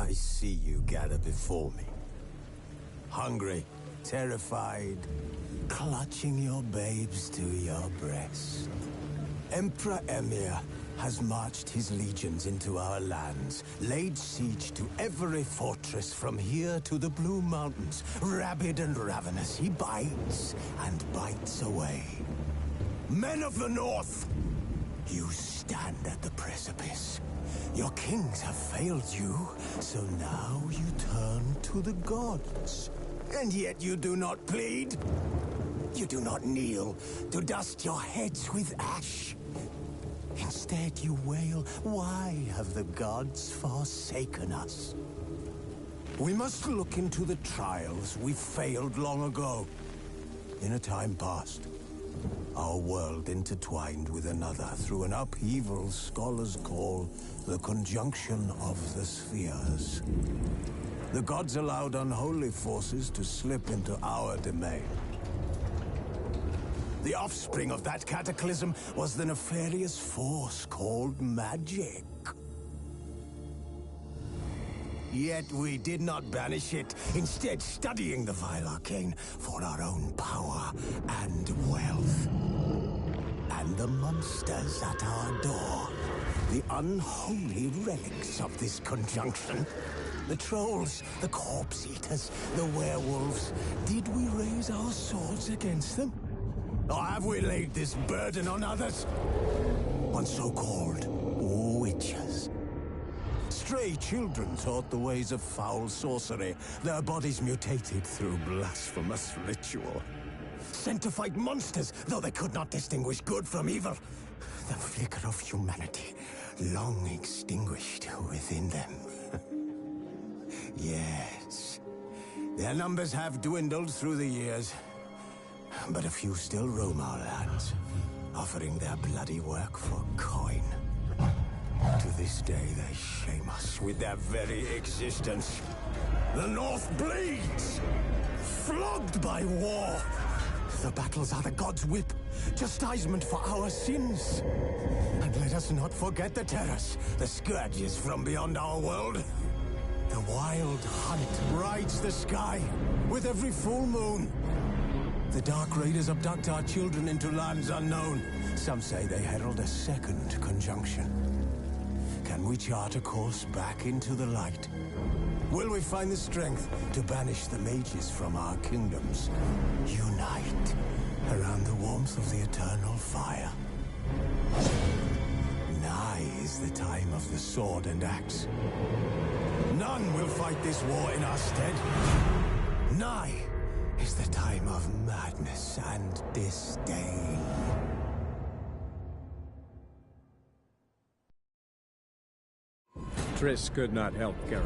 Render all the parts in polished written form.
I see you gather before me. Hungry, terrified, clutching your babes to your breast. Emperor Emir has marched his legions into our lands, laid siege to every fortress from here to the Blue Mountains. Rabid and ravenous, he bites and bites away. Men of the North, you stand at the precipice. Your kings have failed you, so now you turn to the gods. And yet you do not plead. You do not kneel to dust your heads with ash. Instead you wail, why have the gods forsaken us? We must look into the trials we failed long ago. In a time past, our world intertwined with another through an upheaval scholars call the conjunction of the spheres. The gods allowed unholy forces to slip into our domain. The offspring of that cataclysm was the nefarious force called magic. Yet we did not banish it, instead studying the vile arcane for our own power and wealth. And the monsters at our door, the unholy relics of this conjunction. The trolls, the corpse eaters, the werewolves. Did we raise our swords against them? Or have we laid this burden on others? On so-called witches. Stray children taught the ways of foul sorcery, their bodies mutated through blasphemous ritual. Sent to fight monsters, though they could not distinguish good from evil. The flicker of humanity, long extinguished within them. Yes, their numbers have dwindled through the years. But a few still roam our lands, offering their bloody work for coin. To this day, they shame us with their very existence. The North bleeds, flogged by war. The battles are the gods' whip, chastisement for our sins. And let us not forget the terrors, the scourges from beyond our world. The wild hunt brights the sky with every full moon. The Dark Raiders abduct our children into lands unknown. Some say they herald a second conjunction. Can we chart a course back into the light? Will we find the strength to banish the mages from our kingdoms? Unite around the warmth of the eternal fire. Nigh is the time of the sword and axe. None will fight this war in our stead. Nigh is the time of madness and disdain. Triss could not help Geralt,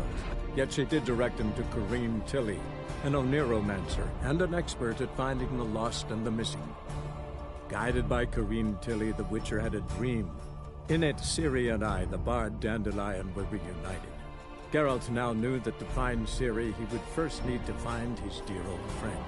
yet she did direct him to Kareem Tilly, an Oniromancer and an expert at finding the lost and the missing. Guided by Kareem Tilly, the Witcher had a dream. In it, Ciri and I, the bard Dandelion, were reunited. Geralt now knew that to find Ciri, he would first need to find his dear old friend.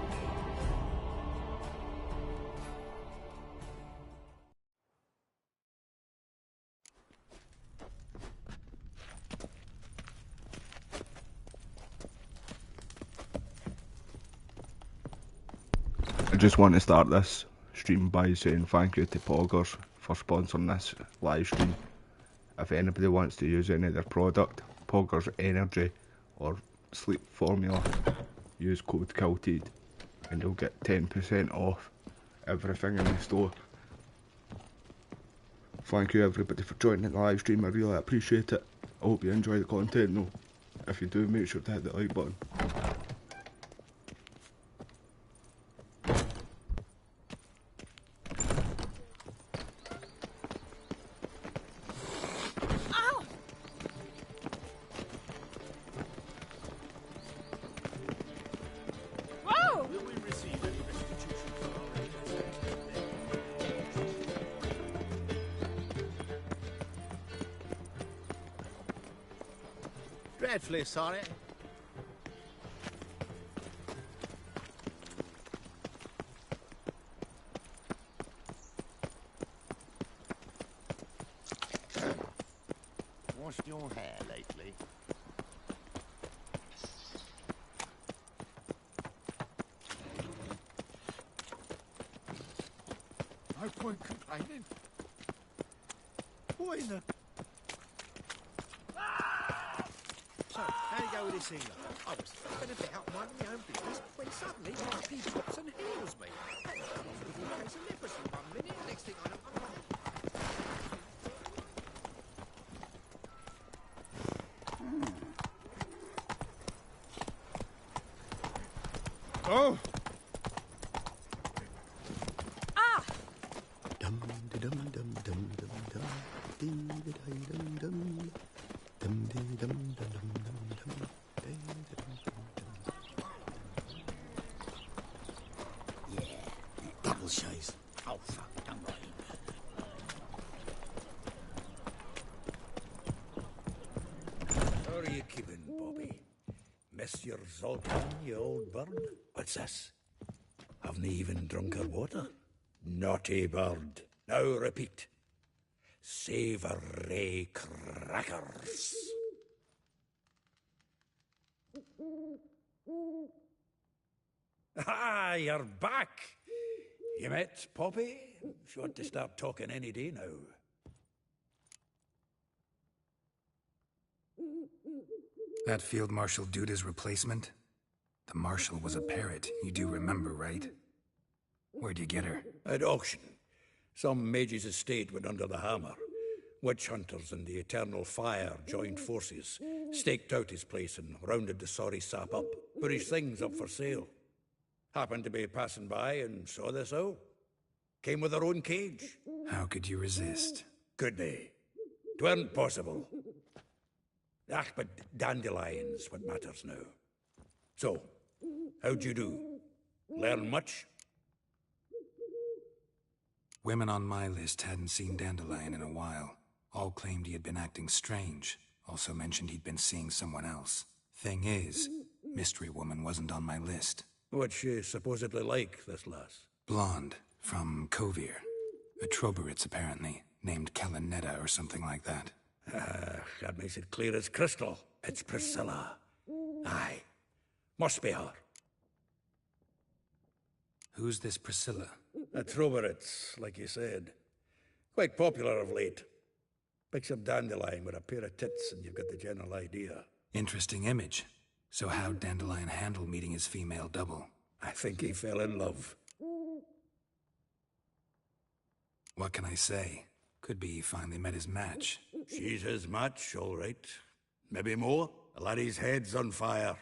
I just want to start this stream by saying thank you to Poggers for sponsoring this live stream. If anybody wants to use any of their product, Poggers Energy or Sleep Formula, use code KILTEED and you'll get 10% off everything in the store. Thank you everybody for joining the live stream, I really appreciate it. I hope you enjoy the content though. If you do, make sure to hit the like button. Dreadfully sorry. Washed your hair lately? point complaining. What in the... So, how do you go with this healer? I was thinking about minding my own business when suddenly he drops and heals me. With a case of leprosy 1 minute, next thing I know, Oh! Ah! Dum dum dum dum dum dum dee dum dum dum dum dee dum dum dum dum dee dum. yeah, double shades. Oh, fuck, don't write him. How are you keeping, Bobby? Monsieur Zoltan, you old bird? What's this? Haven't even drunk her water? Naughty bird. Now repeat. Savoury crackers. Ah, you're back. You met Poppy? She ought to start talking any day now. That Field Marshal Duda's replacement? The Marshal was a parrot, you do remember, right? Where'd you get her? At auction. Some mage's estate went under the hammer. Witch hunters and the Eternal Fire joined forces, staked out his place and rounded the sorry sap up, put his things up for sale. Happened to be passing by and saw this out. Came with her own cage. How could you resist? Could they? 'Tweren't possible. Ah, but dandelions what matters now. So, how'd you do? Learn much? Women on my list hadn't seen Dandelion in a while. All claimed he had been acting strange. Also mentioned he'd been seeing someone else. Thing is, Mystery Woman wasn't on my list. What's she supposedly like, this lass? Blonde, from Kovir. A Troberitz, apparently, named Kalinetta or something like that. That makes it clear as crystal. It's Priscilla. Aye. Must be her. Who's this Priscilla? A Troberitz, like you said. Quite popular of late. Picture Dandelion with a pair of tits and you've got the general idea. Interesting image. So how'd Dandelion handle meeting his female double? I think he fell in love. What can I say? Could be he finally met his match. She's his match, all right. Maybe more. The laddie's head's on fire.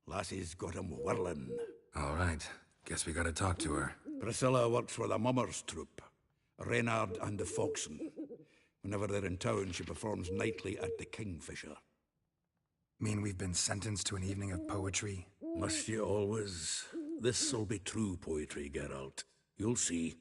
Lassie's got him whirling. All right. Guess we gotta talk to her. Priscilla works for the Mummers troupe. Reynard and the Foxen. Whenever they're in town, she performs nightly at the Kingfisher. Mean we've been sentenced to an evening of poetry? Must you always? This'll be true poetry, Geralt. You'll see.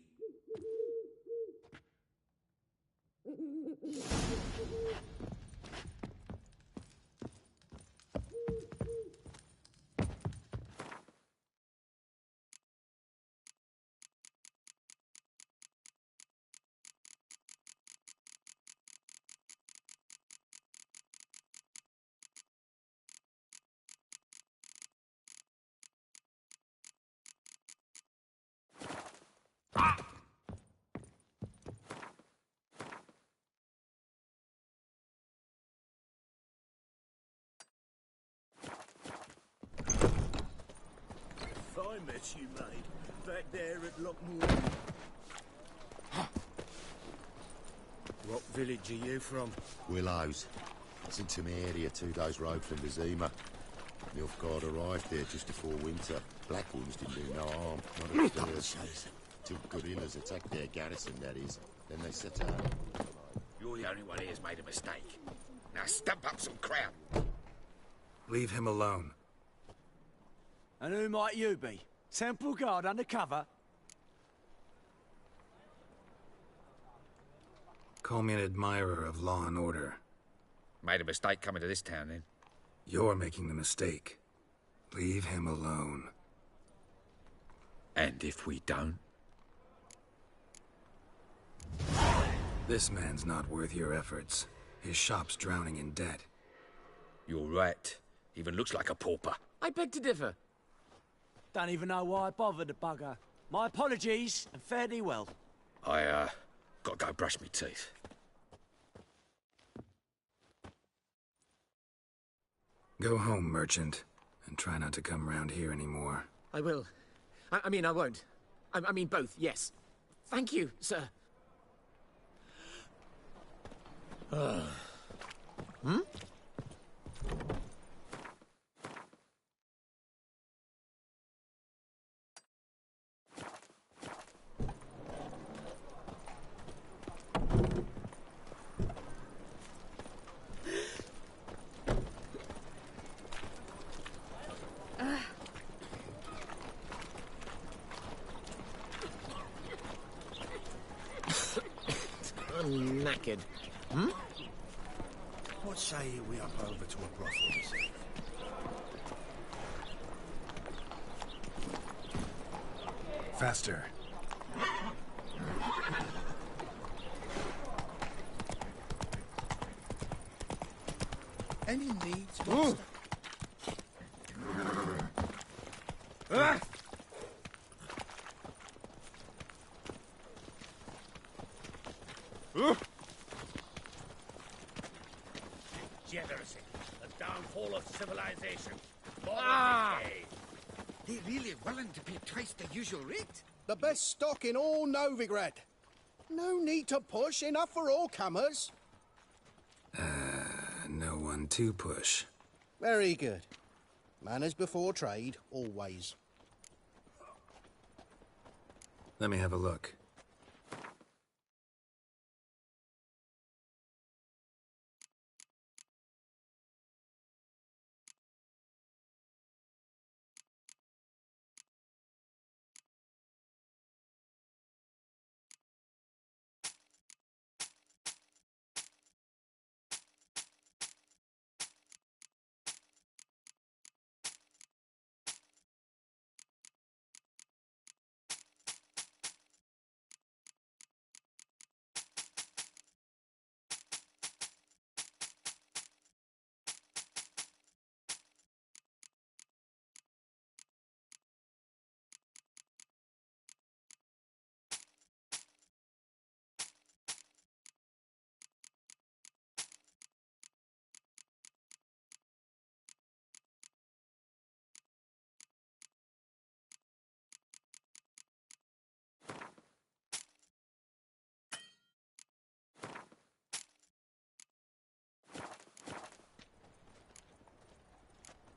I met you, mate, back there at Lockmoor. What village are you from? Willows. It's into my area, 2 days' road from Vizima. Nilfgaard arrived there just before winter. Black Wolves didn't do no harm, not upstairs. Two gorillas attacked their garrison, that is. Then they set out. You're the only one here's made a mistake. Now stump up some crowd. Leave him alone. And who might you be? Temple Guard undercover? Call me an admirer of law and order. Made a mistake coming to this town, then. You're making the mistake. Leave him alone. And if we don't? This man's not worth your efforts. His shop's drowning in debt. You're right. Even looks like a pauper. I beg to differ. Don't even know why I bothered the bugger. My apologies, and fare thee well. Gotta go brush my teeth. Go home, merchant, and try not to come round here anymore. I will. I mean, I won't. I mean, both, yes. Thank you, sir. Hmm? I'm knackered. Hmm? What say we up over to a brothel this evening? Faster. Any needs, master? Degeneracy, the downfall of civilization. They really willing to pay twice the usual rate? The best stock in all Novigrad. No need to push, enough for all comers. No one to push. Very good. Manners before trade, always. Let me have a look.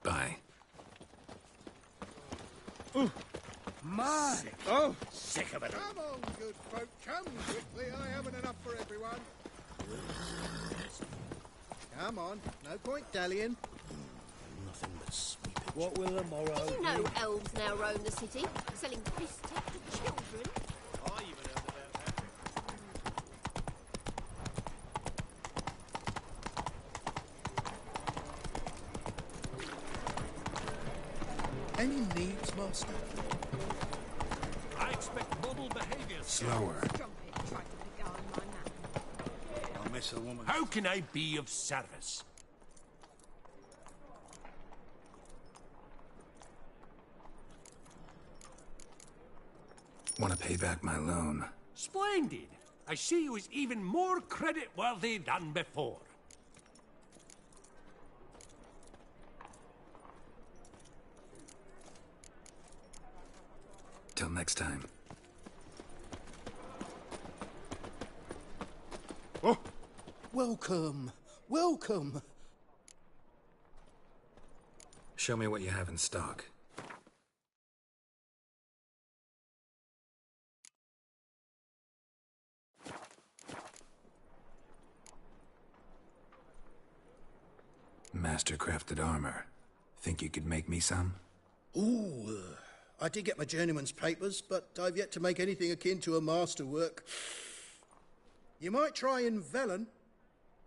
Bye. Man! Oh, sick of it. Come on, good folk, come quickly. I haven't enough for everyone. Come on, no point dallying. Nothing but sweet. What will the morrow Did you know elves now roam the city, selling piss to children? I even heard about that. Any needs, master? I expect model behavior. Slower. Strumpet tried to beguile my man. I'll miss a woman. How can I be of service? Want to pay back my loan. Splendid. I see you as even more credit-worthy than before. Till next time. Oh. Welcome. Welcome. Show me what you have in stock. Master-crafted armor. Think you could make me some? Ooh, I did get my journeyman's papers, but I've yet to make anything akin to a masterwork. You might try in Velen.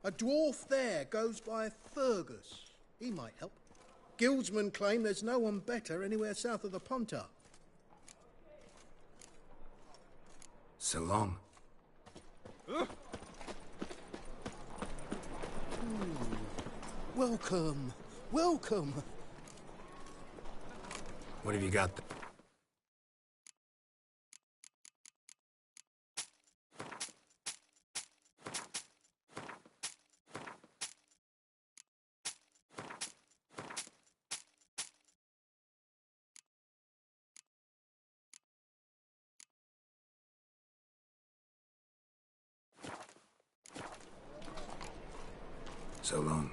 A dwarf there goes by Fergus. He might help. Guildsmen claim there's no one better anywhere south of the Pontar. So long. Welcome. Welcome. What have you got there? So long.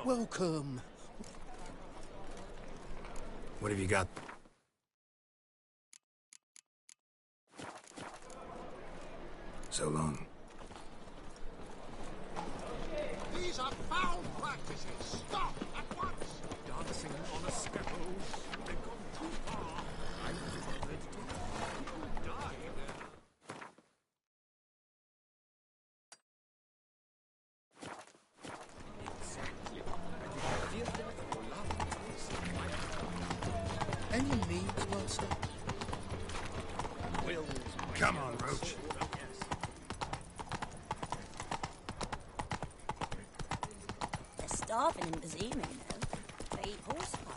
Welcome. What have you got? So long. These are foul practices. Stop at once. Dancing on a scaffold. They've gone too far. I'm ready to die there. Any needs, Master? Come on, Roach. They're starving in Bazima, you know. They eat horsepower.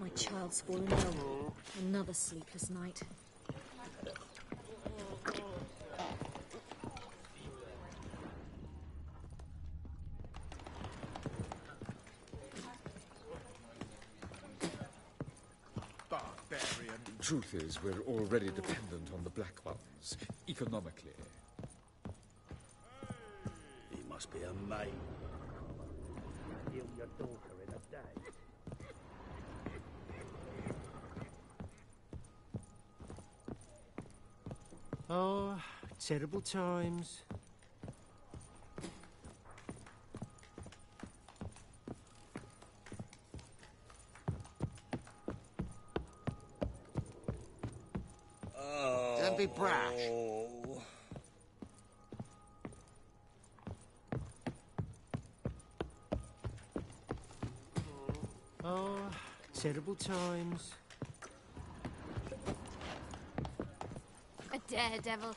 My child's fallen ill. Another sleepless night. Truth is, we're already dependent on the Black Ones, economically. He must be a mate. Kill your daughter in a day. Oh, terrible times. Don't be brash. Oh, terrible times. A daredevil.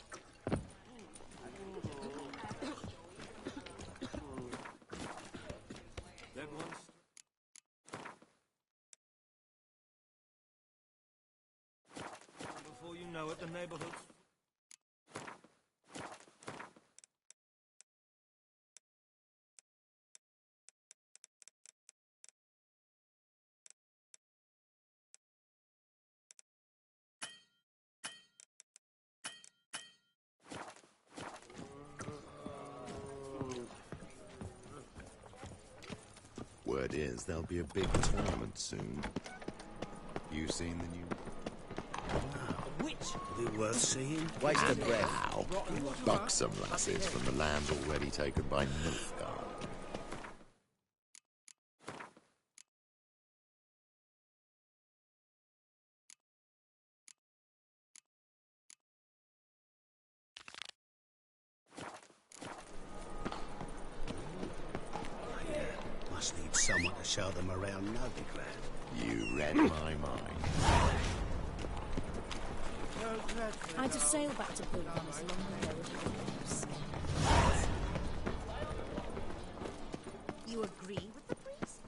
Then once. Before you know it, the neighborhood's... Word is there'll be a big tournament soon. You seen the new... Which? Is it worth seeing? Waste of breath. Wow. Buxom lasses from the land already taken by Nilfgaard. Must need someone to show them around Novigrad. You read my mind. I'd have sailed back to Pilgrim as long as there was You agree with the priests?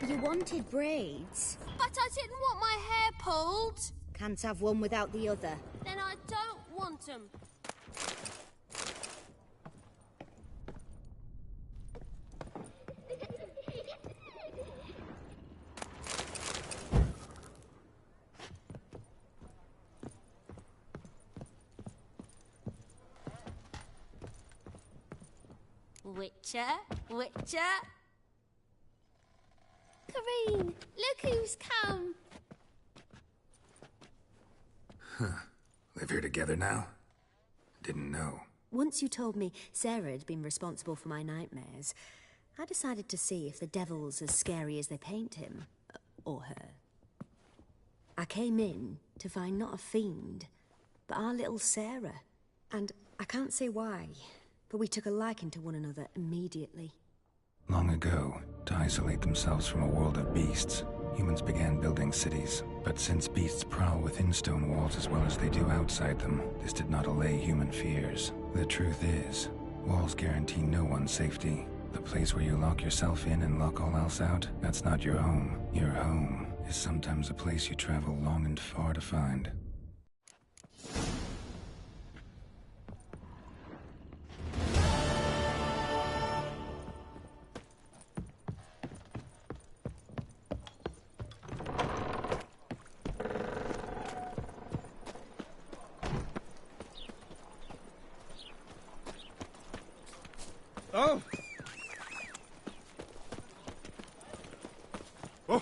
You wanted braids. But I didn't want my hair pulled. Can't have one without the other. Then I don't want them. Witcher, Witcher. Kareen, look who's come. Huh. Live here together now? Didn't know. Once you told me Sarah had been responsible for my nightmares, I decided to see if the devil's as scary as they paint him. Or her. I came in to find not a fiend, but our little Sarah. And I can't say why, but we took a liking to one another immediately. Long ago, to isolate themselves from a world of beasts, humans began building cities. But since beasts prowl within stone walls as well as they do outside them, this did not allay human fears. The truth is, walls guarantee no one's safety. The place where you lock yourself in and lock all else out, that's not your home. Your home is sometimes a place you travel long and far to find. Oh! Oh!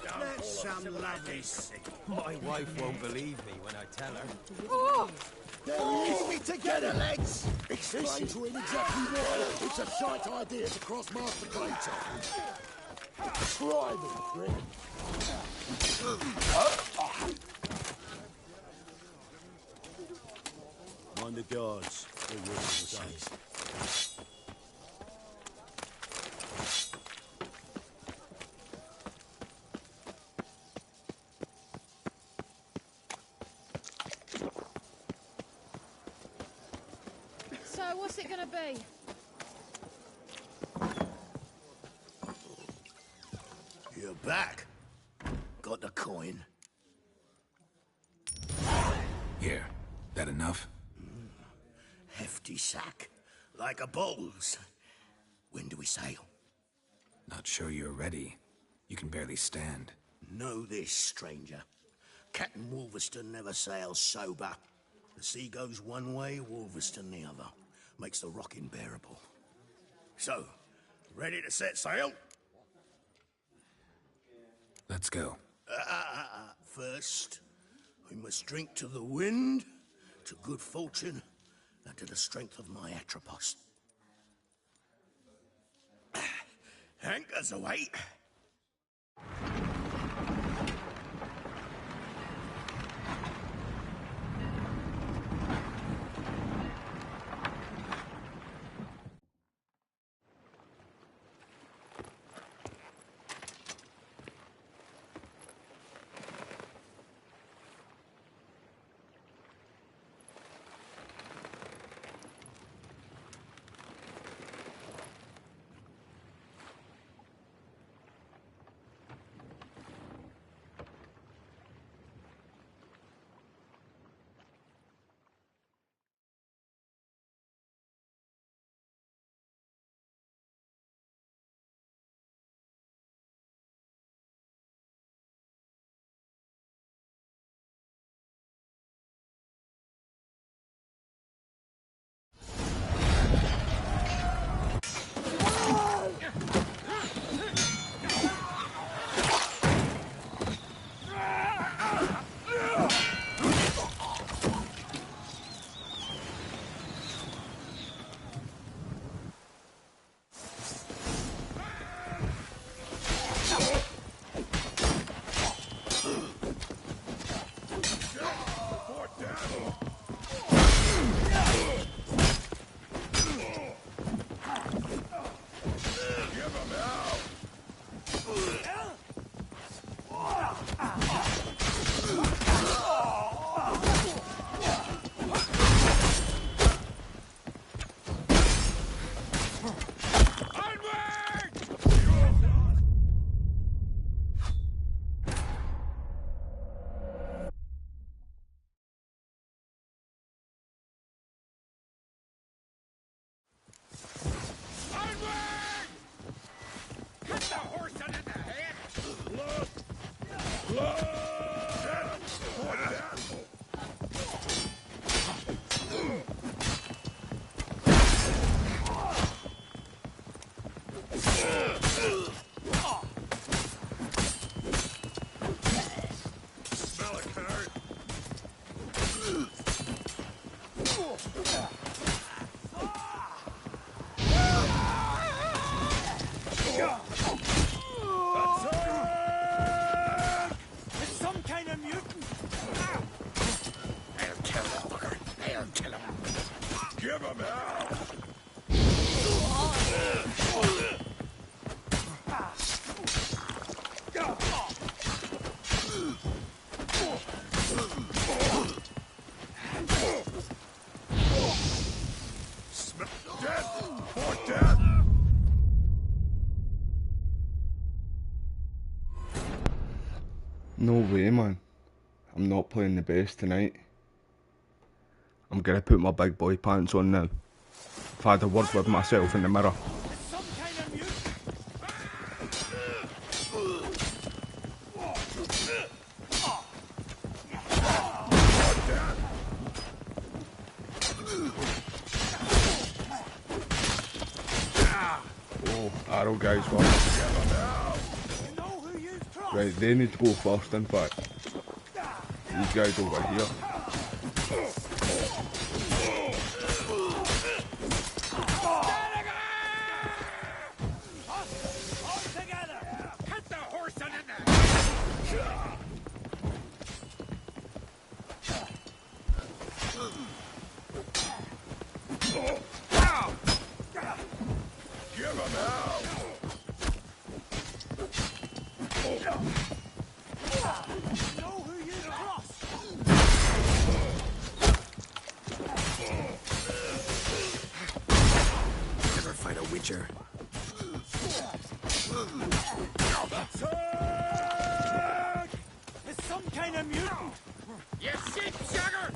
That's some lovely. My wife won't believe me when I tell her. Oh! Keep me together, lads! Explain to him exactly why it's a shite idea to cross Master Clayton. Try me, prick. Mind the guards. They're working safe. So, what's it gonna be? You're back. Got the coin. Here, that enough? Hefty sack. Like a bull's. When do we sail? Not sure you're ready. You can barely stand. Know this, stranger. Captain Wolverston never sails sober. The sea goes one way, Wolverston the other. Makes the rocking bearable. So, ready to set sail? Let's go. First, we must drink to the wind, to good fortune, and to the strength of my Atropos. Anchors away. It's some kind of mutant! I'll kill him, fucker. I'll kill him. Give him hell! Death! For death! No way, man. I'm not playing the best tonight. I'm gonna put my big boy pants on now. I've had a word with myself in the mirror. Oh, arrow guys, one. Right, they need to go first, in fact. These guys over here. Never fight a witcher. It's some kind of mutant! You sheep sugar!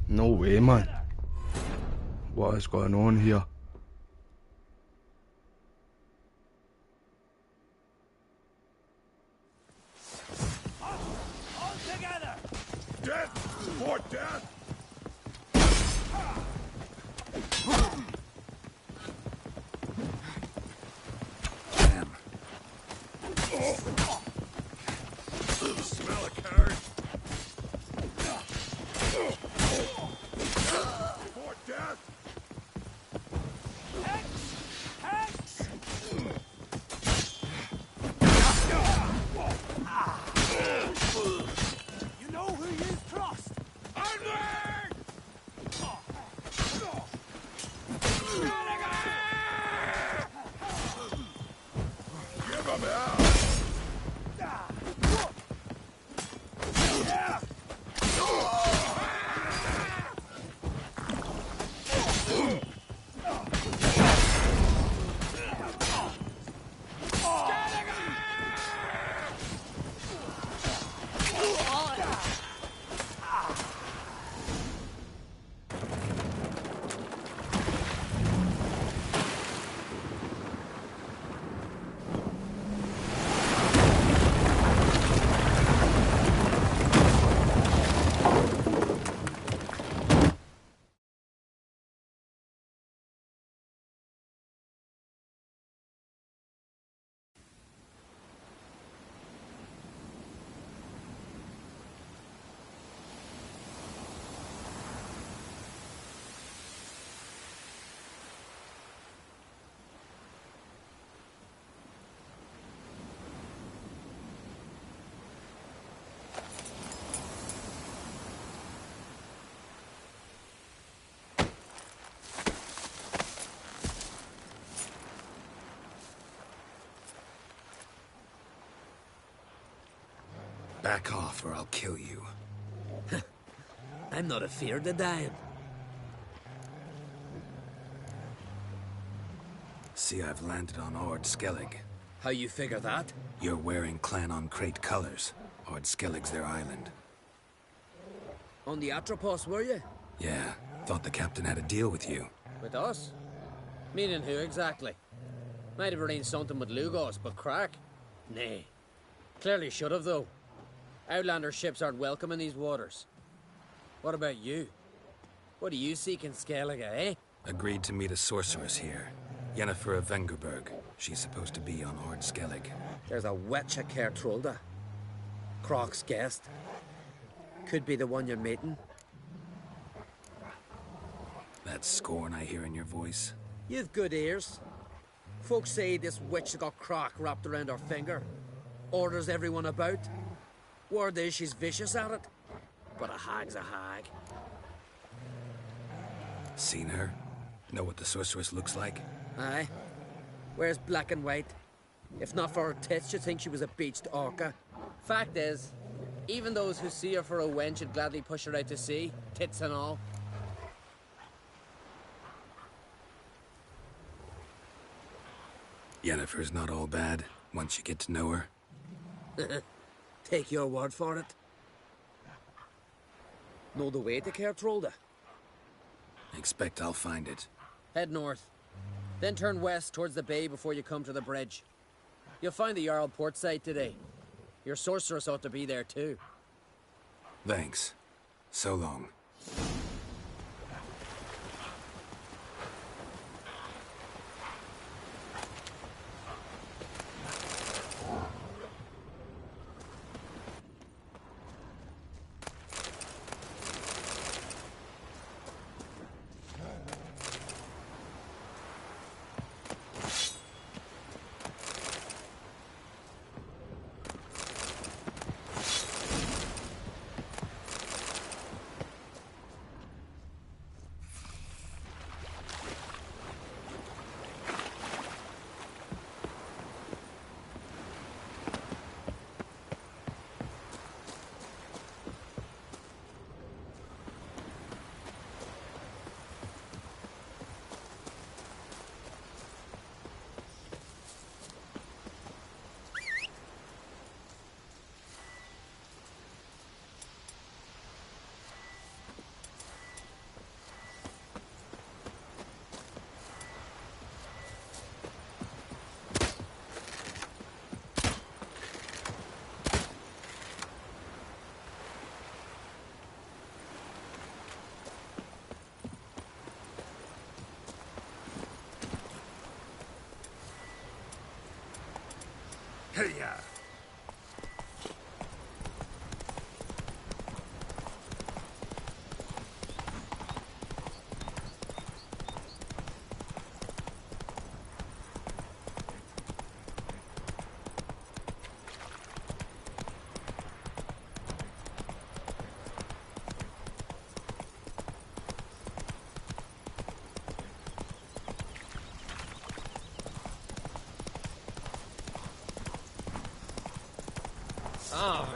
No way, man. What is going on here? Death! For death! Smell a card. For death! You know who you've crossed! Onward! Give him hell! Back off or I'll kill you. I'm not afeard of dying. See, I've landed on Ord Skellig. How you figure that? You're wearing Clan on Crate colors. Ord Skellig's their island. On the Atropos, were you? Yeah, thought the captain had a deal with you. With us? Meaning who exactly? Might have arranged something with Lugos, but crack? Nay. Clearly should have, though. Outlander ships aren't welcome in these waters. What about you? What do you seek in Skellige, eh? Agreed to meet a sorceress here. Yennefer of Vengerberg. She's supposed to be on Ord Skellig. There's a wetcha Kertrolda. Croc's guest. Could be the one you're meeting. That scorn I hear in your voice. You've good ears. Folks say this witch got Croc wrapped around her finger. Orders everyone about. Word is she's vicious at it. But a hag's a hag. Seen her? Know what the sorceress looks like? Aye. Wears black and white. If not for her tits, you'd think she was a beached orca. Fact is, even those who see her for a wench would gladly push her out to sea, tits and all. Yennefer's not all bad, once you get to know her. Take your word for it. Know the way to Kertrolda? Expect I'll find it. Head north. Then turn west towards the bay before you come to the bridge. You'll find the Jarl port site today. Your sorceress ought to be there too. Thanks. So long. Hey-ya! Ah.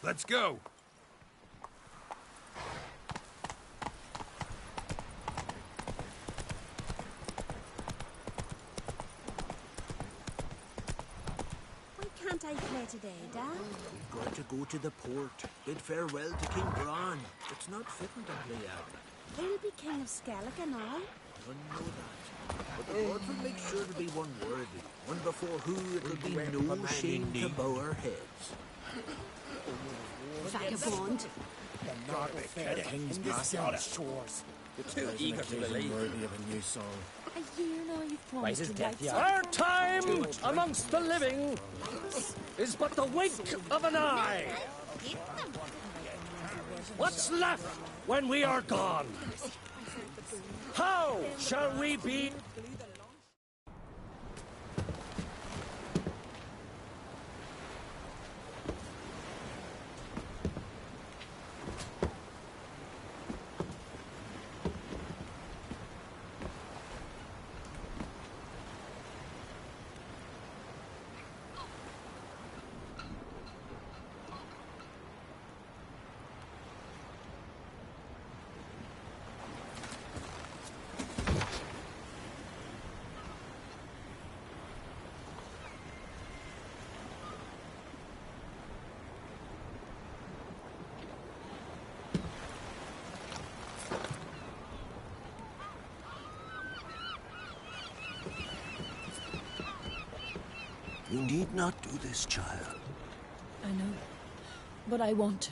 Let's go! Can't I play today, Dad? We've got to go to the port. Bid farewell to King Bran. It's not fitting to play out. He'll be king of Skellige and all. I know that. But the gods will make sure to be one worthy. One before who it will be no shame to bow our heads. Vagabond. The king's passing on shores. You're too eager to believe. Worthy of a new song. A year now you've promised his to death write yard? Our time amongst the living is but the wink of an eye. What's left when we are gone? How shall we be? need not do this, child. I know, but I want to.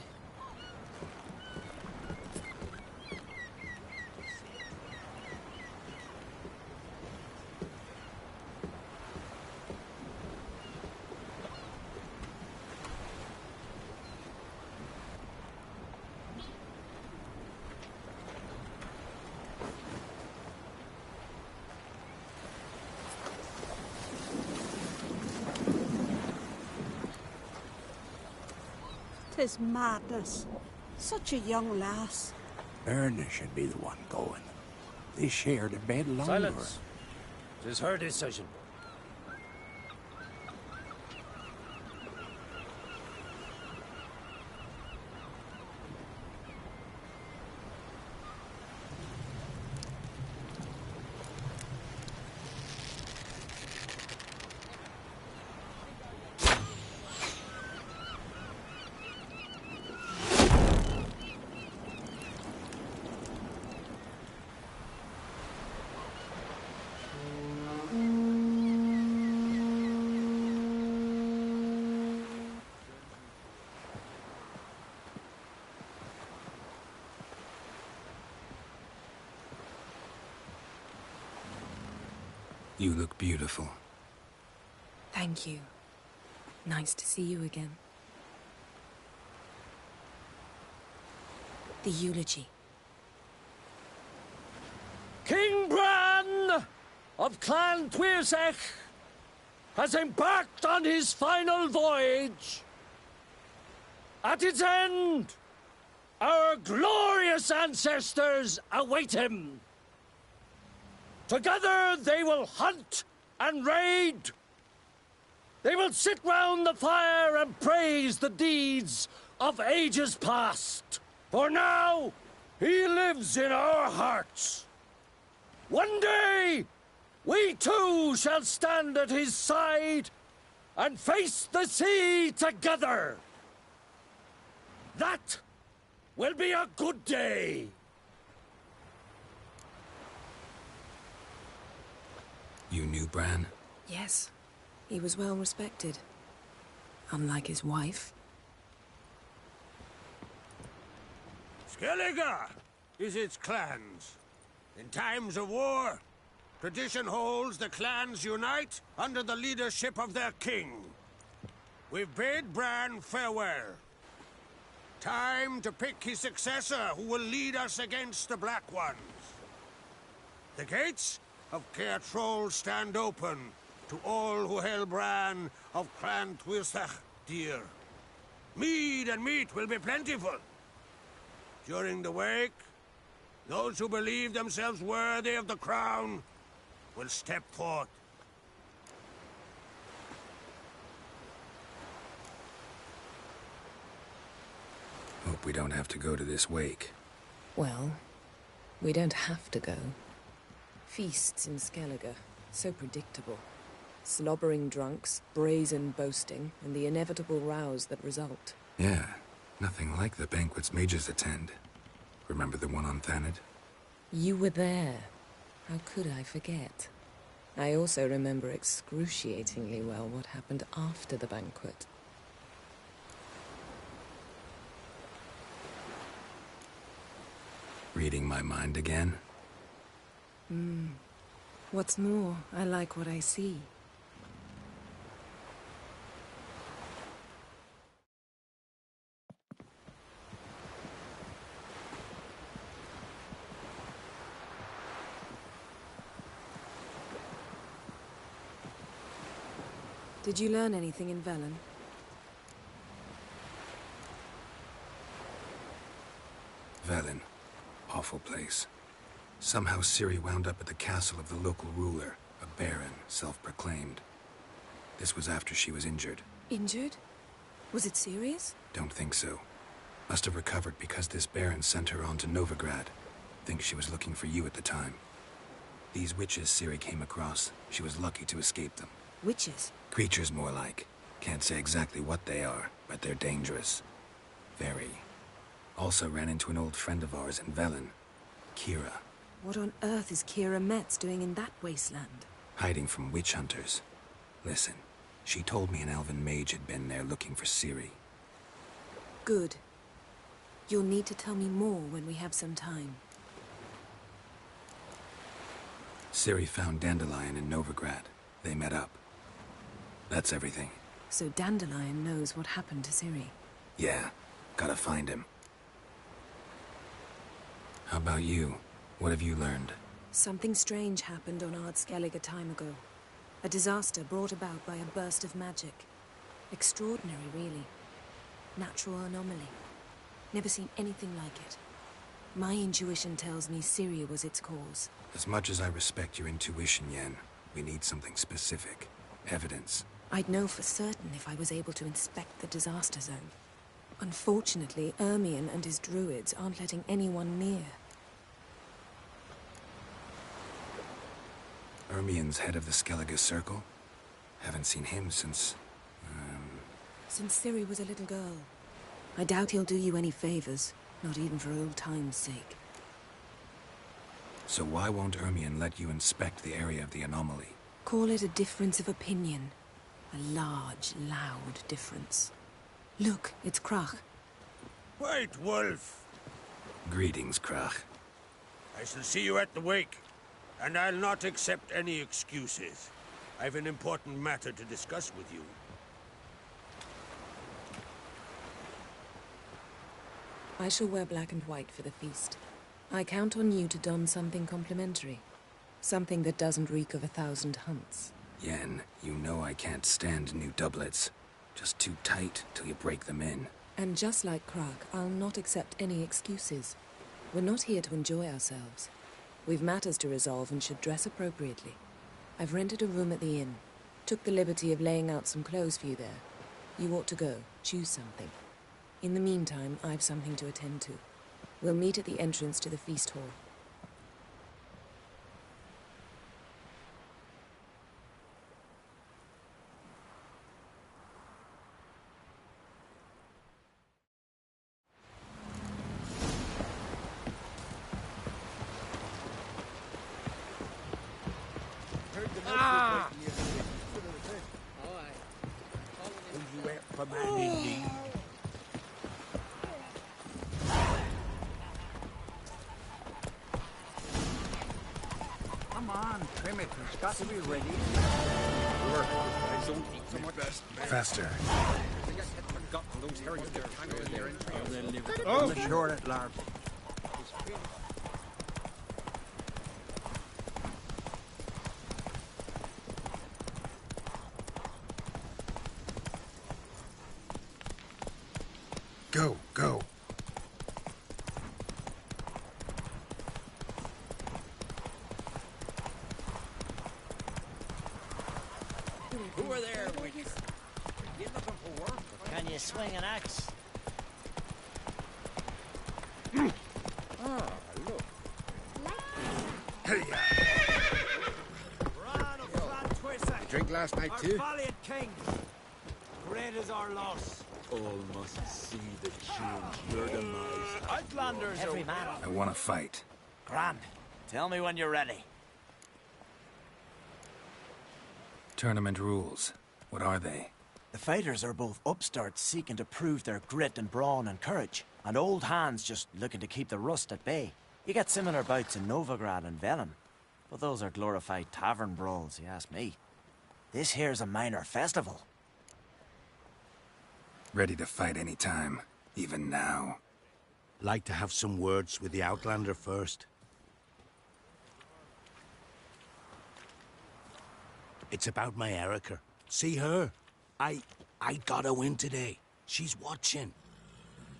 Tis madness. Such a young lass. Erna should be the one going. They shared a bed longer. Silence. 'Tis her decision. You look beautiful. Thank you. Nice to see you again. The eulogy. King Bran of Clan Tuirsech has embarked on his final voyage. At its end, our glorious ancestors await him. Together they will hunt and raid. They will sit round the fire and praise the deeds of ages past. For now, he lives in our hearts. One day, we too shall stand at his side and face the sea together. That will be a good day. You knew Bran? Yes. He was well respected. Unlike his wife. Skellige is its clans. In times of war, tradition holds the clans unite under the leadership of their king. We've bade Bran farewell. Time to pick his successor who will lead us against the Black Ones. The gates of Caer Troll stand open to all who held Bran of Clan Tuirsech dear. Mead and meat will be plentiful. During the wake, those who believe themselves worthy of the crown will step forth. Hope we don't have to go to this wake. Well, we don't have to go. Feasts in Skellige, so predictable. Slobbering drunks, brazen boasting, and the inevitable rows that result. Yeah, nothing like the banquets mages attend. Remember the one on Thanedd? You were there. How could I forget? I also remember excruciatingly well what happened after the banquet. Reading my mind again? What's more, I like what I see. Did you learn anything in Velen? Velen. Awful place. Somehow Ciri wound up at the castle of the local ruler, a baron, self-proclaimed. This was after she was injured. Injured? Was it serious? Don't think so. Must have recovered because this baron sent her on to Novigrad. Think she was looking for you at the time. These witches Ciri came across, she was lucky to escape them. Witches? Creatures more like. Can't say exactly what they are, but they're dangerous. Very. Also ran into an old friend of ours in Velen, Kira. What on earth is Kira Metz doing in that wasteland? Hiding from witch hunters. Listen, She told me an elven mage had been there looking for Ciri. Good. You'll need to tell me more when we have some time. Ciri found Dandelion in Novigrad. They met up. That's everything. So Dandelion knows what happened to Ciri. Yeah, gotta find him. How about you? What have you learned? Something strange happened on Ardskellig a time ago. A disaster brought about by a burst of magic. Extraordinary, really. Natural anomaly. Never seen anything like it. My intuition tells me Ciri was its cause. As much as I respect your intuition, Yen, we need something specific. Evidence. I'd know for certain if I was able to inspect the disaster zone. Unfortunately, Ermion and his druids aren't letting anyone near. Ermion's head of the Skellige Circle? Haven't seen him since... Since Ciri was a little girl. I doubt he'll do you any favors, not even for old time's sake. So why won't Ermion let you inspect the area of the anomaly? Call it a difference of opinion. A large, loud difference. Look, it's Krach. White Wolf! Greetings, Krach. I shall see you at the wake, and I'll not accept any excuses. I've an important matter to discuss with you. I shall wear black and white for the feast. I count on you to don something complimentary. Something that doesn't reek of 1,000 hunts. Yen, you know I can't stand new doublets. Just too tight till you break them in. And just like Krach, I'll not accept any excuses. We're not here to enjoy ourselves. We've matters to resolve and should dress appropriately. I've rented a room at the inn. Took the liberty of laying out some clothes for you there. You ought to go. Choose something. In the meantime, I've something to attend to. We'll meet at the entrance to the feast hall. Come on, trim it. It's got to be ready. Faster. Oh, sure it, Larp. Go, go. Who are there, Wick? You looking for work? Can you swing an axe? Ah, look. Drink last night too? Valiant king. Great is our loss. All must see the change your demise. Outlanders Every man. I want to fight. Grand. Tell me when you're ready. Tournament rules. What are they? The fighters are both upstarts seeking to prove their grit and brawn and courage, and old hands just looking to keep the rust at bay. You get similar bouts in Novigrad and Velen, but those are glorified tavern brawls, you ask me. This here's a minor festival. Ready to fight any time, even now. Like to have some words with the Outlander first. It's about my Erica. See her? I gotta win today. She's watching.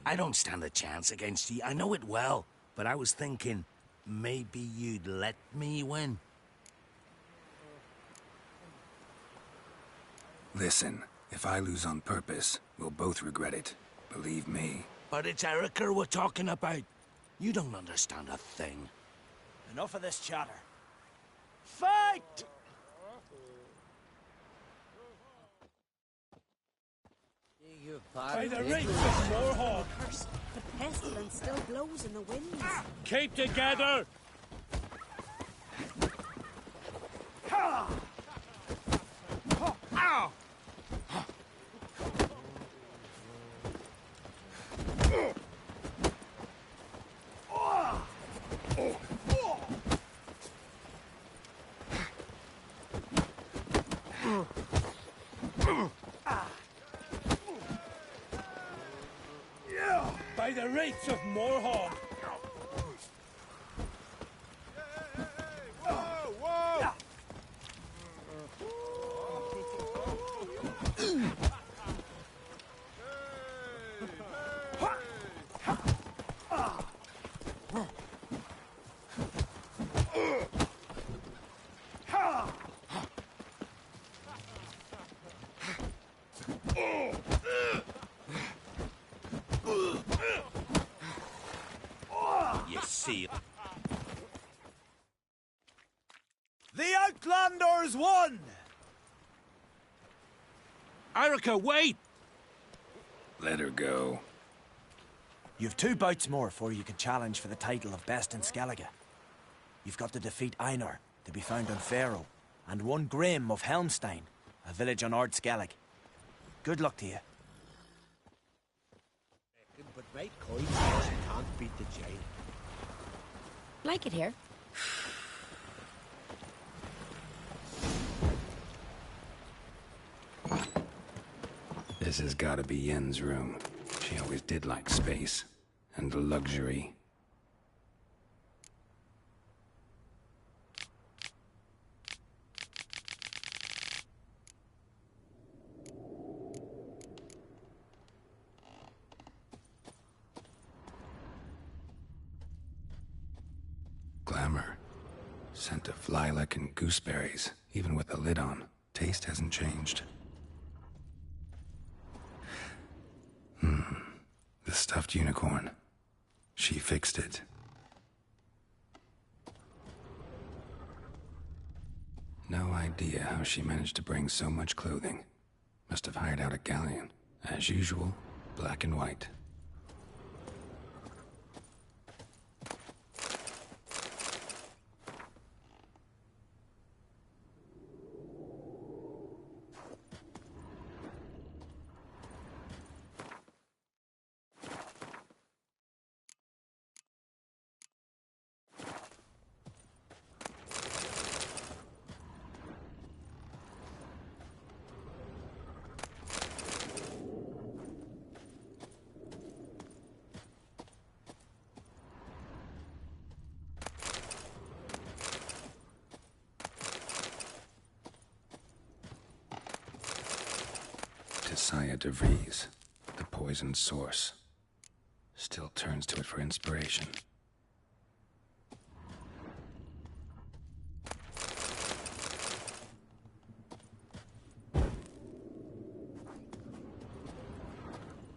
I don't stand a chance against you. I know it well. But I was thinking, maybe you'd let me win. Listen, if I lose on purpose, we'll both regret it. Believe me. But it's Erica we're talking about. You don't understand a thing. Enough of this chatter. Fight! By the reach of Moorhawk! The pestilence still blows in the winds. Keep together! Ow! By the rights of Morhog! You see. The Outlanders won! Erica, wait! Let her go. You've 2 bouts more before you can challenge for the title of Best in Skellige. You've got to defeat Einar, to be found on Faroe, and 1 Grim of Helmstein, a village on Ard Skellig. Good luck to you. But Mate Coin says he can't beat the jail. Like it here. This has gotta be Yen's room. She always did like space. And luxury. Glamour. Scent of lilac and gooseberries, even with the lid on. Taste hasn't changed. The stuffed unicorn. She fixed it. No idea how she managed to bring so much clothing. Must have hired out a galleon. As usual, black and white. Saya de Vries, the poisoned source. Still turns to it for inspiration.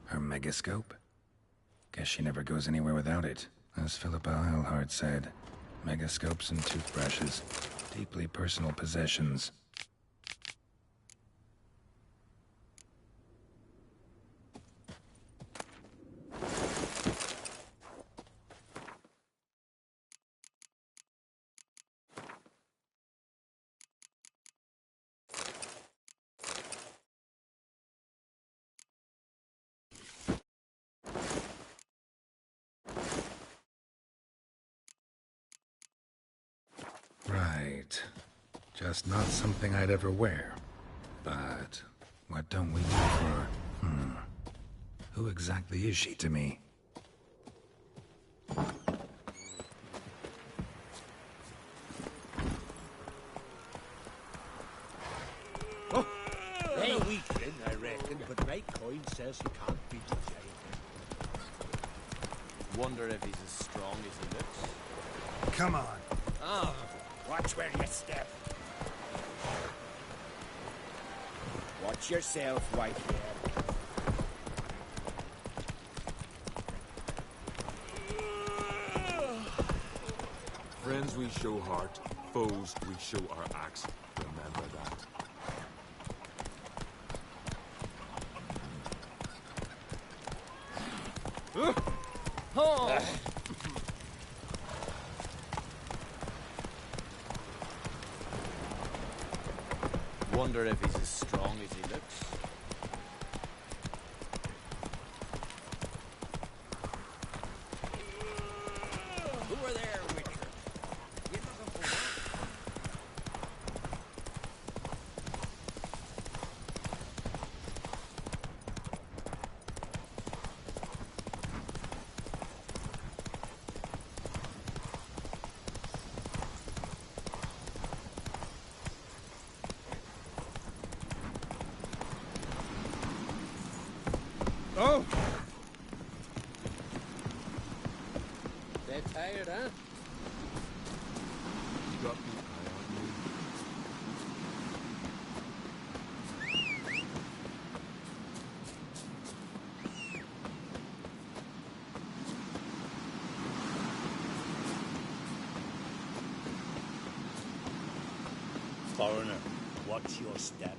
Her megascope? Guess she never goes anywhere without it. As Philippa Eilhart said, megascopes and toothbrushes, deeply personal possessions. Right. Just not something I'd ever wear. But what don't we do for her? Who exactly is she to me? Oh, a wee grin, I reckon, but Mate Coin says he can't beat the jail. Wonder if he's as strong as he looks. Come on. Oh, watch where you step. Watch yourself, white hair. Friends we show heart, foes we show our axe. Remember that. Wonder if he's as strong as he looks. Who are there, Witcher? You looking for work? Bit tired, huh? Got me eye on you. Foreigner, watch your step.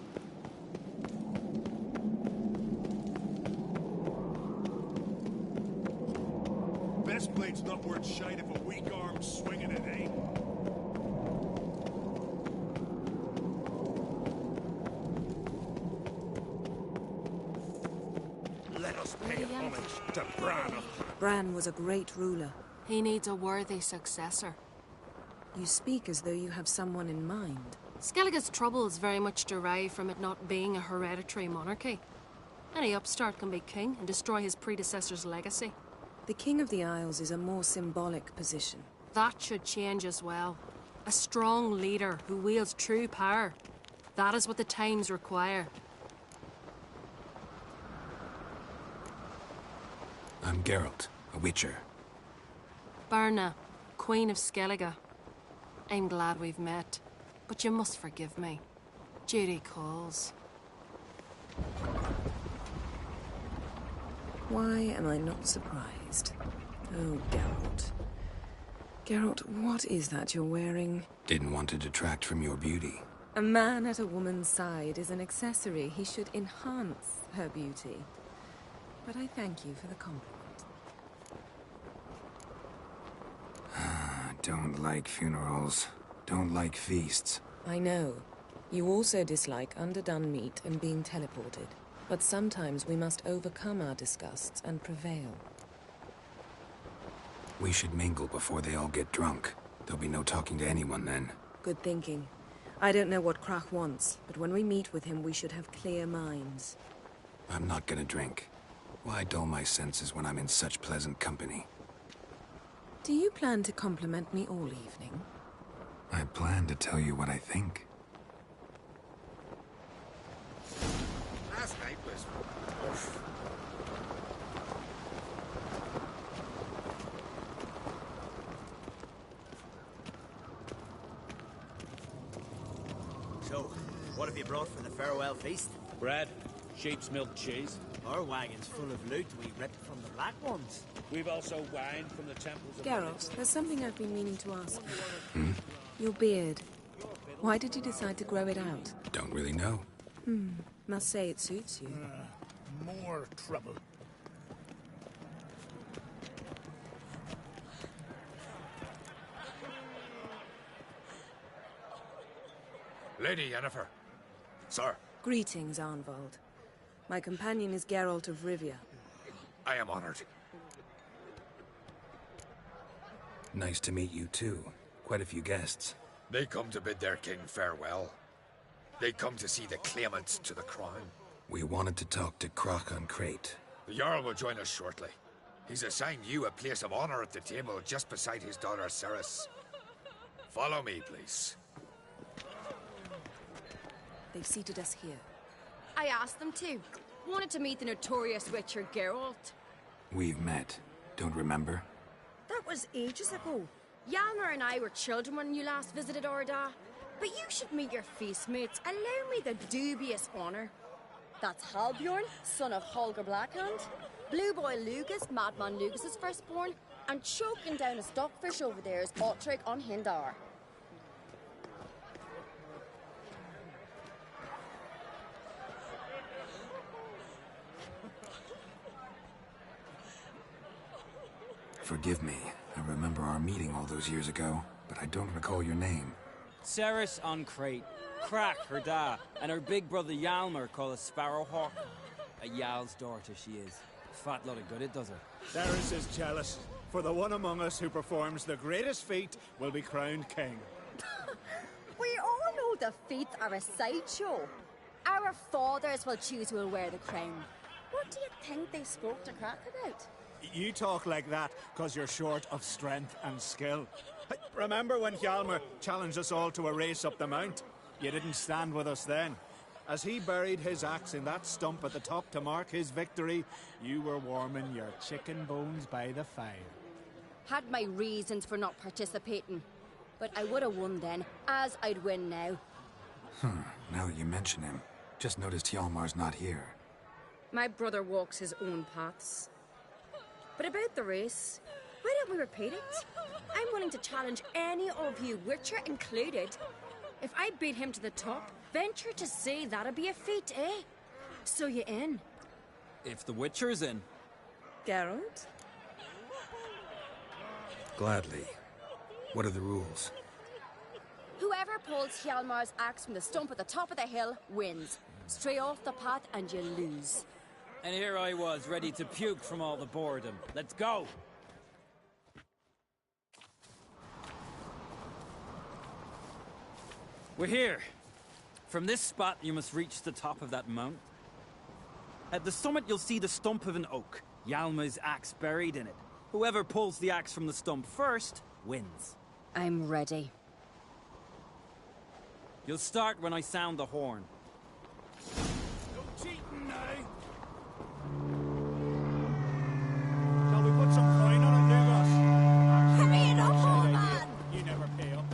Best blade's not worth shite if a weak arm's swinging it, eh? Let us pay homage to Bran of... Bran was a great ruler. He needs a worthy successor. You speak as though you have someone in mind. Skellige's troubles very much derive from it not being a hereditary monarchy. Any upstart can be king and destroy his predecessor's legacy. The King of the Isles is a more symbolic position. That should change as well. A strong leader who wields true power. That is what the times require. I'm Geralt, a witcher. Birna, Queen of Skellige. I'm glad we've met, but you must forgive me. Duty calls. Why am I not surprised? Oh, Geralt. Geralt, what is that you're wearing? Didn't want to detract from your beauty. A man at a woman's side is an accessory. He should enhance her beauty. But I thank you for the compliment. Don't like funerals. Don't like feasts. I know. You also dislike underdone meat and being teleported. But sometimes we must overcome our disgusts and prevail. We should mingle before they all get drunk. There'll be no talking to anyone then. Good thinking. I don't know what Krach wants, but when we meet with him, we should have clear minds. I'm not gonna drink. Why dull my senses when I'm in such pleasant company? Do you plan to compliment me all evening? I plan to tell you what I think. Last night was... oof. So, what have you brought for the farewell feast? Bread, sheep's milk cheese. Our wagon's full of loot we ripped from the Black Ones. We've also wine from the temples of... Geralt, there's something I've been meaning to ask you. Your beard. Why did you decide to grow it out? Don't really know. Must say it suits you. More trouble. Lady Yennefer. Sir, Greetings, Arnvald. My companion is Geralt of Rivia. I am honored. Nice to meet you too. Quite a few guests. They come to bid their king farewell. They come to see the claimants to the crown. We wanted to talk to Krach on Crate. The Jarl will join us shortly. He's assigned you a place of honor at the table just beside his daughter Ceres. Follow me, please. They've seated us here. I asked them to. Wanted to meet the notorious witcher Geralt. We've met. Don't remember? That was ages ago. Ylmer and I were children when you last visited Orda. But you should meet your feast mates. Allow me the dubious honor. That's Halbjorn, son of Holger Blackhand. Blue Boy Lugas, Madman Lugas' firstborn. And choking down a stockfish over there is Otrek on Hindar. Forgive me. I remember our meeting all those years ago, but I don't recall your name. Ceres on Crate. Krach, her da, and her big brother Ylmer called a Sparrowhawk. A Jarl's daughter she is. Fat lot of good it does her. Ceres is jealous, for the one among us who performs the greatest feat will be crowned king. We all know the feats are a sideshow. Our fathers will choose who will wear the crown. What do you think they spoke to Krach about? You talk like that because you're short of strength and skill. Remember when Hjalmar challenged us all to a race up the mount? You didn't stand with us then. As he buried his axe in that stump at the top to mark his victory, you were warming your chicken bones by the fire. Had my reasons for not participating. But I would have won then, as I'd win now. Now that you mention him, just noticed Hjalmar's not here. My brother walks his own paths. But about the race, why don't we repeat it? I'm willing to challenge any of you, Witcher included. If I beat him to the top, venture to say that'd be a feat, eh? So you in? If the Witcher's in. Geralt? Gladly. What are the rules? Whoever pulls Hjalmar's axe from the stump at the top of the hill wins. Stray off the path and you lose. And here I was, ready to puke from all the boredom. Let's go! We're here. From this spot, you must reach the top of that mount. At the summit, you'll see the stump of an oak. Hjalmar's axe buried in it. Whoever pulls the axe from the stump first, wins. I'm ready. You'll start when I sound the horn. No cheating now! Shall we put some coin on it, Lugos? Hurry it up, old man! You never pay up.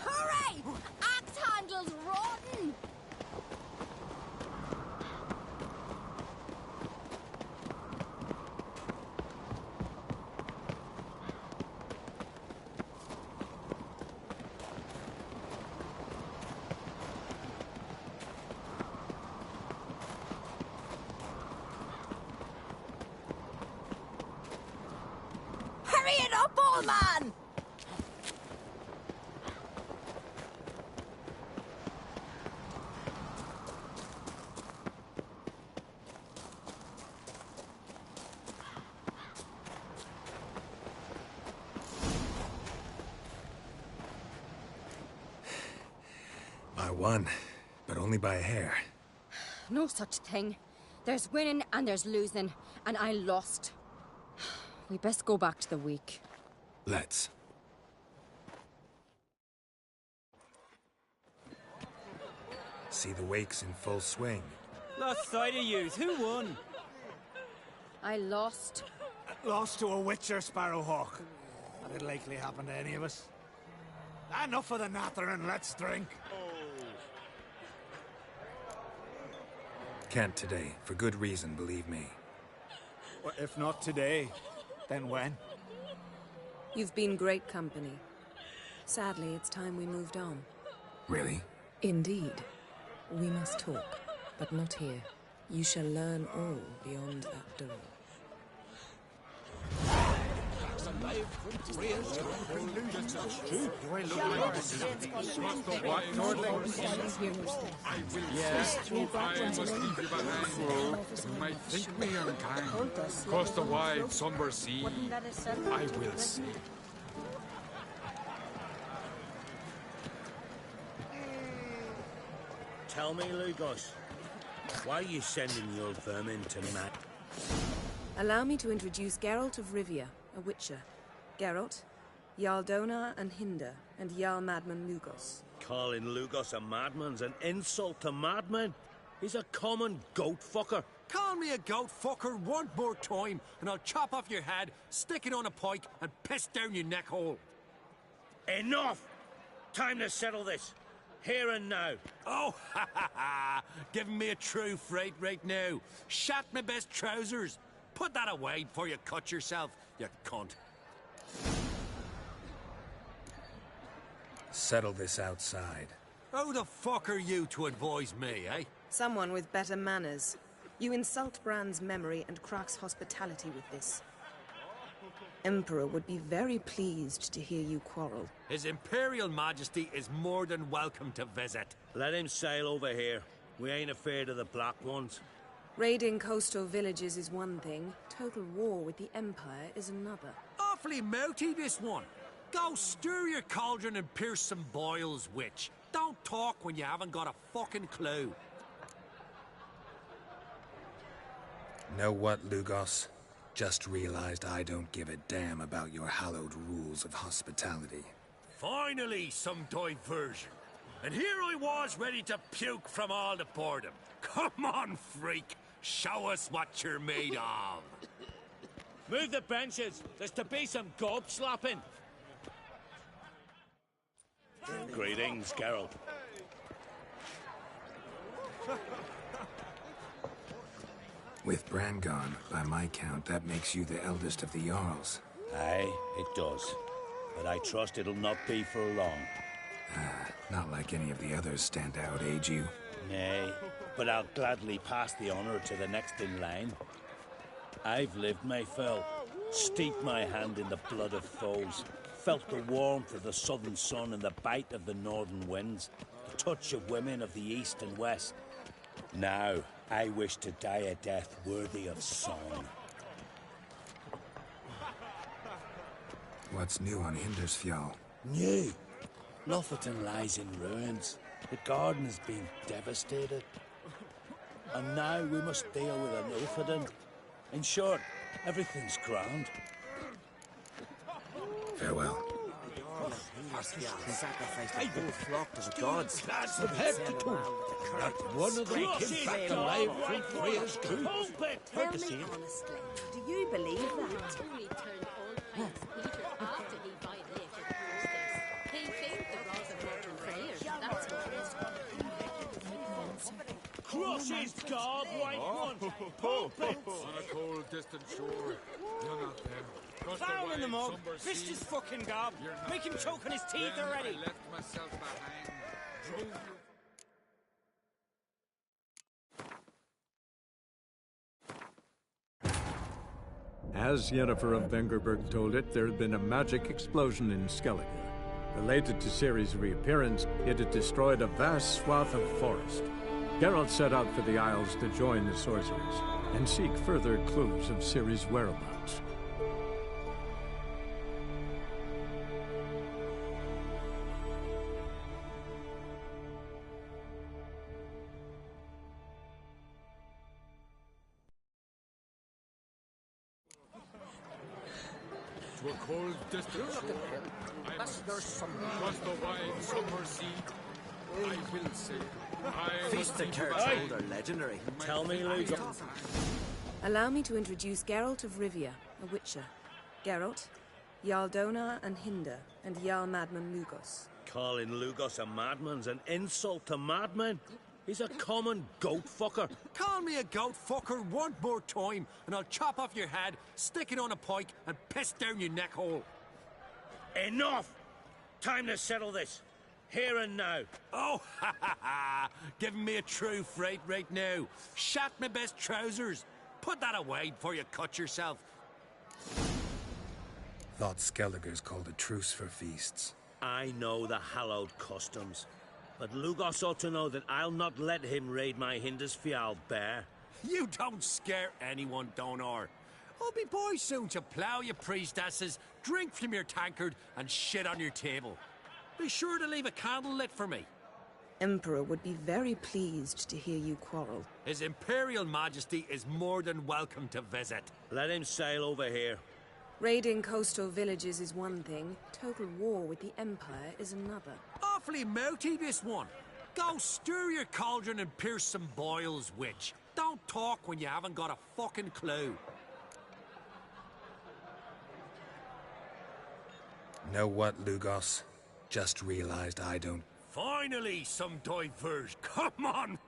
Hooray! Axe handle's rotten! Hurry it up, old man! I won, but only by a hair. No such thing. There's winning and there's losing, and I lost. We best go back to the week. Let's. See the wakes in full swing. Lost sight of yous. Who won? I lost. Lost to a Witcher, Sparrowhawk. That'd likely happen to any of us. Enough of the nattering, let's drink. Can't today, for good reason, believe me. Well, if not today, then when? You've been great company. Sadly, it's time we moved on. Really? Indeed. We must talk, but not here. You shall learn all beyond that door. You might think me unkind. Across the wide, somber sea, I will see. Tell me, Lugos, why are you sending your vermin to man? Allow me to introduce Geralt of Rivia, a Witcher. Geralt, Jarl Dona and Hinder, and Jarl Madman Lugos. Calling Lugos a madman's an insult to madmen. He's a common goat fucker. Call me a goat fucker one more time, and I'll chop off your head, stick it on a pike, and piss down your neck hole. Enough! Time to settle this. Here and now. Oh, ha ha ha! Giving me a true fright right now. Shat my best trousers. Put that away before you cut yourself, you cunt. Settle this outside. Who the fuck are you to advise me, eh? Someone with better manners. You insult Bran's memory and Crach's hospitality with this. Emperor would be very pleased to hear you quarrel. His Imperial Majesty is more than welcome to visit. Let him sail over here. We ain't afraid of the Black Ones. Raiding coastal villages is one thing. Total war with the Empire is another. Awfully mouty, this one. Go stir your cauldron and pierce some boils, witch. Don't talk when you haven't got a fucking clue. Know what, Lugos? Just realized I don't give a damn about your hallowed rules of hospitality. Finally, some diversion. And here I was ready to puke from all the boredom. Come on, freak. Show us what you're made of. Move the benches. There's to be some gob slapping. Greetings, Geralt. With Bran gone, by my count, that makes you the eldest of the Jarls. Aye, it does. But I trust it'll not be for long. Not like any of the others stand out, you? Nay, but I'll gladly pass the honour to the next in line. I've lived my fill, steeped my hand in the blood of foes, felt the warmth of the southern sun and the bite of the northern winds, the touch of women of the east and west. Now, I wish to die a death worthy of song. What's new on Hindersfjall? New? Lofferton lies in ruins. The garden has been devastated. And now we must deal with an Ilfriden. In short, everything's grand. Farewell. Sacrificed the whole flock to the gods. That's the head to toe. Not one of them came back alive from Freya's coup. Tell me honestly, do you believe that? Crush his gob, white one! Pulpit! On a cold, distant shore, young out there. Foul in the mug! Fist his fucking gob! Make him choke on his teeth already! I left myself behind. Drove you. As Yennefer of Vengerberg told it, there had been a magic explosion in Skellige. Related to Ciri's reappearance, it had destroyed a vast swath of forest. Geralt set out for the Isles to join the sorcerers and seek further clues of Ciri's whereabouts. To a cold, distant shore, I must cross the wide summer sea. I will say, Feast the Turtle are legendary. Tell me, Luke. Allow me to introduce Geralt of Rivia, a witcher. Geralt, Jarl Dona and Hinder, and Jarl Madman Lugos. Calling Lugos a madman's an insult to madmen. He's a common goat fucker. Call me a goat fucker one more time, and I'll chop off your head, stick it on a pike, and piss down your neck hole. Enough! Time to settle this. Here and now. Oh, ha ha ha! Giving me a true fright right now. Shat my best trousers. Put that away before you cut yourself. Thought Skellige's called a truce for feasts. I know the hallowed customs. But Lugos ought to know that I'll not let him raid my Hindersfjall bare. You don't scare anyone, Donar. I'll be boys soon to plough your priestesses, drink from your tankard, and shit on your table. Be sure to leave a candle lit for me. Emperor would be very pleased to hear you quarrel. His Imperial Majesty is more than welcome to visit. Let him sail over here. Raiding coastal villages is one thing. Total war with the Empire is another. Awfully mouthy, this one. Go stir your cauldron and pierce some boils, witch. Don't talk when you haven't got a fucking clue. Know what, Lugos? Just realized I don't... Finally, some diversion. Come on!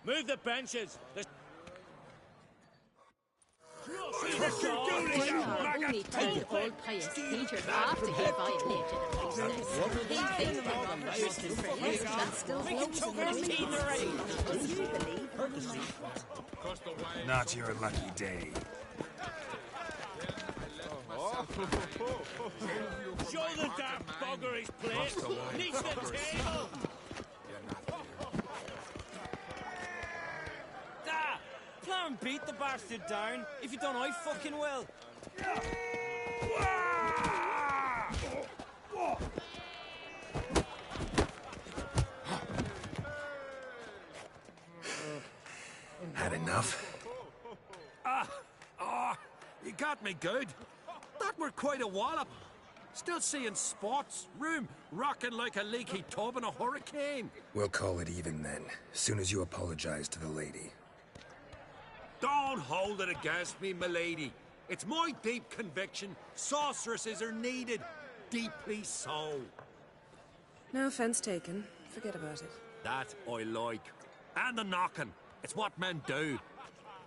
Move the benches! Only told old pious preachers after he violated a priestess. He thinks that still blows in the wind. Not your lucky day. Show the damn bugger his place! Reach the table! Da! Plan and beat the bastard down. If you don't, I fucking will. enough. You got me good. That were quite a wallop. Still seeing spots, room rocking like a leaky tub in a hurricane. We'll call it even then, soon as you apologize to the lady. Don't hold it against me, milady. It's my deep conviction sorceresses are needed. Deeply so. No offense taken. Forget about it. That I like. And the knocking. It's what men do.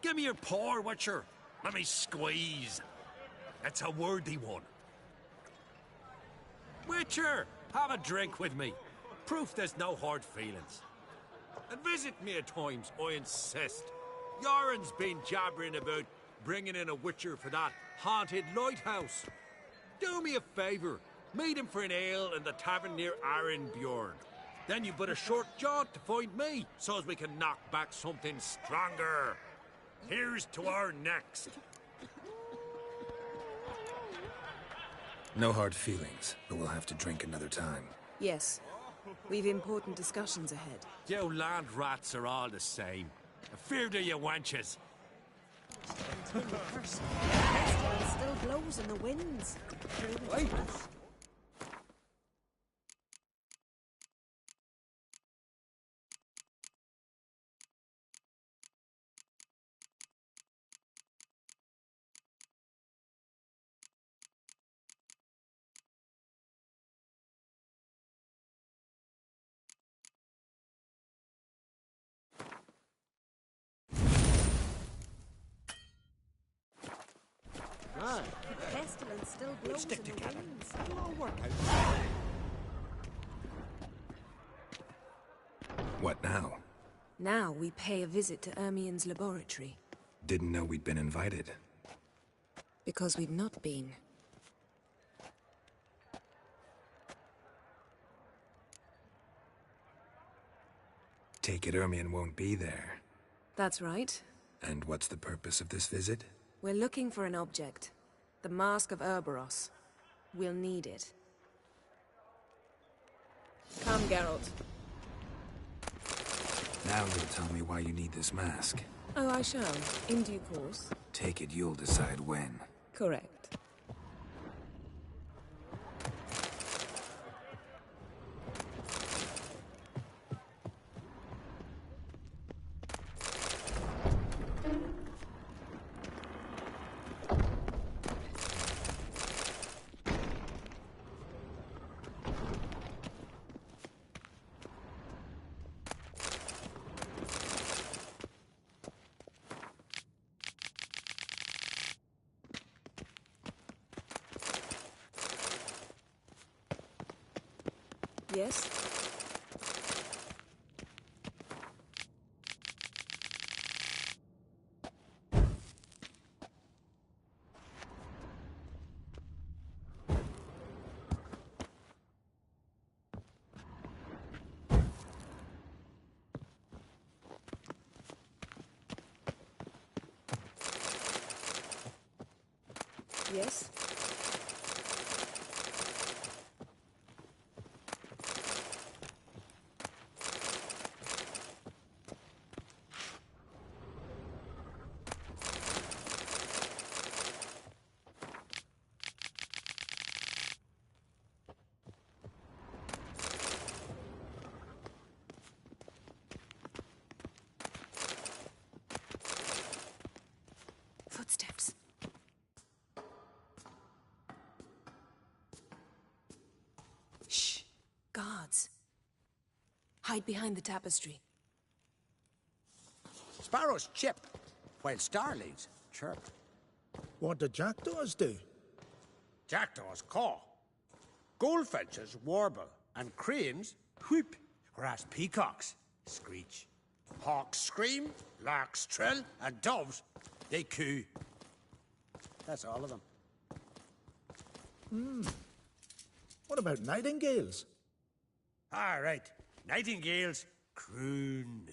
Give me your paw, Witcher. Let me squeeze. It's a worthy one. Witcher, have a drink with me. Proof there's no hard feelings. And visit me at times, I insist. Yoren's been jabbering about bringing in a Witcher for that haunted lighthouse. Do me a favour. Meet him for an ale in the tavern near Arenbjorn. Then you but a short jaunt to find me, so as we can knock back something stronger. Here's to our next. No hard feelings, but we'll have to drink another time. Yes. We've important discussions ahead. You land rats are all the same. Fear to you wenches. Pestilence still blows in the winds. Wait. Pestilence still blows in the winds. It'll all work out. What now? Now we pay a visit to Ermien's laboratory. Didn't know we'd been invited. Because we've not been. Take it Ermien won't be there. That's right. And what's the purpose of this visit? We're looking for an object. The Mask of Ouroboros. We'll need it. Come, Geralt. Now you'll tell me why you need this mask. Oh, I shall. In due course. Take it you'll decide when. Correct. Yes? Yes? Footsteps. Shh. Guards. Hide behind the tapestry. Sparrows chip, while starlings chirp. What do jackdaws do? Jackdaws caw. Goldfinches warble, and cranes whoop, whereas peacocks screech. Hawks scream, larks trill, and doves, they coo. That's all of them. What about nightingales? All right, nightingales croon.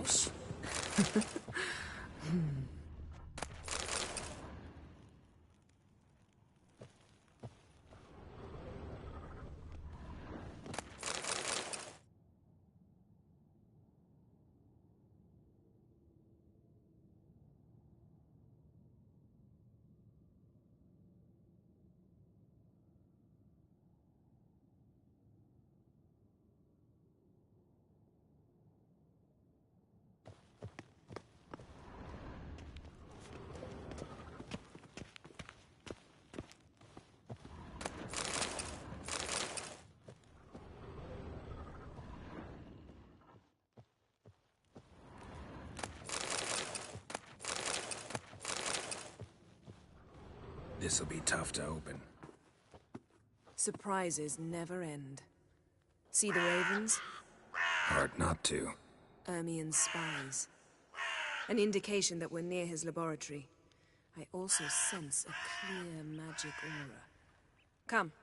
gross. This'll be tough to open. Surprises never end. See the ravens? Hard not to. Ermien's spies. An indication that we're near his laboratory. I also sense a clear magic aura. Come,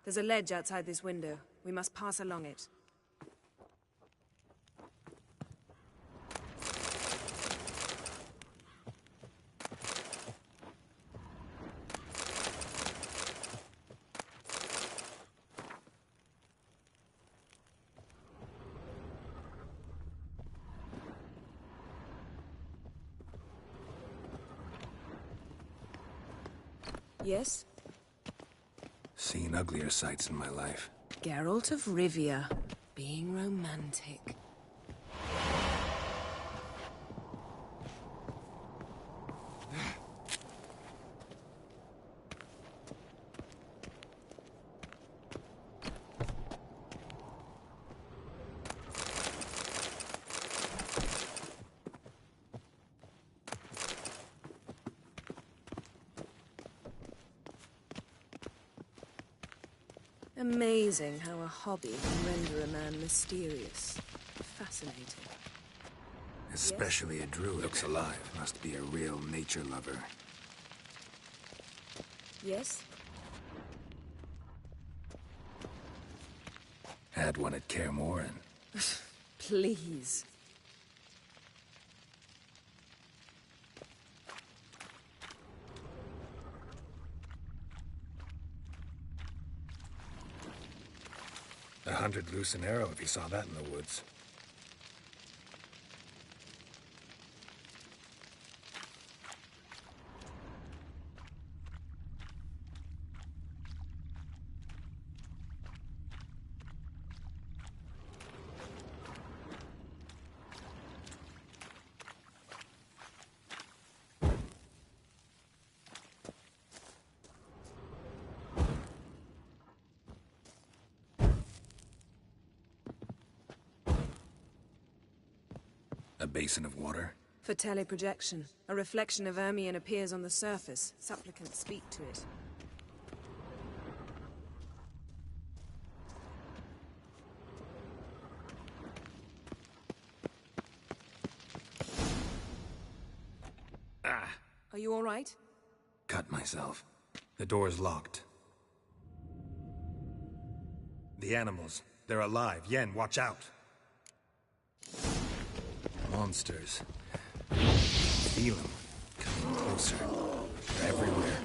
there's a ledge outside this window. We must pass along it. Yes? Seen uglier sights in my life. Geralt of Rivia, being romantic. Amazing how a hobby can render a man mysterious. Fascinating. Especially a druid. Looks alive. Must be a real nature lover. Yes? Had one at Kaer Morhen. Please. $100 loose an arrow if you saw that in the woods. A basin of water? For teleprojection. A reflection of Ermien appears on the surface. Supplicants speak to it. Ah! Are you all right? Cut myself. The door's locked. The animals. They're alive. Yen, watch out! Monsters. Feel them. Coming closer. They're everywhere.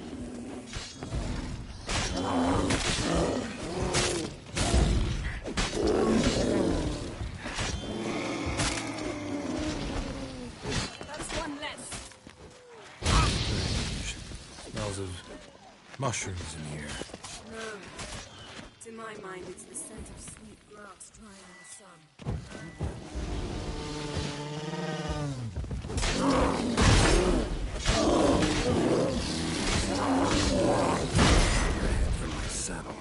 That's one less. Strange. Smells of mushrooms in here. No. To my mind, it's the scent of sweet grass drying in the sun. Head for my saddle.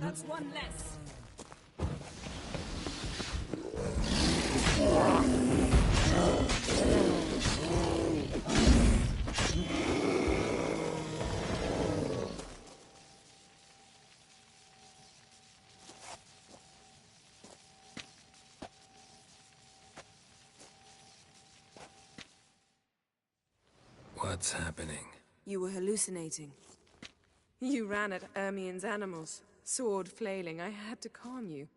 That's one less. What's happening? You were hallucinating. You ran at Ermien's animals, sword flailing. I had to calm you.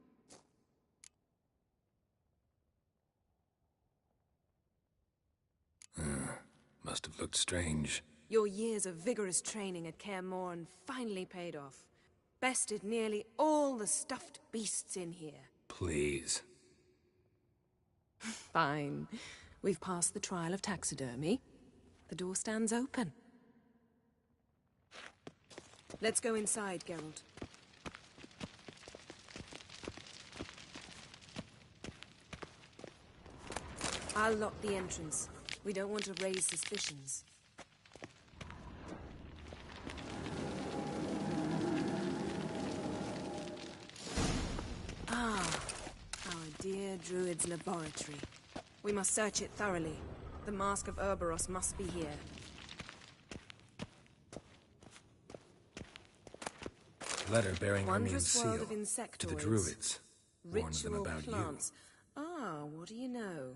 Must have looked strange. Your years of vigorous training at Kaer Morhen finally paid off. Bested nearly all the stuffed beasts in here. Please. Fine. We've passed the trial of taxidermy. The door stands open. Let's go inside, Geralt. I'll lock the entrance. We don't want to raise suspicions. Ah, our dear Druid's laboratory. We must search it thoroughly. The Mask of Ouroboros must be here. Letter bearing Ermien's Wondrous seal world of to the insectoids. Druids. Warned them Ritual about plants. Ah, what do you know?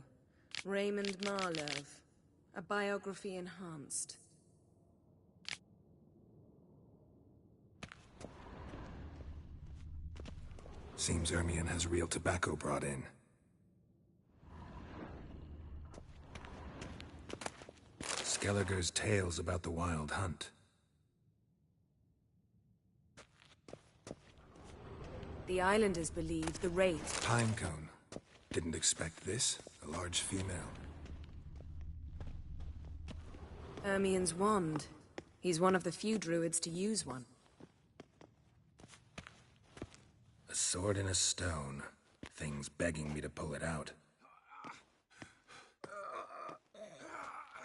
Raymond Marlove. A biography enhanced. Seems Ermien has real tobacco brought in. Skelliger's tales about the Wild Hunt. The islanders believe the Wraith. Pinecone. Didn't expect this. A large female. Ermien's wand. He's one of the few druids to use one. A sword and a stone. Thing's begging me to pull it out.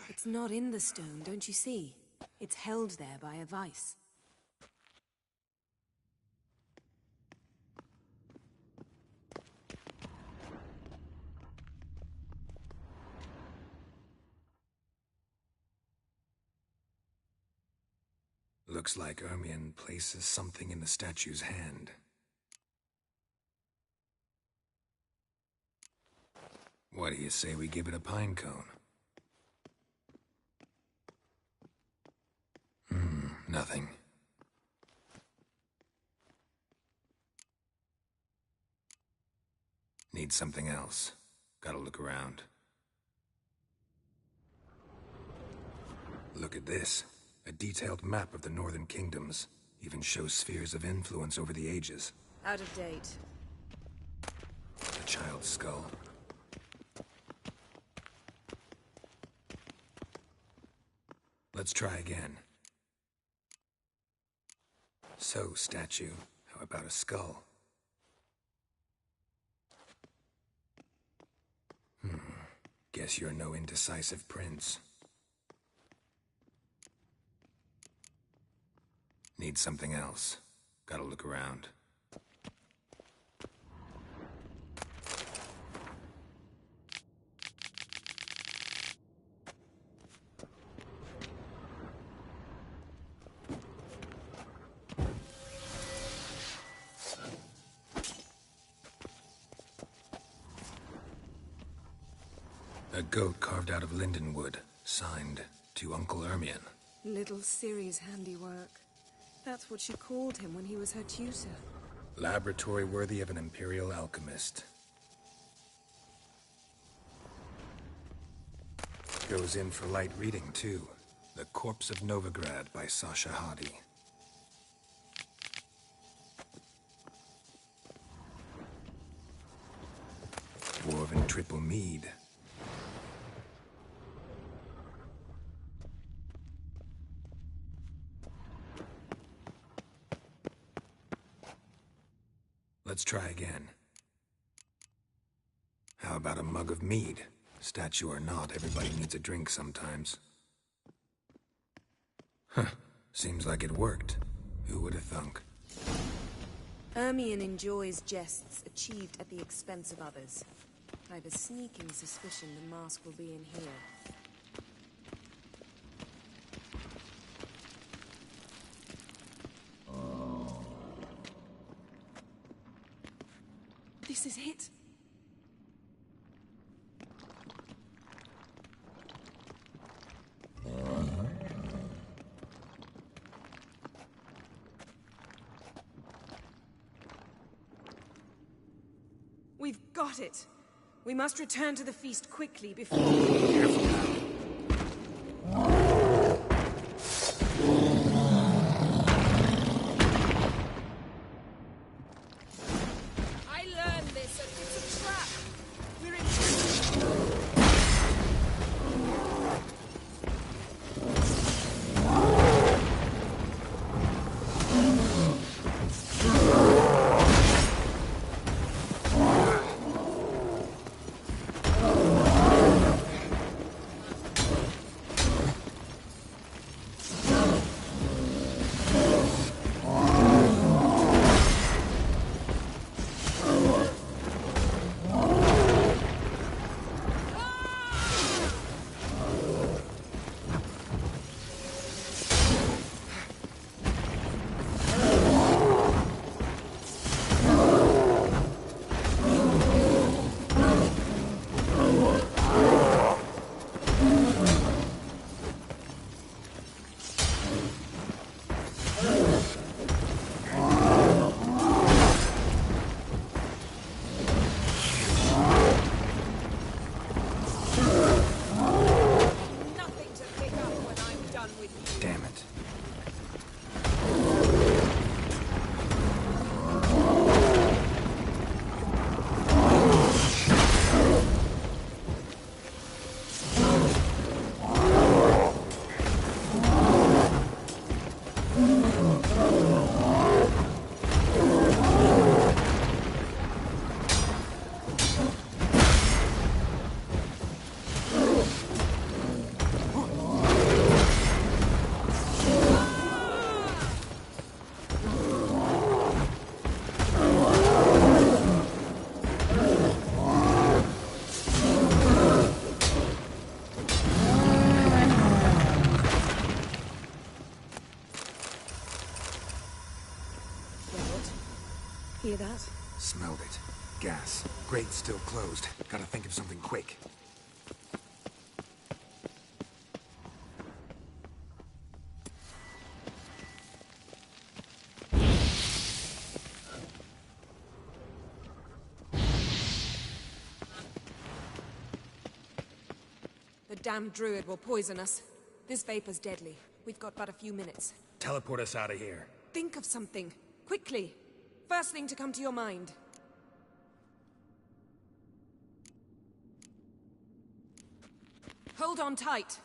It's not in the stone, don't you see? It's held there by a vice. Looks like Ermien places something in the statue's hand. What do you say we give it a pine cone? Nothing. Need something else. Gotta look around. Look at this. A detailed map of the Northern Kingdoms. Even shows spheres of influence over the ages. Out of date. A child's skull. Let's try again. So, statue, how about a skull? Guess you're no indecisive prince. Need something else. Gotta look around. A goat carved out of lindenwood, signed to Uncle Ermien. Little Ciri's handiwork. That's what she called him when he was her tutor. Laboratory worthy of an imperial alchemist. Goes in for light reading, too. The Corpse of Novigrad by Sasha Hadi. Dwarven triple mead. Let's try again. How about a mug of mead? Statue or not, everybody needs a drink sometimes. Huh. Seems like it worked. Who would have thunk? Ermien enjoys jests achieved at the expense of others. I've a sneaking suspicion the mask will be in here. This is it. Got it. We must return to the feast quickly before... I learned this. It's a trap. We're in... Hear that? Smelled it. Gas. Grate's still closed. Gotta think of something quick. The damned druid will poison us. This vapor's deadly. We've got but a few minutes. Teleport us out of here. Think of something. Quickly. First thing to come to your mind. Hold on tight.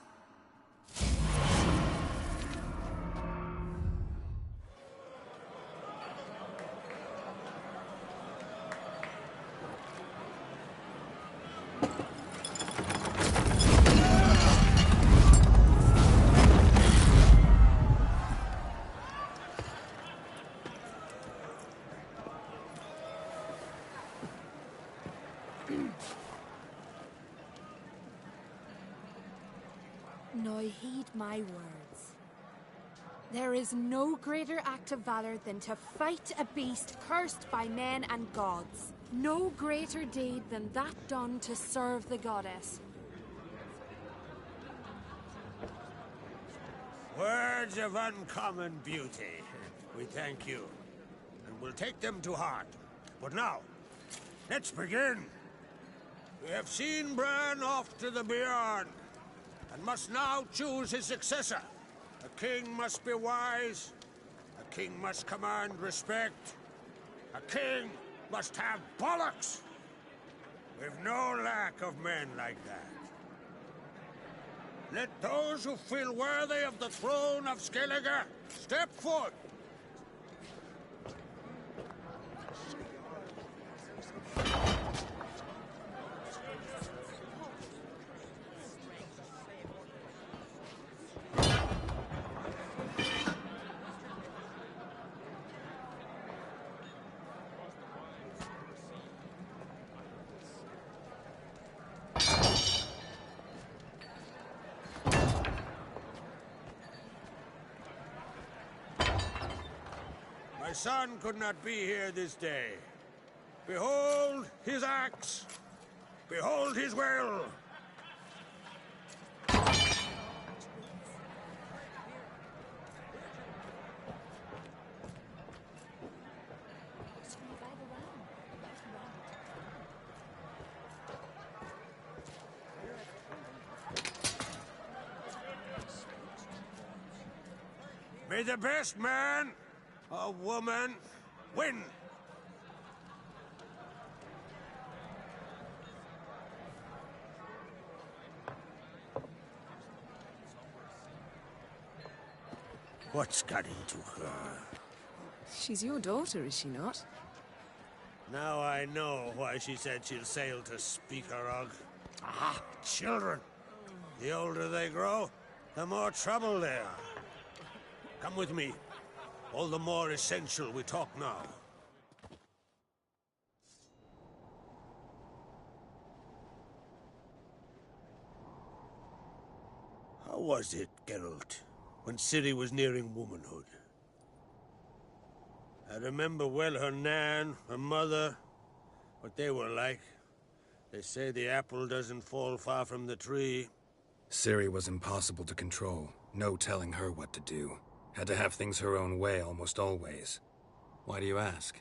Now heed my words. There is no greater act of valor than to fight a beast cursed by men and gods. No greater deed than that done to serve the goddess. Words of uncommon beauty. We thank you, and we'll take them to heart. But now, let's begin. We have seen Bran off to the beyond, and must now choose his successor. A king must be wise. A king must command respect. A king must have bollocks. We've no lack of men like that. Let those who feel worthy of the throne of Skellige step forth. My son could not be here this day. Behold his axe. Behold his will. May the best man or woman win. What's got into her? She's your daughter, is she not? Now I know why she said she'll sail to Speakerog. Ah, children. The older they grow, the more trouble they are. Come with me. All the more essential we talk now. How was it, Geralt, when Ciri was nearing womanhood? I remember well her nan, her mother, what they were like. They say the apple doesn't fall far from the tree. Ciri was impossible to control. No telling her what to do. Had to have things her own way almost always. Why do you ask?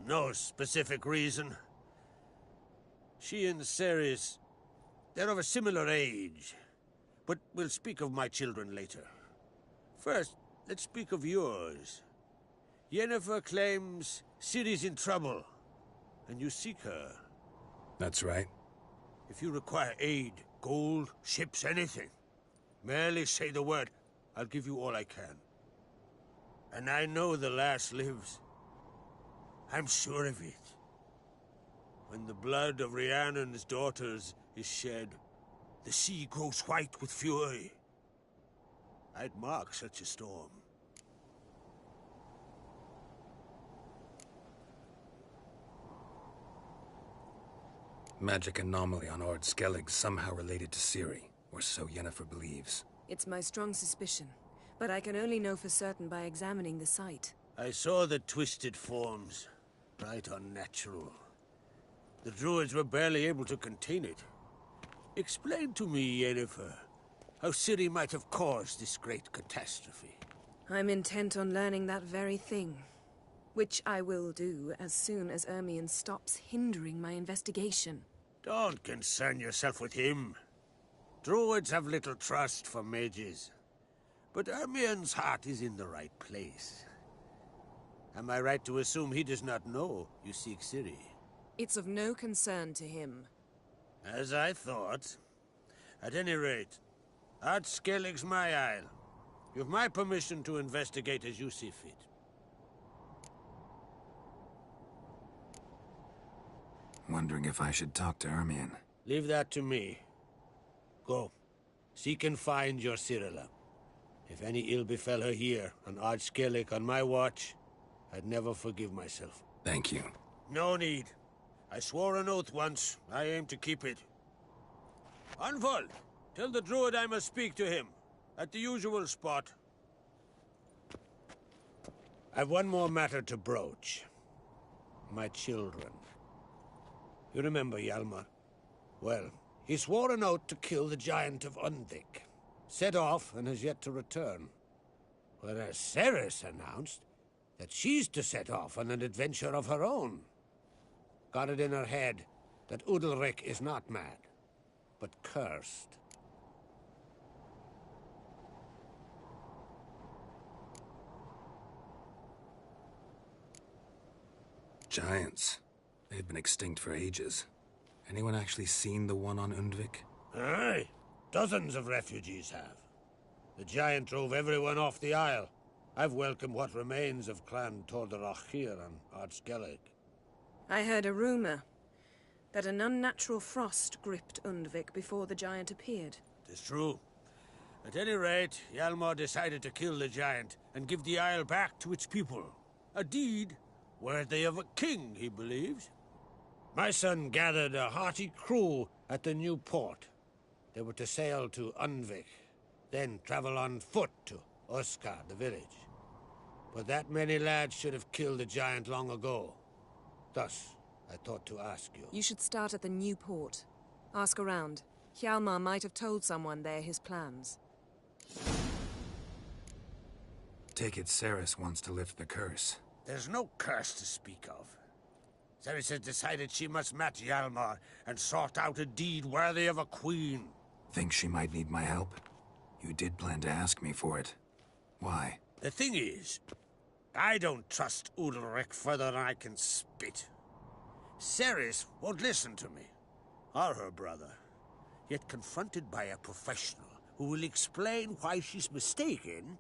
No specific reason. She and Ceres, they're of a similar age. But we'll speak of my children later. First, let's speak of yours. Yennefer claims Ciri's in trouble, and you seek her. That's right. If you require aid, gold, ships, anything, merely say the word. I'll give you all I can. And I know the lass lives. I'm sure of it. When the blood of Rhiannon's daughters is shed, the sea grows white with fury. I'd mark such a storm. Magic anomaly on Ord Skellig somehow related to Ciri, or so Yennefer believes. It's my strong suspicion, but I can only know for certain by examining the site. I saw the twisted forms. Right unnatural. The druids were barely able to contain it. Explain to me, Yennefer, how Ciri might have caused this great catastrophe. I'm intent on learning that very thing. Which I will do as soon as Ermion stops hindering my investigation. Don't concern yourself with him. Druids have little trust for mages. But Ermion's heart is in the right place. Am I right to assume he does not know you seek Ciri? It's of no concern to him. As I thought. At any rate, Ard Skellig's my isle. You've my permission to investigate as you see fit. Wondering if I should talk to Ermion. Leave that to me. Go. Seek and find your Cirilla. If any ill befell her here, on Ard Skellig on my watch, I'd never forgive myself. Thank you. No need. I swore an oath once. I aim to keep it. Unfold! Tell the druid I must speak to him. At the usual spot. I've one more matter to broach. My children. You remember Hjalmar? Well, he swore an oath to kill the giant of Undvik. Set off and has yet to return. Whereas Ceres announced that she's to set off on an adventure of her own. Got it in her head that Udalric is not mad, but cursed. Giants. They've been extinct for ages. Anyone actually seen the one on Undvik? Aye. Dozens of refugees have. The giant drove everyone off the isle. I've welcomed what remains of Clan Tordarach here on Ard Skellig. I heard a rumor that an unnatural frost gripped Undvik before the giant appeared. It's true. At any rate, Hjalmar decided to kill the giant and give the isle back to its people. A deed worthy of a king, he believes. My son gathered a hearty crew at the new port. They were to sail to Undvik, then travel on foot to Oskar, the village. But that many lads should have killed the giant long ago. Thus, I thought to ask you. You should start at the new port. Ask around. Hjalmar might have told someone there his plans. Take it Ceres wants to lift the curse. There's no curse to speak of. Ceres has decided she must match Hjalmar and sort out a deed worthy of a queen. Think she might need my help? You did plan to ask me for it. Why? The thing is, I don't trust Udalric further than I can spit. Ceres won't listen to me, or her brother. Yet confronted by a professional who will explain why she's mistaken,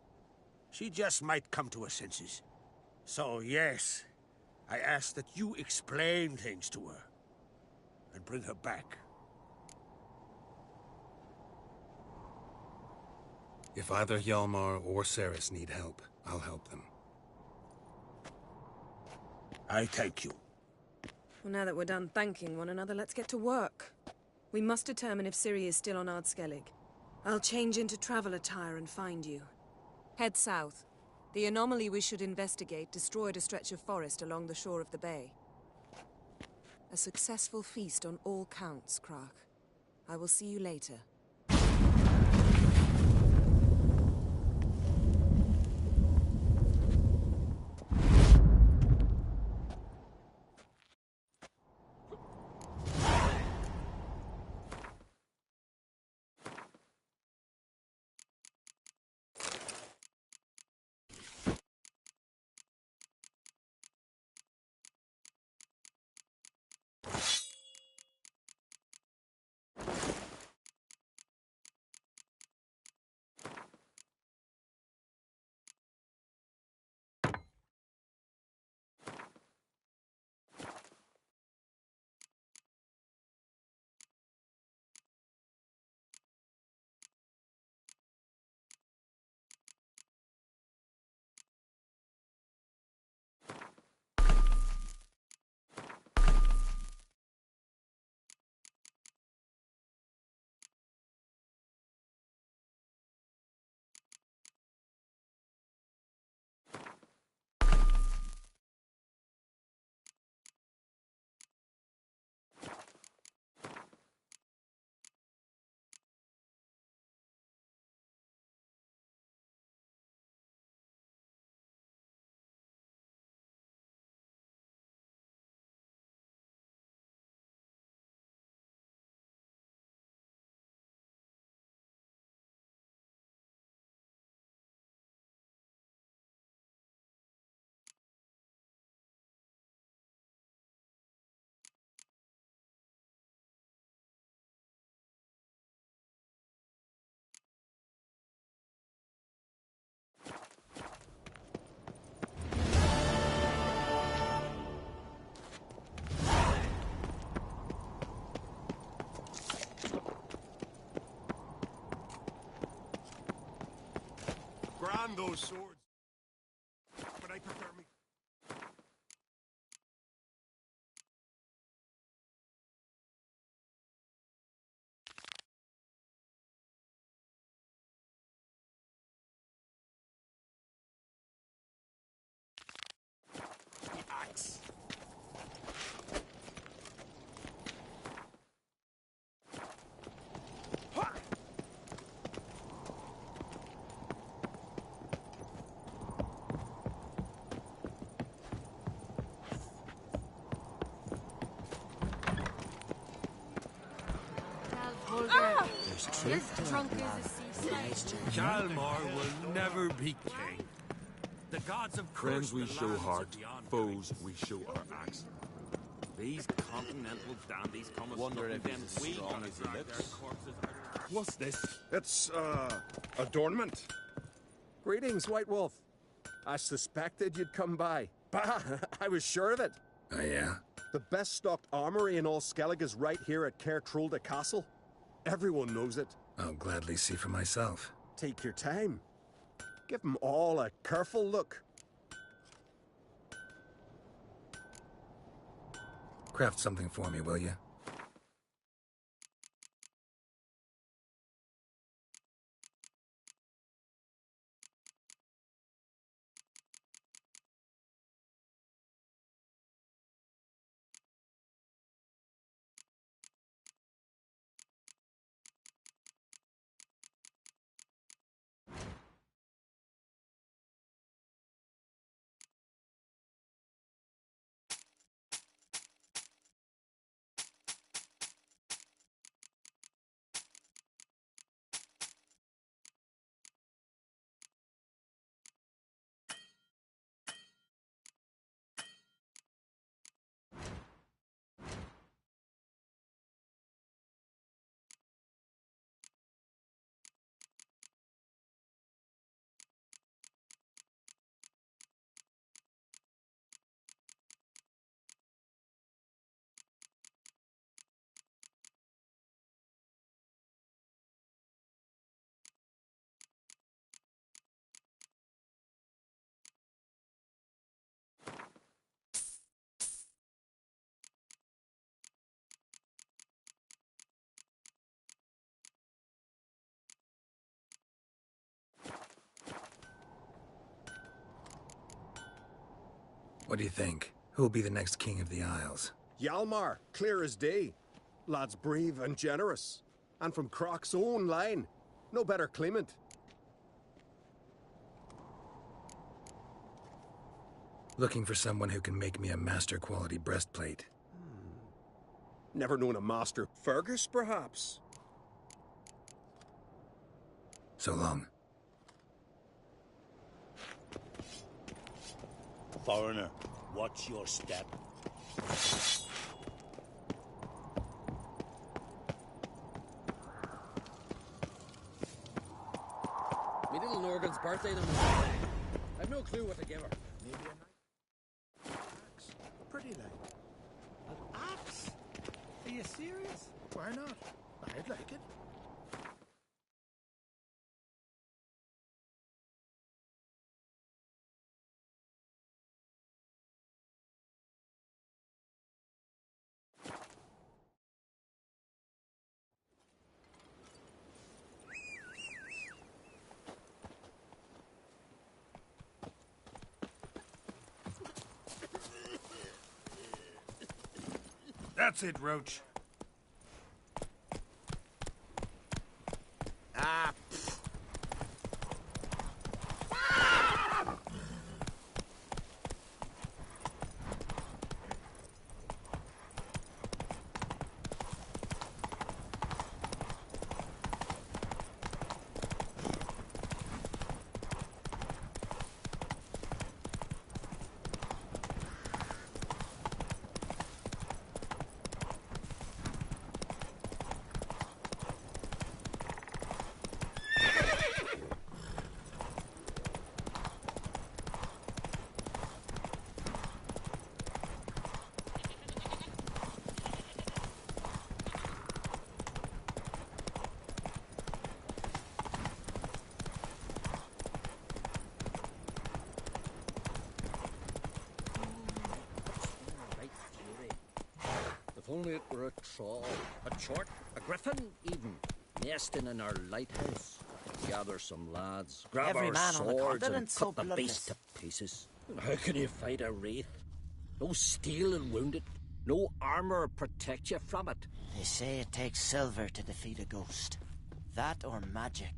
she just might come to her senses. So yes, I ask that you explain things to her and bring her back. If either Hjalmar or Ceres need help, I'll help them. I thank you. Well, now that we're done thanking one another, let's get to work. We must determine if Ciri is still on Ardskellig. I'll change into travel attire and find you. Head south. The anomaly we should investigate destroyed a stretch of forest along the shore of the bay. A successful feast on all counts, Krach. I will see you later. Those swords, but I prefer me. The axe. His trunk is a seaside. Hjalmar will never be king. The gods of Friends we cursed the show lands heart, beyond foes we show our axe. These continental dandies come as Wonder if them he's as we strong gotta as he drag looks. their corpses out. What's this? It's, adornment. Greetings, White Wolf. I suspected you'd come by. Bah, I was sure of it. Oh, yeah? The best stocked armory in all Skellig is right here at Caer Trulda Castle. Everyone knows it. I'll gladly see for myself. Take your time. Give them all a careful look. Craft something for me, will you? What do you think? Who'll be the next king of the Isles? Hjalmar, clear as day. Lad's brave and generous. And from Croc's own line. No better claimant. Looking for someone who can make me a master-quality breastplate. Never known a master. Fergus, perhaps? So long. Foreigner, watch your step. Me little Norgan's birthday tomorrow. I've no clue what to give her. Maybe a nice axe. Pretty like. An axe? Are you serious? Why not? I'd like it. That's it, Roach. Ah, If only it were a troll, a chort, a griffin, even, nesting in our lighthouse. Gather some lads, grab Every our man on the swords and continent's so cut the bloodless. beast to pieces. How can you fight a wraith? No steel and wounded, no armour protect you from it. They say it takes silver to defeat a ghost. That or magic.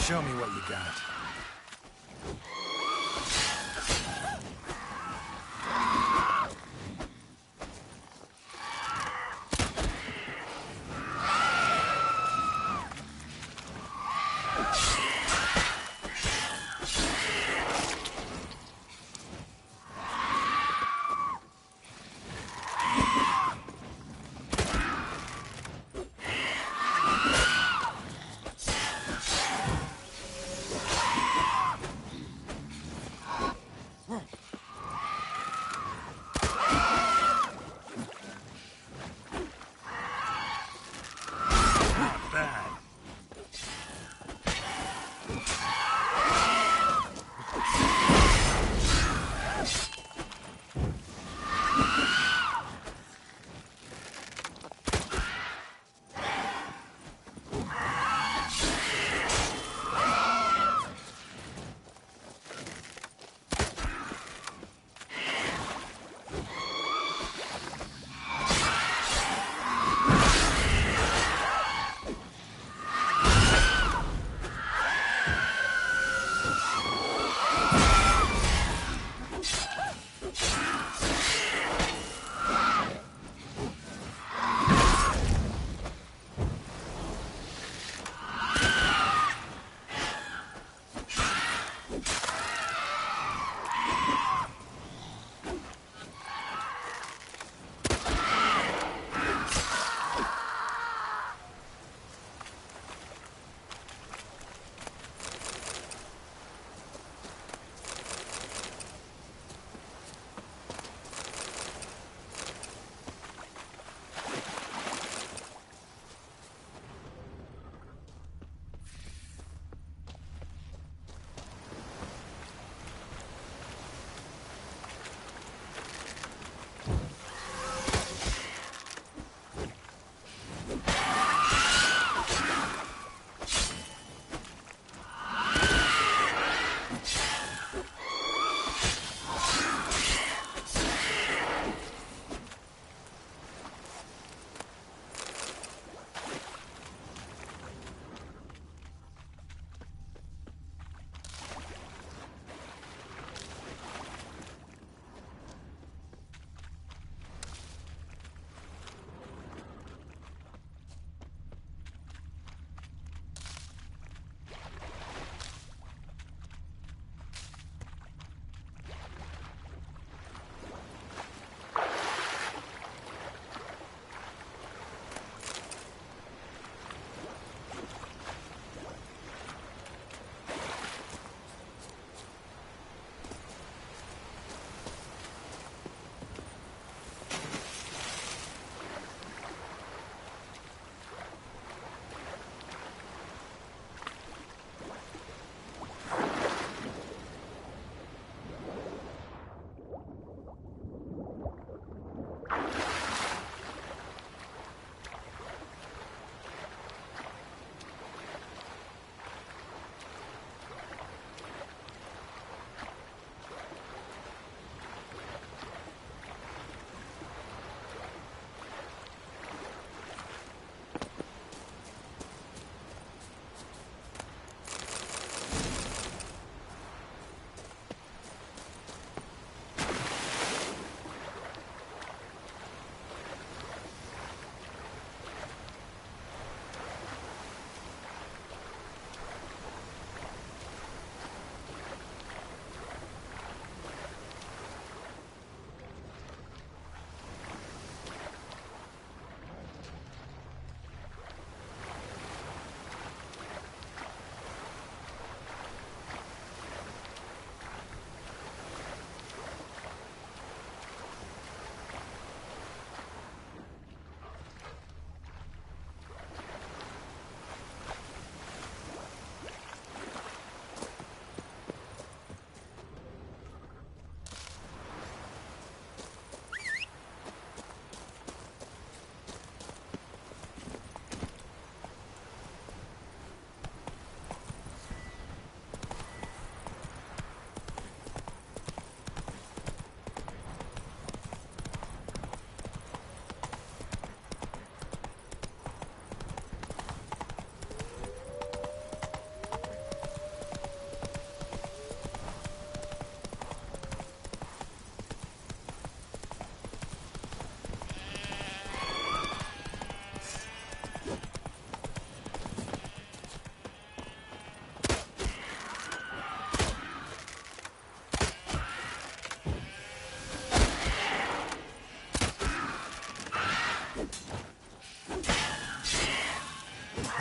Show me what you got.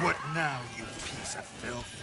What now, you piece of filth?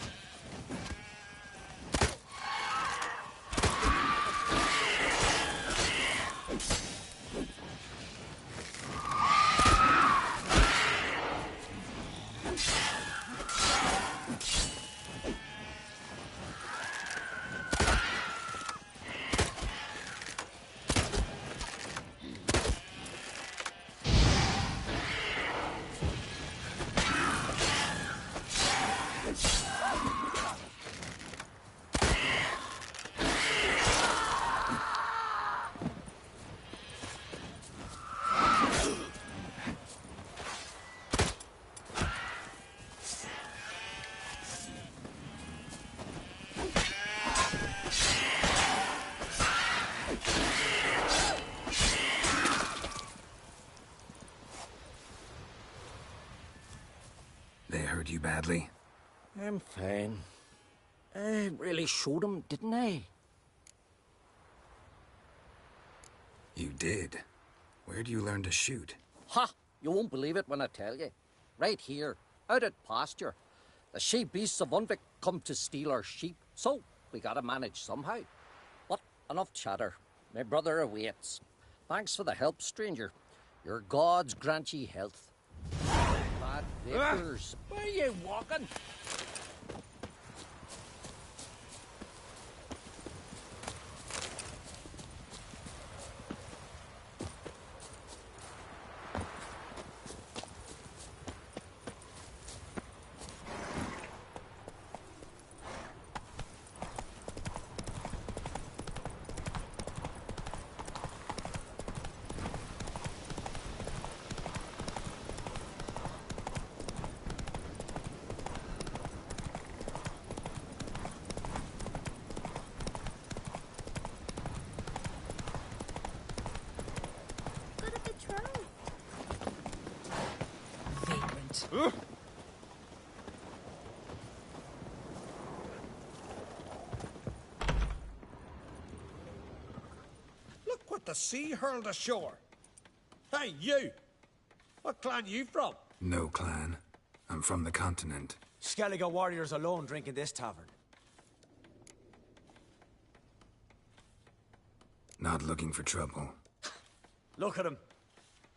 They hurt you badly? I'm fine. I really showed him, didn't I? You did. Where'd you learn to shoot? Ha! You won't believe it when I tell you. Right here, out at pasture. The she-beasts of Unvik come to steal our sheep, so we gotta manage somehow. But enough chatter. My brother awaits. Thanks for the help, stranger. Your gods grant ye health. Bad vapors. Where are you walking? Look what the sea hurled ashore. Hey, you! What clan you from? No clan. I'm from the continent. Skellige warriors alone drink in this tavern. Not looking for trouble. Look at him.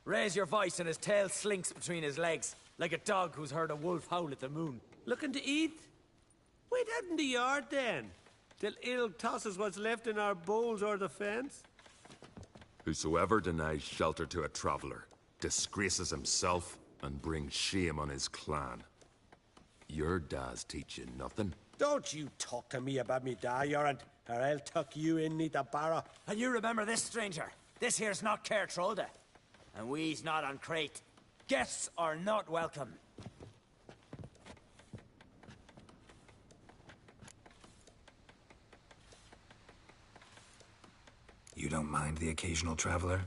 Raise your voice and his tail slinks between his legs, like a dog who's heard a wolf howl at the moon. Looking to eat? Wait out in the yard then, till ill tosses what's left in our bowls or the fence. Whosoever denies shelter to a traveller disgraces himself and brings shame on his clan. Your da's teach you nothing. Don't you talk to me about me da, Yorant, or I'll tuck you in neath a barrow. And you remember this, stranger. This here's not Caer Trolde. And we's not on Crate. Guests are not welcome. You don't mind the occasional traveler?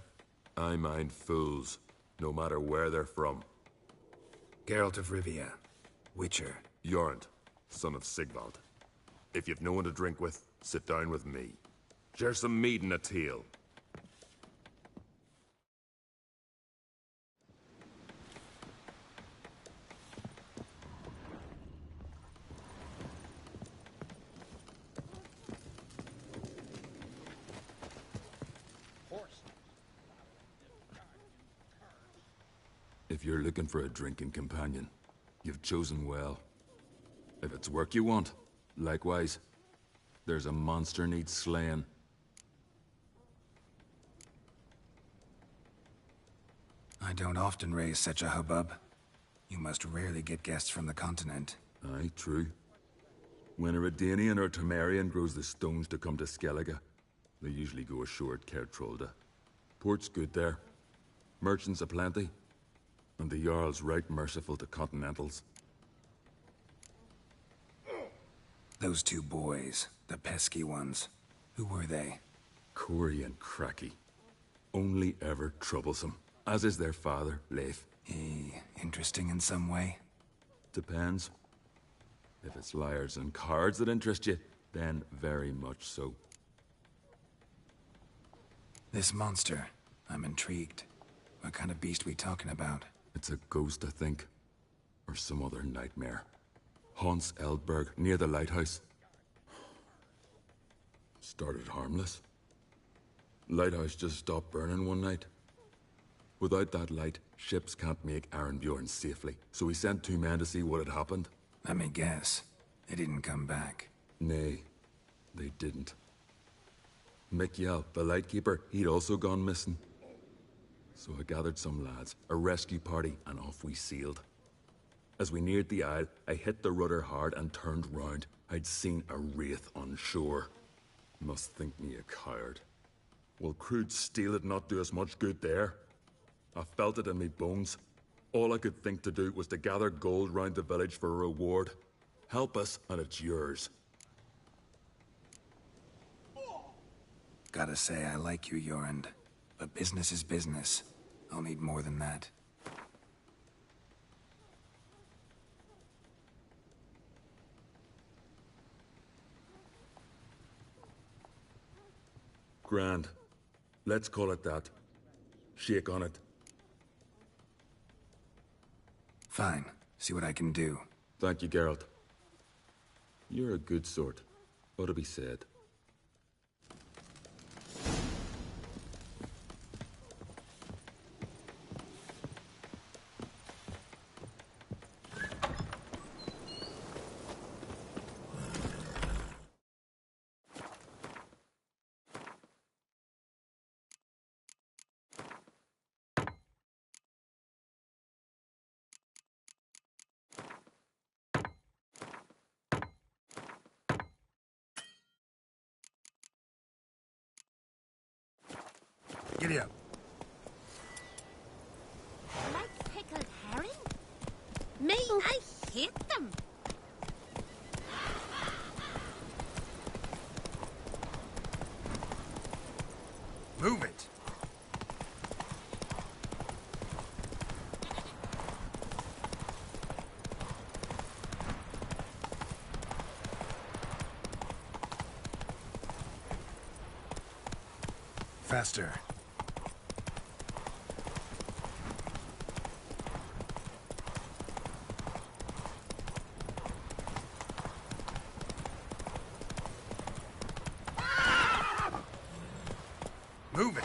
I mind fools, no matter where they're from. Geralt of Rivia, Witcher. Jorund, son of Sigvald. If you've no one to drink with, sit down with me. Share some mead and a teal. If you're looking for a drinking companion, you've chosen well. If it's work you want, likewise, there's a monster needs slaying. I don't often raise such a hubbub. You must rarely get guests from the continent. Aye, true. When a Redanian or Temerian grows the stones to come to Skellige, they usually go ashore at Caer Trolde. Port's good there. Merchants aplenty. And the Jarl's right merciful to continentals. Those two boys, the pesky ones, who were they? Corey and Cracky. Only ever troublesome. As is their father, Leif. Interesting in some way? Depends. If it's liars and cards that interest you, then very much so. This monster, I'm intrigued. What kind of beast we talking about? It's a ghost, I think. Or some other nightmare. Haunts Eldberg, near the lighthouse. Started harmless. Lighthouse just stopped burning one night. Without that light, ships can't make Arenbjorn safely, so we sent 2 men to see what had happened. Let me guess. They didn't come back. Nay, they didn't. Mikjal, the lightkeeper, he'd also gone missing. So I gathered some lads, a rescue party, and off we sailed. As we neared the isle, I hit the rudder hard and turned round. I'd seen a wraith on shore. Must think me a coward. Will crude steel it not do us much good there? I felt it in me bones. All I could think to do was to gather gold round the village for a reward. Help us, and it's yours. Gotta say, I like you, Jorund. But business is business. I'll need more than that. Grand. Let's call it that. Shake on it. Fine. See what I can do. Thank you, Geralt. You're a good sort. Ought to be said. Giddy up. Like pickled herring? Me, I hate them. Move it. Faster. Move it.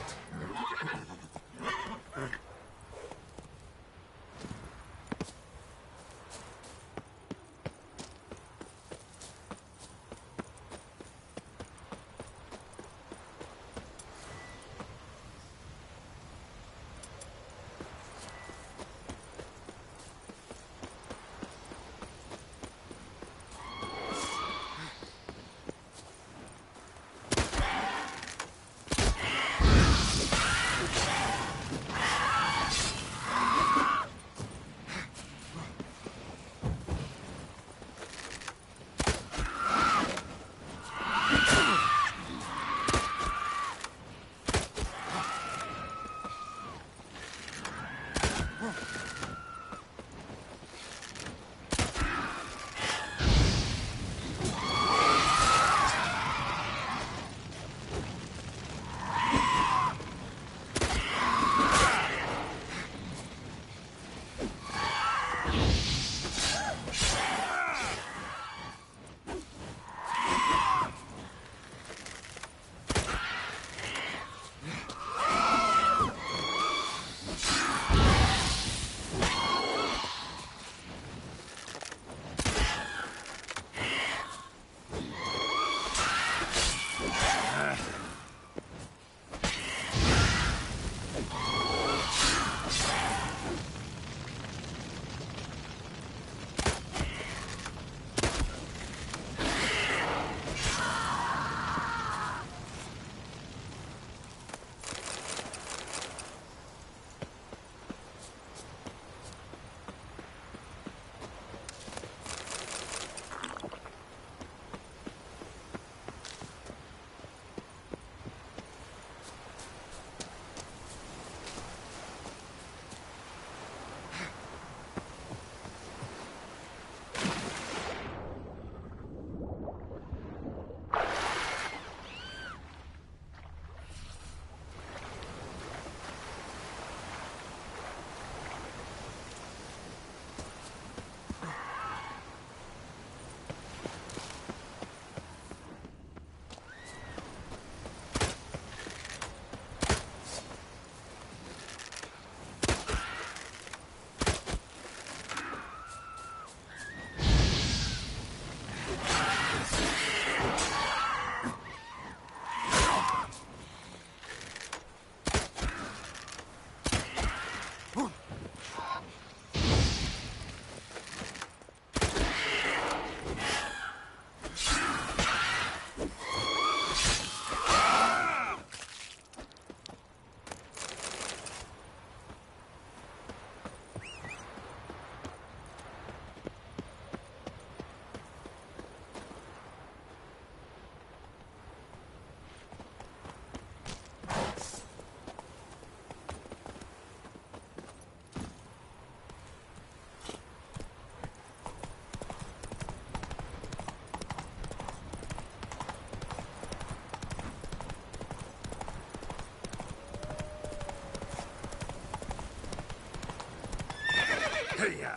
Hey-ya.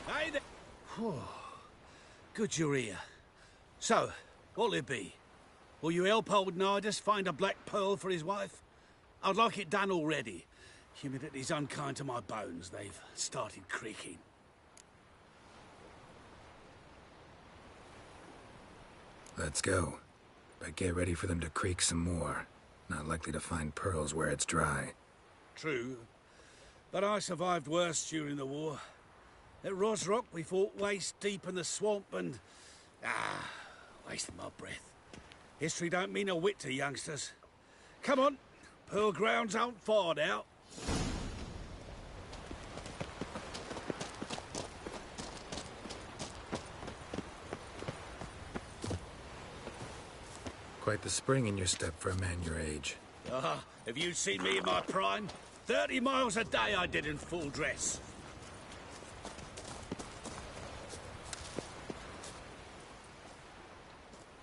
Hey there. Good you're here. So, what'll it be? Will you help old Nidus find a black pearl for his wife? I'd like it done already. Humidity's unkind to my bones. They've started creaking. Let's go. But get ready for them to creak some more. Not likely to find pearls where it's dry. True. But I survived worse during the war. At Rosrock, we fought waist deep in the swamp and... wasted my breath. History don't mean a whit to youngsters. Come on, pearl grounds aren't far now. Quite the spring in your step for a man your age. Have you seen me in my prime? 30 miles a day I did in full dress.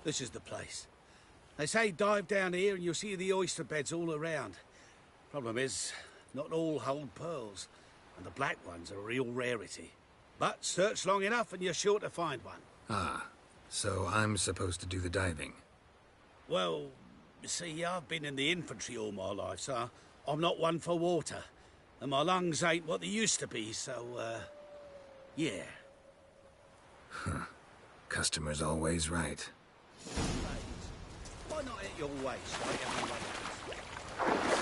This is the place. They say dive down here and you'll see the oyster beds all around. Problem is, not all hold pearls, and the black ones are a real rarity. But search long enough and you're sure to find one. Ah, so I'm supposed to do the diving. Well, you see, I've been in the infantry all my life, so I'm not one for water. And my lungs ain't what they used to be, so, yeah. Huh. Customer's always right. Why not at your waist like everyone else?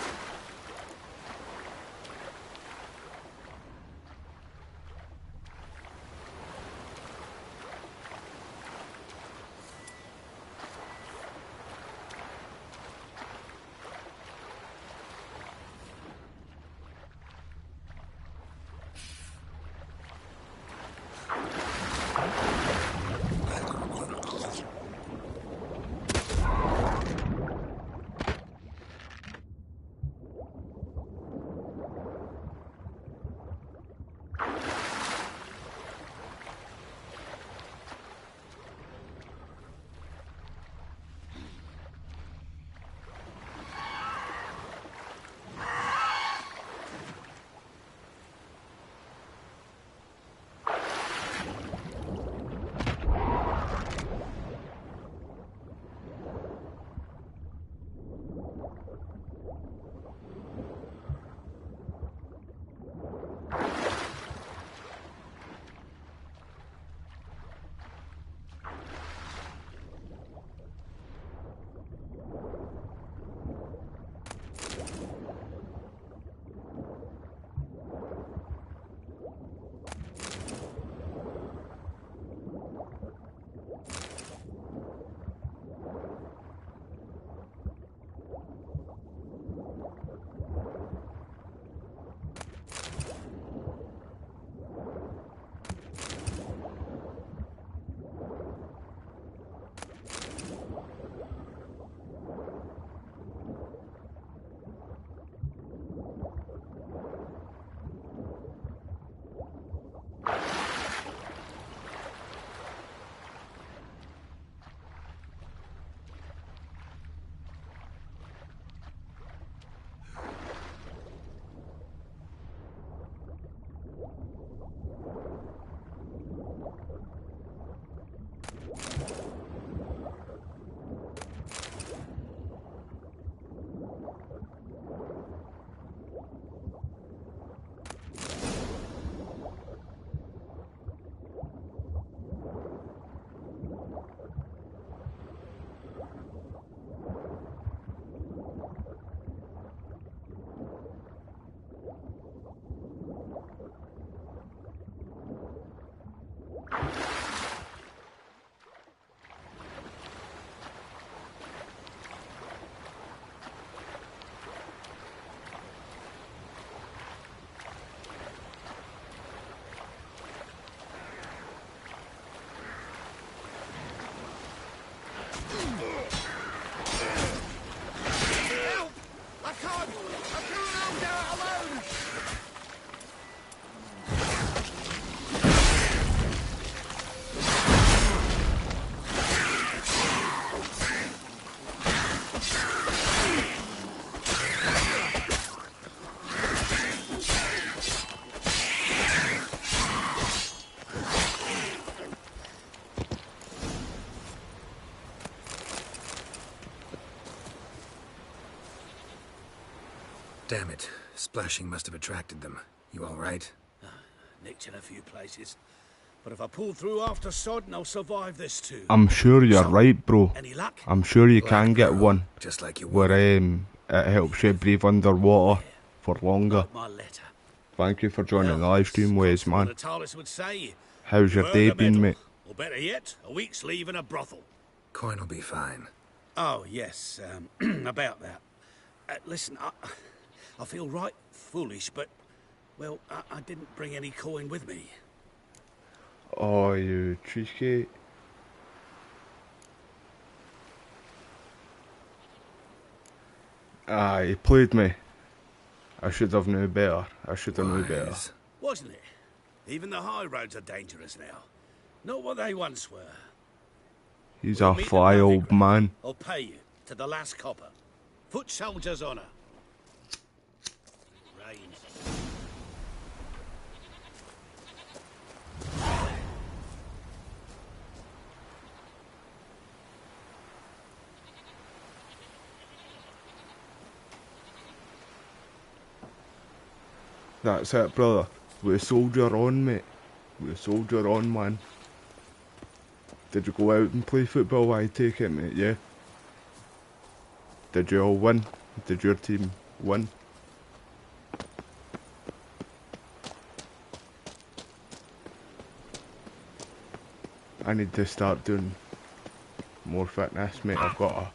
Damn it. Splashing must have attracted them. You all right? Nicked in a few places. But if I pull through after Sodden, I'll survive this too. I'm sure you're right, bro. Any luck? I'm sure you can get one. Just like you where it helps you breathe underwater for longer. My letter. Thank you for joining the live stream, Wes, man. The TARDIS would say, How's your day been, mate? Or better yet, a week's leave in a brothel. Coin will be fine. Oh, yes, about that. Listen, I feel right foolish, but, well, I didn't bring any coin with me. Oh, you cheesecake. He played me. I should have known better. I should have known better. Wasn't it? Even the high roads are dangerous now. Not what they once were. He's a fly old man. I'll pay you to the last copper. Foot soldier's honour. Rains. That's it, brother. With a soldier on, mate. With a soldier on, man. Did you go out and play football? I take it, mate, yeah? Did you all win? Did your team win? I need to start doing more fitness, mate. I've got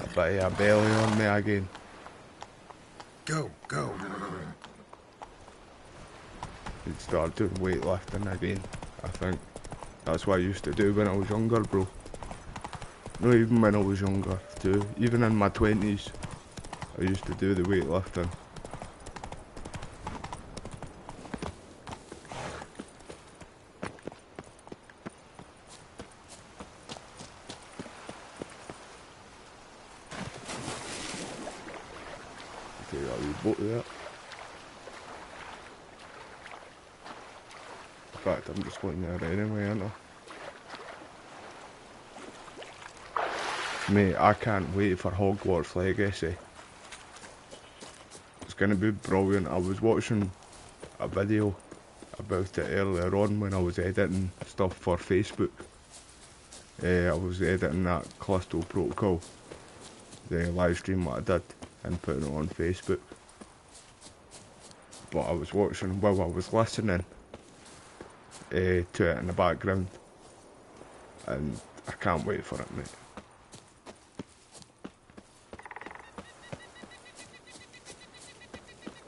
a bit of a belly on me again. Go. I'd start doing weightlifting again, I think. That's what I used to do when I was younger, bro. No, even when I was younger, too. Even in my 20s, I used to do the weightlifting. Okay, got a wee boat there. In fact, I'm just going there anyway, aren't I? Mate, I can't wait for Hogwarts Legacy. It's going to be brilliant. I was watching a video about it earlier on when I was editing stuff for Facebook. I was editing that Callisto Protocol, the live stream that I did, and putting it on Facebook. But I was watching while I was listening to it in the background, and I can't wait for it, mate.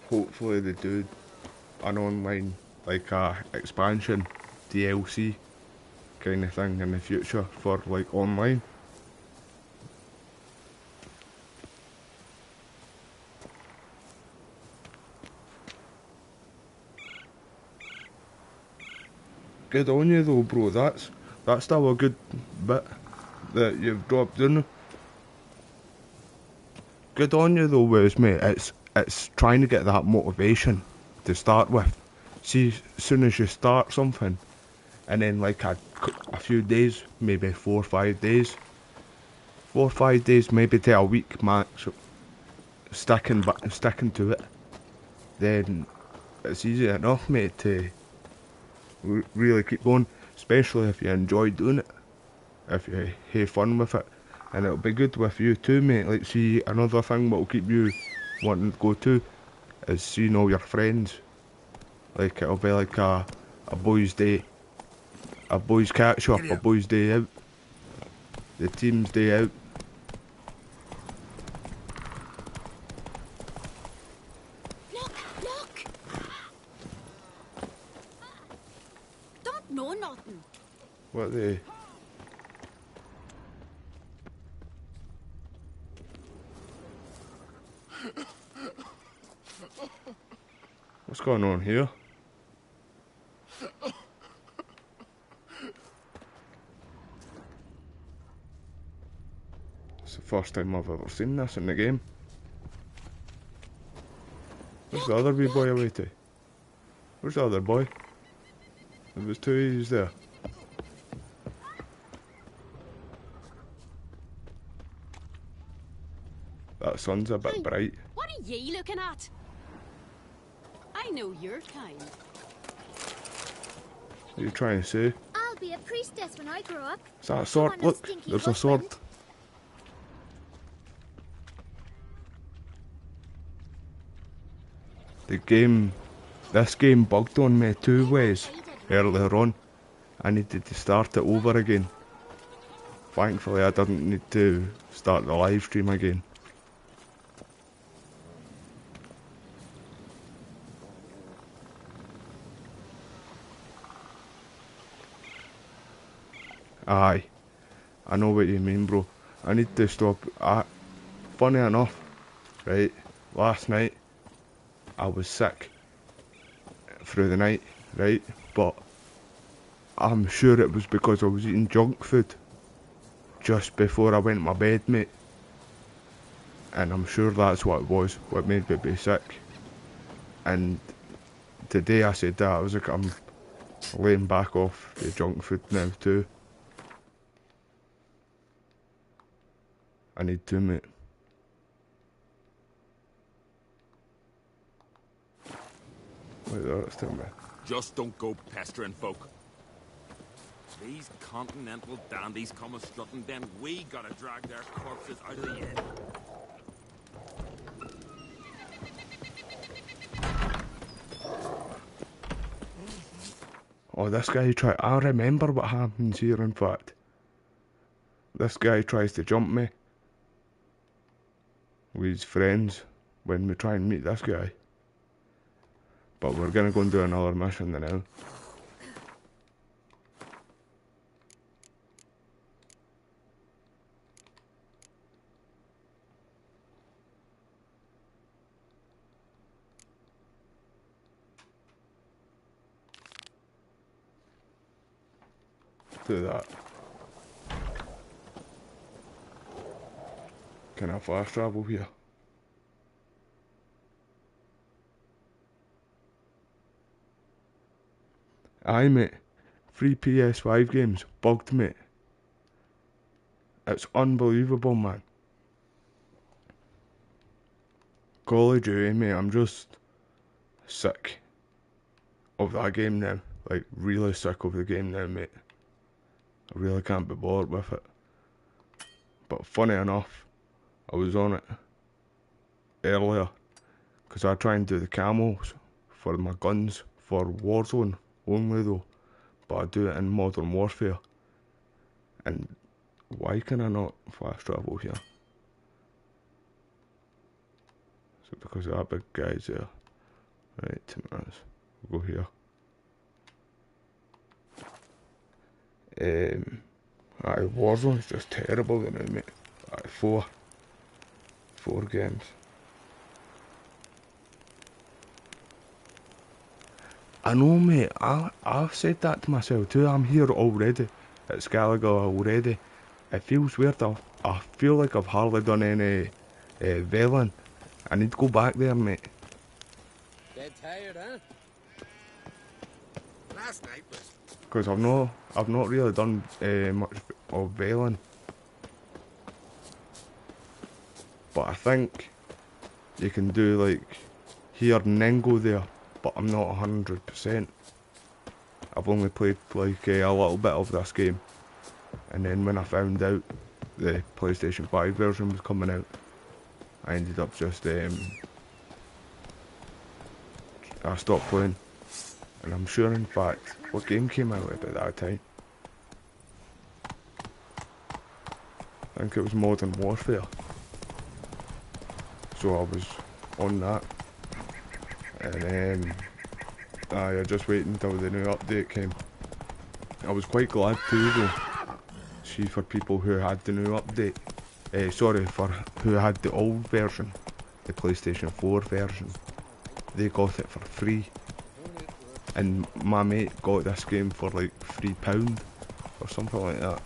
Hopefully they do an online, like a expansion DLC kind of thing in the future for like online. Good on you though, bro. That's still a good bit that you've dropped in. Good on you though, Wes, mate. It's trying to get that motivation to start with. See, as soon as you start something, and then like a few days, maybe 4 or 5 days, 4 or 5 days, maybe to a week max, sticking to it, then it's easy enough, mate, to really keep going, especially if you enjoy doing it, if you have fun with it, and it'll be good with you too, mate. Like, see, another thing that'll keep you wanting to go to is seeing all your friends. Like, it'll be like a boys' day, a boys' catch up, a boys' day out, the team's day out. Look! Don't know nothing. What the? What's going on here? It's the first time I've ever seen this in the game. Where's the other wee boy away to? Where's the other boy? There was two of yous there. the sun's a bit bright. What are ye looking at? I know your kind. What are you trying to say? I'll be a priestess when I grow up. Is that a sword? Look, there's a sword. This game bugged on me 2 ways earlier on. I needed to start it over again. Thankfully I didn't need to start the live stream again. Aye, I know what you mean, bro. I need to stop. Funny enough, right, last night I was sick through the night, right, but I'm sure it was because I was eating junk food just before I went to my bed, mate. And I'm sure that's what it was, what made me be sick. And today I said that, I was like, I'm laying back off the junk food now too. I need to, mate. Wait there, it's telling me. Just don't go pestering folk. These continental dandies come a strutting, then we gotta drag their corpses out of the inn. Oh, this guy tried. I remember what happens here, in fact. This guy tries to jump me with his friends when we try and meet this guy. But we're gonna go and do another mission now. Do that. Can I fast travel here? Aye, mate. Free PS5 games. Bugged, mate. It's unbelievable, man. Call of Duty, mate. I'm just sick of that game now. Like, really sick of the game now, mate. I really can't be bothered with it. But funny enough, I was on it earlier because I try and do the camos for my guns for Warzone only though, but I do it in Modern Warfare. And why can I not fast travel here? Is it because that big guy's there? Right, 2 minutes. We'll go here. Aye, Warzone's just terrible now, mate. Aye, 4 games. I know, mate. I've said that to myself too. I'm here already at Skellige already. It feels weird. I feel like I've hardly done any Velen. I need to go back there, mate. Dead tired, huh? Last night was... Because I've not really done much of Velen. But I think you can do like here and then go there, but I'm not 100%. I've only played like a little bit of this game, and then when I found out the PlayStation 5 version was coming out, I ended up just I stopped playing. And I'm sure, in fact, what game came out about that time? I think it was Modern Warfare. So I was on that. And then I just waited until the new update came. I was quite glad too though. See, for people who had the new update. For who had the old version, the PlayStation 4 version. They got it for free. And my mate got this game for like £3 or something like that.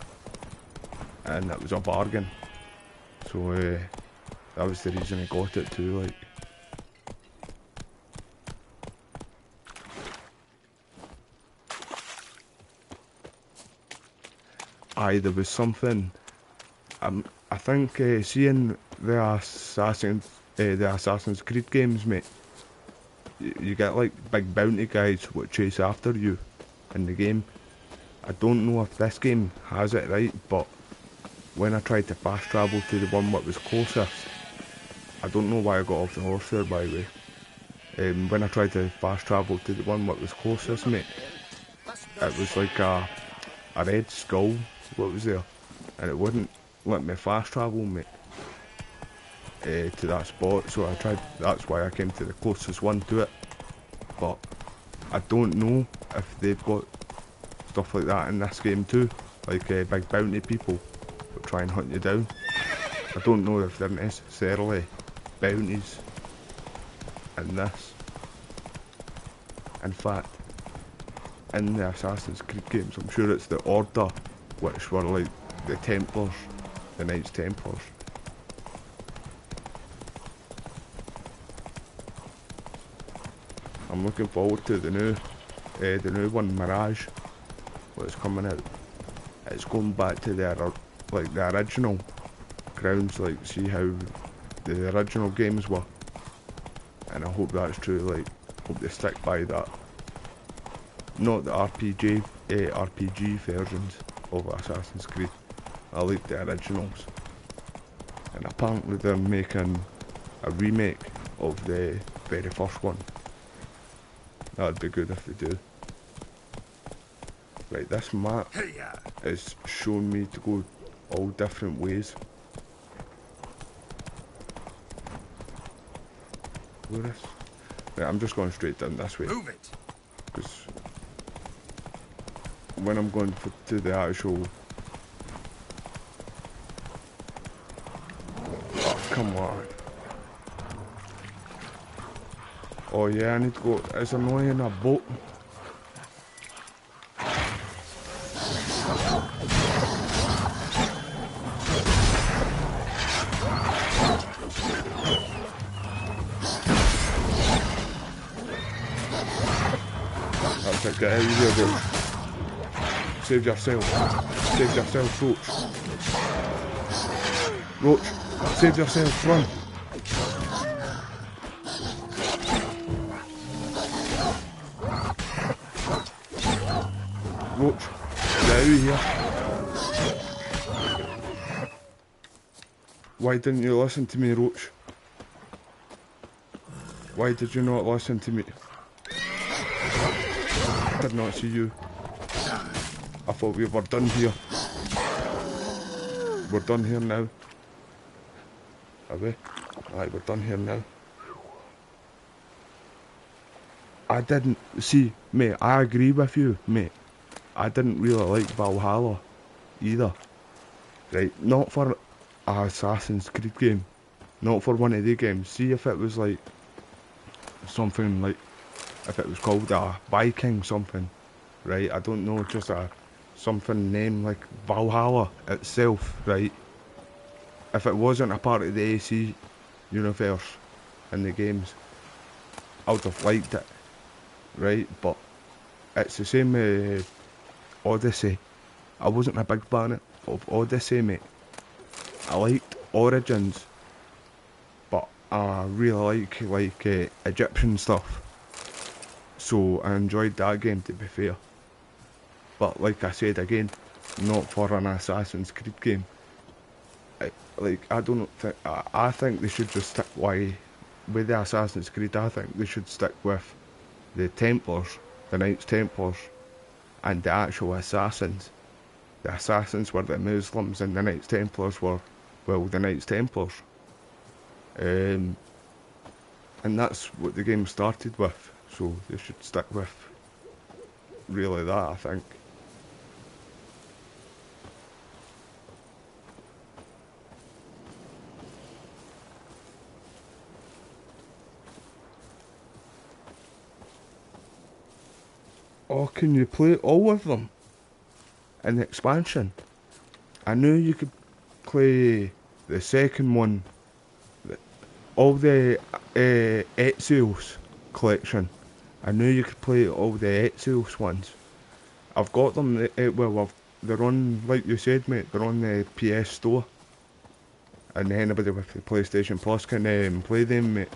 And it was a bargain. So that was the reason I got it too, like. Aye, there was something. I think seeing the Assassin's Creed games, mate, you get like big bounty guys what chase after you in the game. I don't know if this game has it right, but when I tried to fast travel to the one that was closest, I don't know why I got off the horse there, by the way. When I tried to fast travel to the one that was closest, mate, it was like a red skull what was there, and it wouldn't let me fast travel, mate, to that spot. So I tried. That's why I came to the closest one to it. But I don't know if they've got stuff like that in this game too, like big bounty people that try and hunt you down. I don't know if they're necessarily bounties in this. In fact, in the Assassin's Creed games, I'm sure it's the Order, which were like the Templars, the Knights Templars. I'm looking forward to the new one, Mirage, what's coming out. It's going back to the original grounds, like see how the original games were, and I hope that's true. Like, hope they stick by that. Not the RPG versions of Assassin's Creed. I like the originals, and apparently they're making a remake of the very first one. That'd be good if they do. Right, this map is showing me to go all different ways. Where is? Right, I'm just going straight down this way. Move it. Because when I'm going to the actual... Oh, come on. Oh yeah, I need to go. It's annoying, a boat. That's it, get out of here, Roach. Save yourself. Save yourself, Roach. Roach, save yourself, run. Roach, get out of here. Why didn't you listen to me, Roach? Why did you not listen to me? I did not see you. I thought we were done here. We're done here now. Are we? Aye, we're done here now. I didn't... See, mate, I agree with you, mate. I didn't really like Valhalla either. Right, not for a Assassin's Creed game. Not for one of the games. See if it was like something like, if it was called a Viking something, right? I don't know, just a something named like Valhalla itself, right? If it wasn't a part of the AC universe in the games, I would have liked it, right? But it's the same Odyssey. I wasn't a big fan of Odyssey, mate. I liked Origins, but I really like Egyptian stuff. So I enjoyed that game, to be fair. But like I said again, not for an Assassin's Creed game. I don't think... I think they should just stick with the Assassin's Creed. I think they should stick with the Templars, the Knights Templars, and the actual assassins. The assassins were the Muslims and the Knights Templars were, well, the Knights Templars. And that's what the game started with, so they should stick with really that, I think. Oh, can you play all of them in the expansion? I knew you could play the second one, all the Ezio's collection. I knew you could play all the Ezio's ones. I've got them, well, they're on, like you said, mate, they're on the PS Store. And anybody with the PlayStation Plus can play them, mate.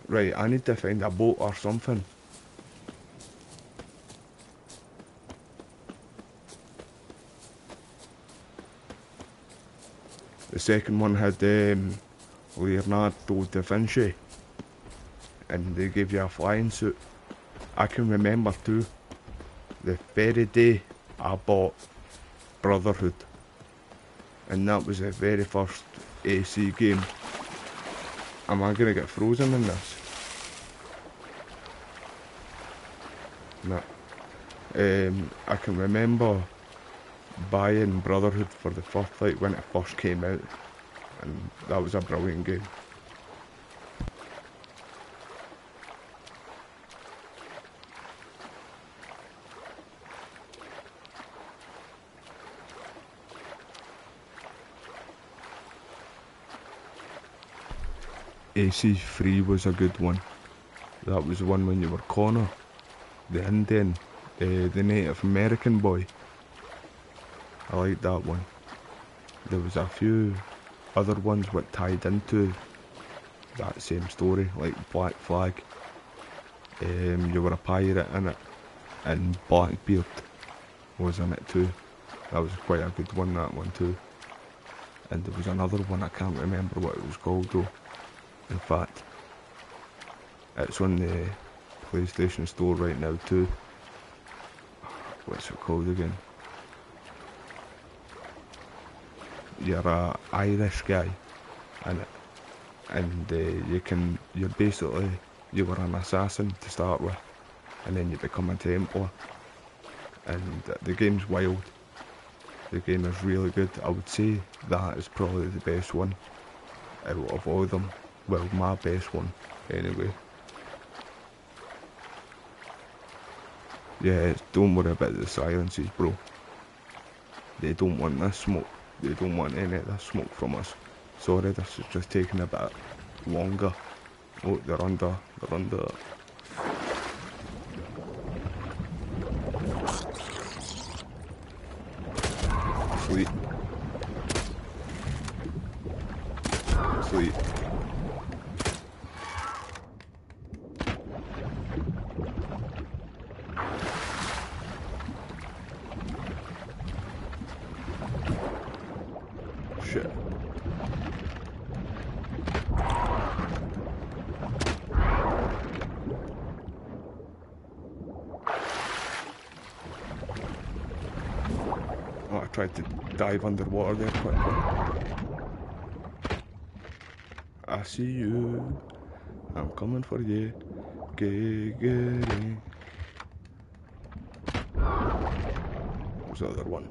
Right, I need to find a boat or something. The second one had Leonardo da Vinci, and they gave you a flying suit. I can remember too, the very day I bought Brotherhood, and that was the very first AC game. Am I gonna get frozen in this? No. I can remember buying Brotherhood for the first, like, when it first came out, and that was a brilliant game. AC3 was a good one. That was the one when you were Connor, the Indian, the Native American boy. I liked that one. There was a few other ones that tied into that same story, like Black Flag. You were a pirate in it, and Blackbeard was in it too. That was quite a good one, that one too. And there was another one, I can't remember what it was called though. In fact, it's on the PlayStation Store right now too. What's it called again? You're a Irish guy in it, and you were an assassin to start with, and then you become a Templar, and the game's wild. The game is really good. I would say that is probably the best one out of all of them. Well, my best one, anyway. Yeah, don't worry about the silences, bro. They don't want this smoke. They don't want any of this smoke from us. Sorry, this is just taking a bit longer. Oh, they're under. Sweet. Shit. Oh, I tried to dive underwater there quickly. I see you. I'm coming for you. Giggity. There's the other one.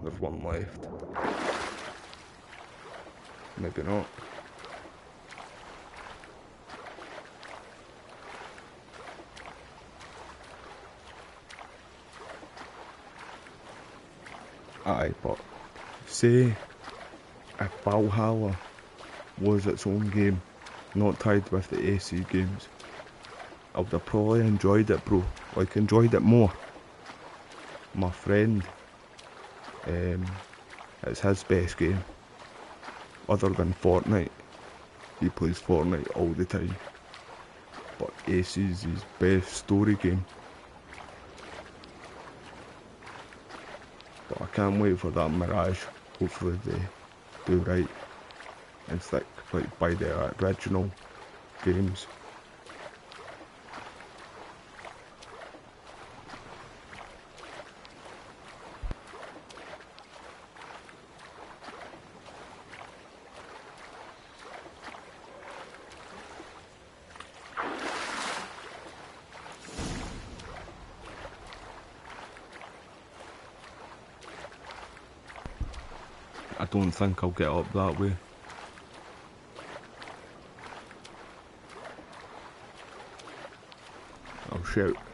There's one left. Maybe not. Aye, but say if Valhalla was its own game, not tied with the AC games, I would have probably enjoyed it, bro. Like, enjoyed it more. My friend, it's his best game. Other than Fortnite. He plays Fortnite all the time. But AC's his best story game. But I can't wait for that Mirage. Hopefully they do right and stick like by the original games. I don't think I'll get up that way.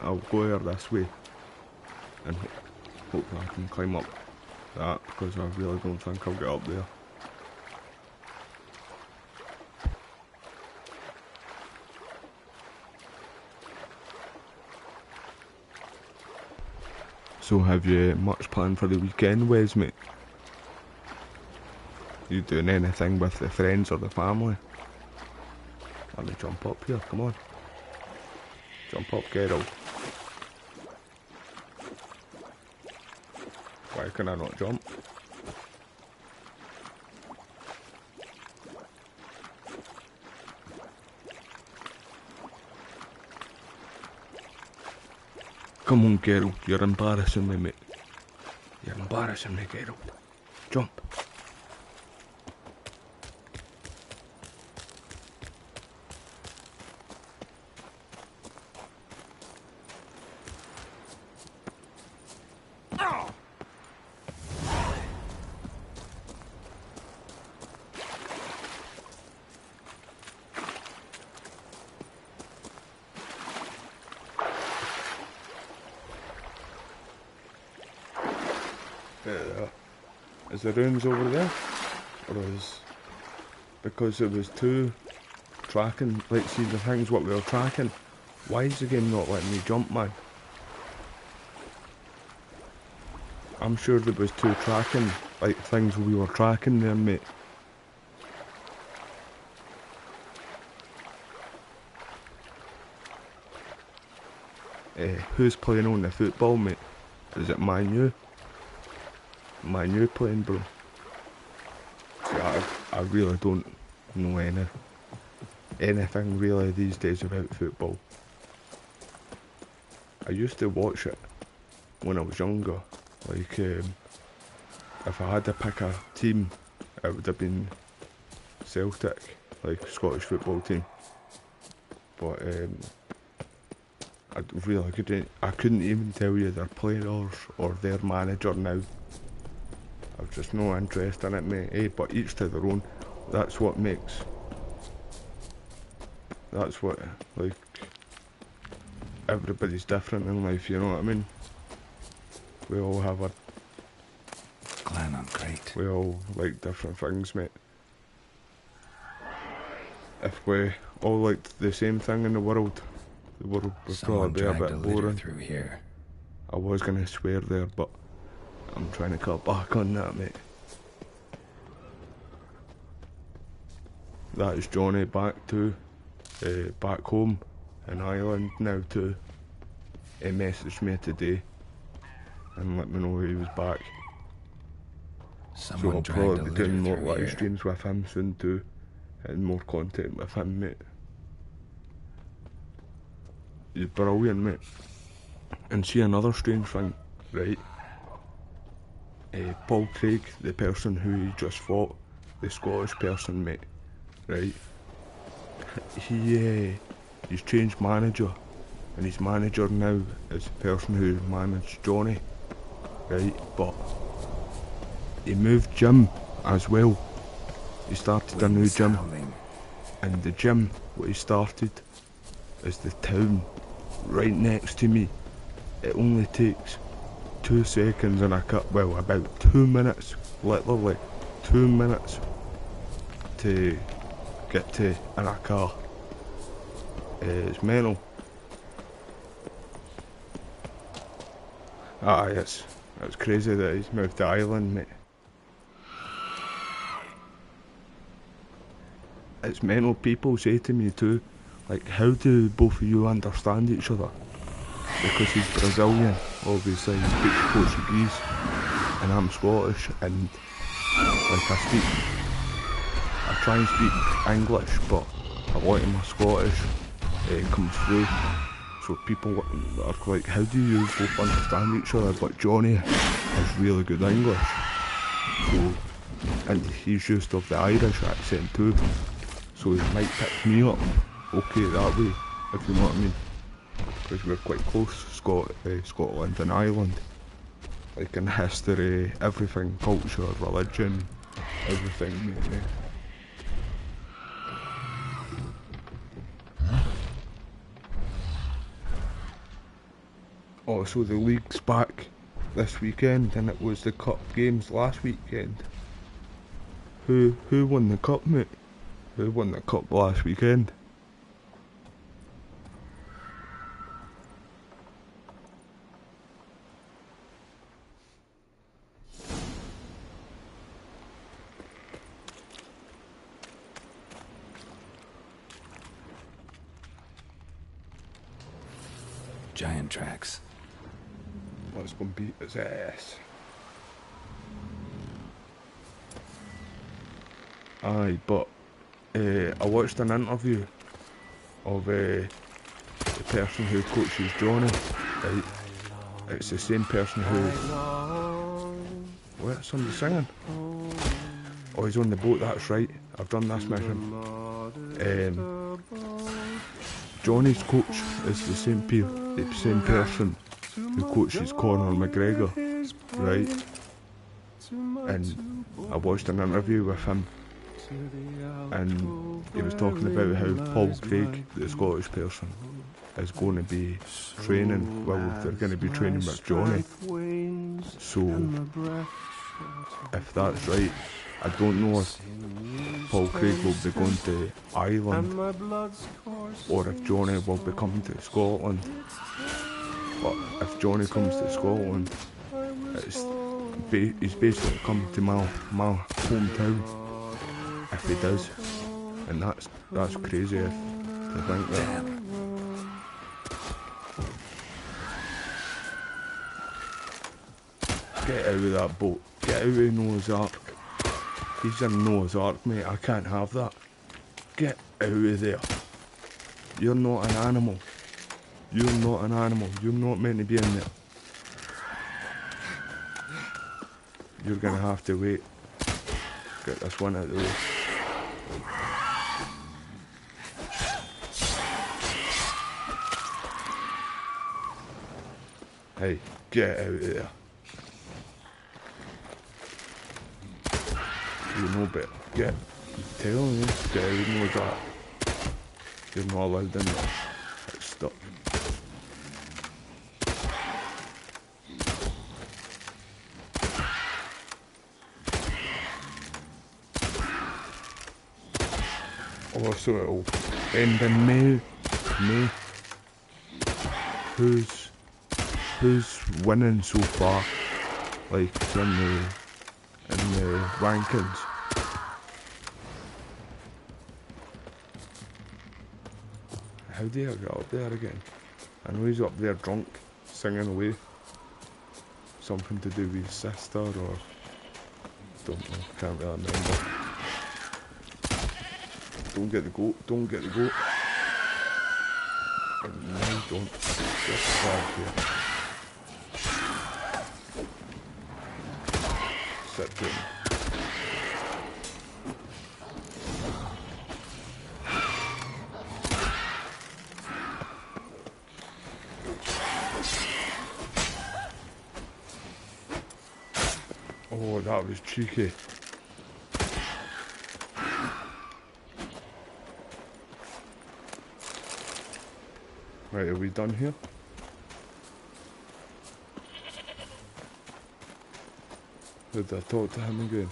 I'll go here this way and hopefully I can climb up that, because I really don't think I'll get up there. So have you much planned for the weekend, Wes, mate? You doing anything with the friends or the family? Let me jump up here, come on. Jump up, Geralt. Why can I not jump? Come on, Geralt, you're embarrassing me, mate. You're embarrassing me, Geralt. Jump. Is the runes over there? Or is... Because it was two tracking, let's see the things what we were tracking. Why is the game not letting me jump, man? I'm sure there was two tracking, like things we were tracking there, mate. Who's playing on the football, mate? Is it Man U playing, bro? See, I really don't know anything really these days about football. I used to watch it when I was younger. Like, if I had to pick a team, it would have been Celtic, like Scottish football team. But I couldn't even tell you their players or their manager now. I've just no interest in it, mate. But each to their own. That's what, like, everybody's different in life, you know what I mean? We all have a... Glen, I'm great. We all like different things, mate. If we all liked the same thing in the world would probably be a bit boring. Through here. I was gonna swear there, but I'm trying to cut back on that, mate. That is Johnny back home in Ireland now too. He messaged me today and let me know he was back. So I'll probably be doing more live streams with him soon too, and more content with him, mate. He's brilliant, mate. And see another strange thing, right? Paul Craig, the person who he just fought, the Scottish person, mate, right? He's changed manager, and his manager now is the person who managed Johnny, right? But he moved gym as well. He started a new gym, and the gym what he started is the town right next to me. It only takes 2 seconds and about 2 minutes, literally 2 minutes to get to in a car. It's mental. It's crazy that he's moved to Ireland, mate. It's mental. People say to me too, like, how do both of you understand each other? Because he's Brazilian, obviously he speaks Portuguese, and I'm Scottish, and like I try and speak English, but a lot of my Scottish comes through. So people are like, how do you both understand each other? But Johnny has really good English, so, and he's used of the Irish accent too, so he might pick me up okay that way, if you know what I mean. Because we're quite close, Scotland and Ireland. Like in history, everything, culture, religion, everything, mate. Oh, so the league's back this weekend, and it was the cup games last weekend. Who won the cup, mate? Who won the cup last weekend? giant tracks. Let's go and beat his ass. Aye, but I watched an interview of the person who coaches Johnny. Right? It's the same person who... What? Somebody singing? Oh, he's on the boat, that's right. I've done this mission. Johnny's coach is the same person who coaches Conor McGregor, right? And I watched an interview with him, and he was talking about how Paul Craig, the Scottish person, is going to be training, well, they're going to be training with Johnny. So, if that's right, I don't know if Paul Craig will be going to Ireland or if Johnny will be coming to Scotland. But if Johnny comes to Scotland, he's basically come to my hometown. If he does, and that's crazy to think that. Get out of that boat. Get out of Noah's Ark. He's in Noah's Ark, mate. I can't have that. Get out of there. You're not an animal. You're not an animal. You're not meant to be in there. You're gonna have to wait. Get this one out of the way. Hey, get out of there. You know better. Get. I'm telling you, get out of Noah's Ark. You're not allowed in there. It's stuck. Also, it'll end in May. Who's winning so far? Like in the rankings. How do I get up there again? I know he's up there drunk, singing away. Something to do with his sister or... don't know, can't really remember. Don't get the goat, don't get the goat. No, don't. Just flag here. Sit down. Oh, that was cheeky. Right, are we done here? Did I talk to him again?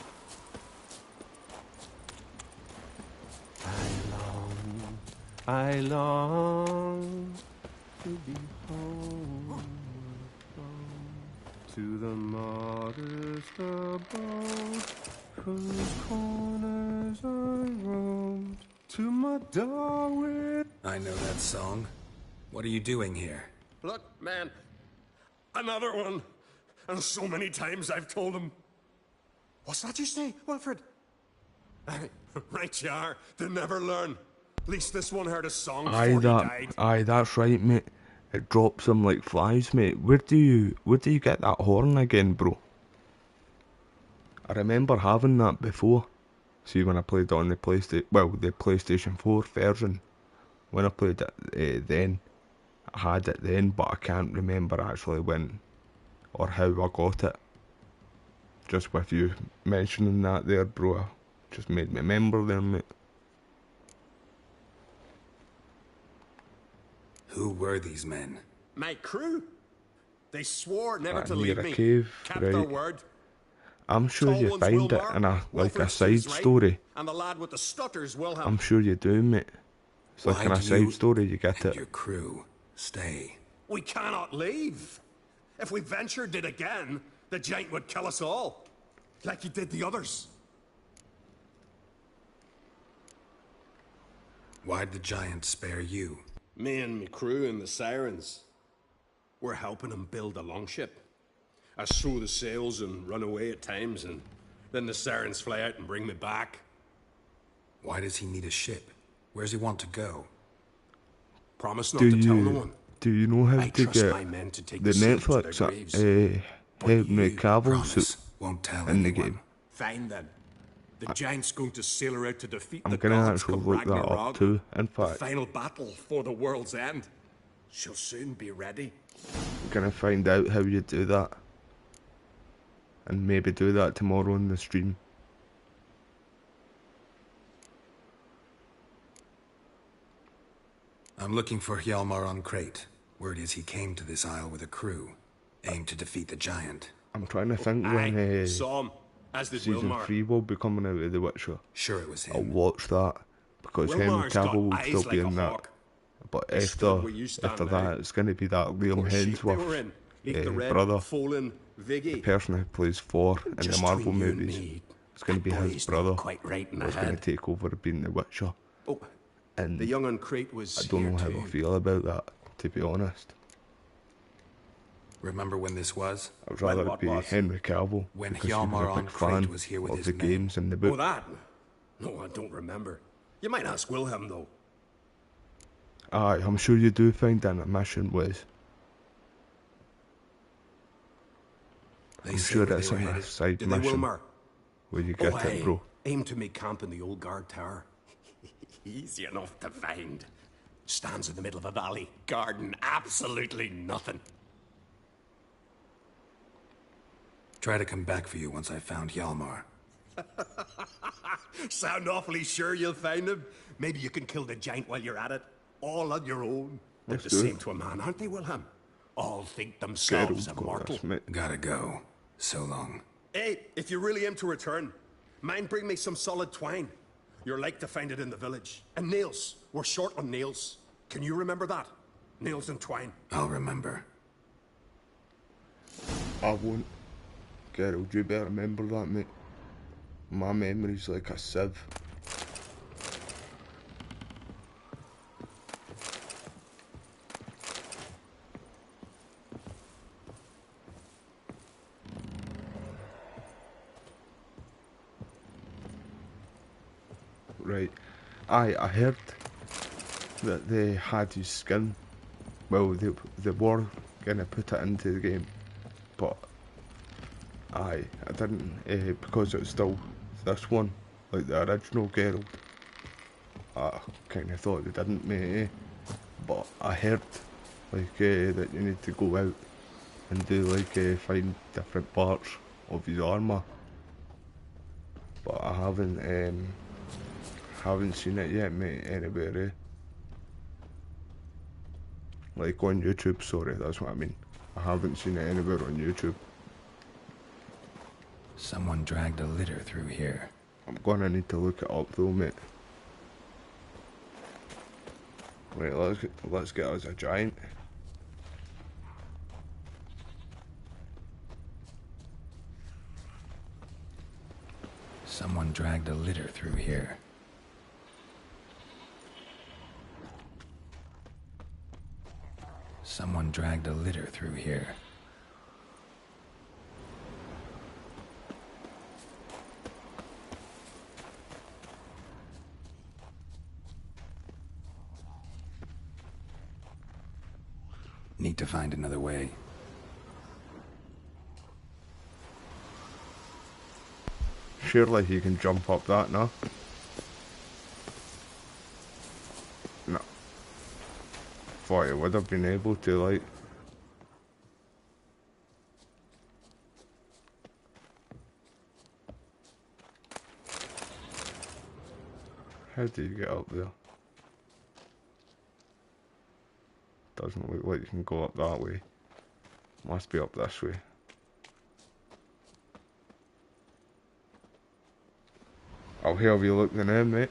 I long to be home, to the modest abode, whose corners I roamed, to my Darwin. I know that song. What are you doing here? Look, man, another one. And so many times I've told him. What's that you say, Wilfred? Right you are. They never learn. At least this one heard a song before he died. Aye, that's right, mate. It drops them like flies, mate. Where do you get that horn again, bro? I remember having that before. See, when I played it on the PlayStation 4 version. When I played it then, I had it then, but I can't remember actually when or how I got it. Just with you mentioning that there, bro, just made me remember there, mate. Who were these men? My crew. They swore never to Near leave a me. cave, Kept their right. word. I'm sure Tall you one's find it Wilmar, in a Wilfred's side his right, story. And the lad with the stutters will have. I'm sure you do, mate. It's like in a side story, you get it. Your crew stay. We cannot leave. If we ventured it again, the giant would kill us all. Like he did the others. Why'd the giant spare you? Me and me crew and the sirens. We're helping him build a longship. I sew the sails and run away at times, and then the sirens fly out and bring me back. Why does he need a ship? Where's he want to go? Promise not to tell no one. Do you know how I to trust get my men to take the the sail to their Netflix graves. Henry Cavill suit won't tell in the anyone. game? Fine then. The giant's going to sail her out to defeat I'm the gonna gods actually come look that up Ragnarok. too, in The fact. final battle for the world's end. She'll soon be ready. I'm gonna find out how you do that. And maybe do that tomorrow on the stream. I'm looking for Hjalmar on Crate. Word is he came to this isle with a crew, aimed to defeat the giant. I'm trying to think when Saw him, as did season Wilmar. 3 will be coming out of The Witcher. Sure it was him. I'll watch that because Henry Wilmar's got Cavill will eyes still be like a in that. hawk. But He stood where you stand after now. that, it's going to be that Liam Poor sheep they were in. Leave the Hemsworth red, brother, Folin, the Viggy. person who plays Thor in the Just Marvel between you and movies. me, It's going to be that his boy's not brother quite right in the who's going head. to take over being The Witcher. Oh, and the young on Crate was I don't here know how too. I feel about that, to be honest. Remember when this was? I'd rather what it be was? Henry Cavill When because he Hjalmar was a on big Crate fan was here with of his the men. games and the book. Oh, that? No, I don't remember. You might ask Wilhelm, though. Aye, I'm sure you do find an admission with. I'm say sure where it's they were in a headed. side Did they, mission Wilmar? where you get aye. it, bro. Aim to make camp in the old guard tower. Easy enough to find. Stands in the middle of a valley. Garden, absolutely nothing. Try to come back for you once I found Hjalmar. Sound awfully sure you'll find him. Maybe you can kill the giant while you're at it. All on your own. They're Let's the do same it. to a man, aren't they, Wilhelm? All think themselves immortal. Gotta go. So long. Hey, if you really aim to return, mind bring me some solid twine. You're like to find it in the village. And nails. We're short on nails. Can you remember that? Nails and twine. I'll remember. I won't. Gerald, you better remember that, mate. My memory's like a sieve. Right. I heard that they had his skin. Well, they were gonna put it into the game, but I didn't because it's still this one, like the original Geralt. I kind of thought they didn't, mate. But I heard like that you need to go out and do like find different parts of his armor. But I haven't seen it yet, mate. Anywhere, like on YouTube. Sorry, that's what I mean. I haven't seen it anywhere on YouTube. Someone dragged a litter through here. I'm gonna need to look it up though, mate. Right, let's get us a giant. Someone dragged a litter through here. Someone dragged a litter through here. Need to find another way. Surely he can jump up that, no? No. Thought he would have been able to, like. How do you get up there? Doesn't look like you can go up that way. Must be up this way. I'll have you look now, mate.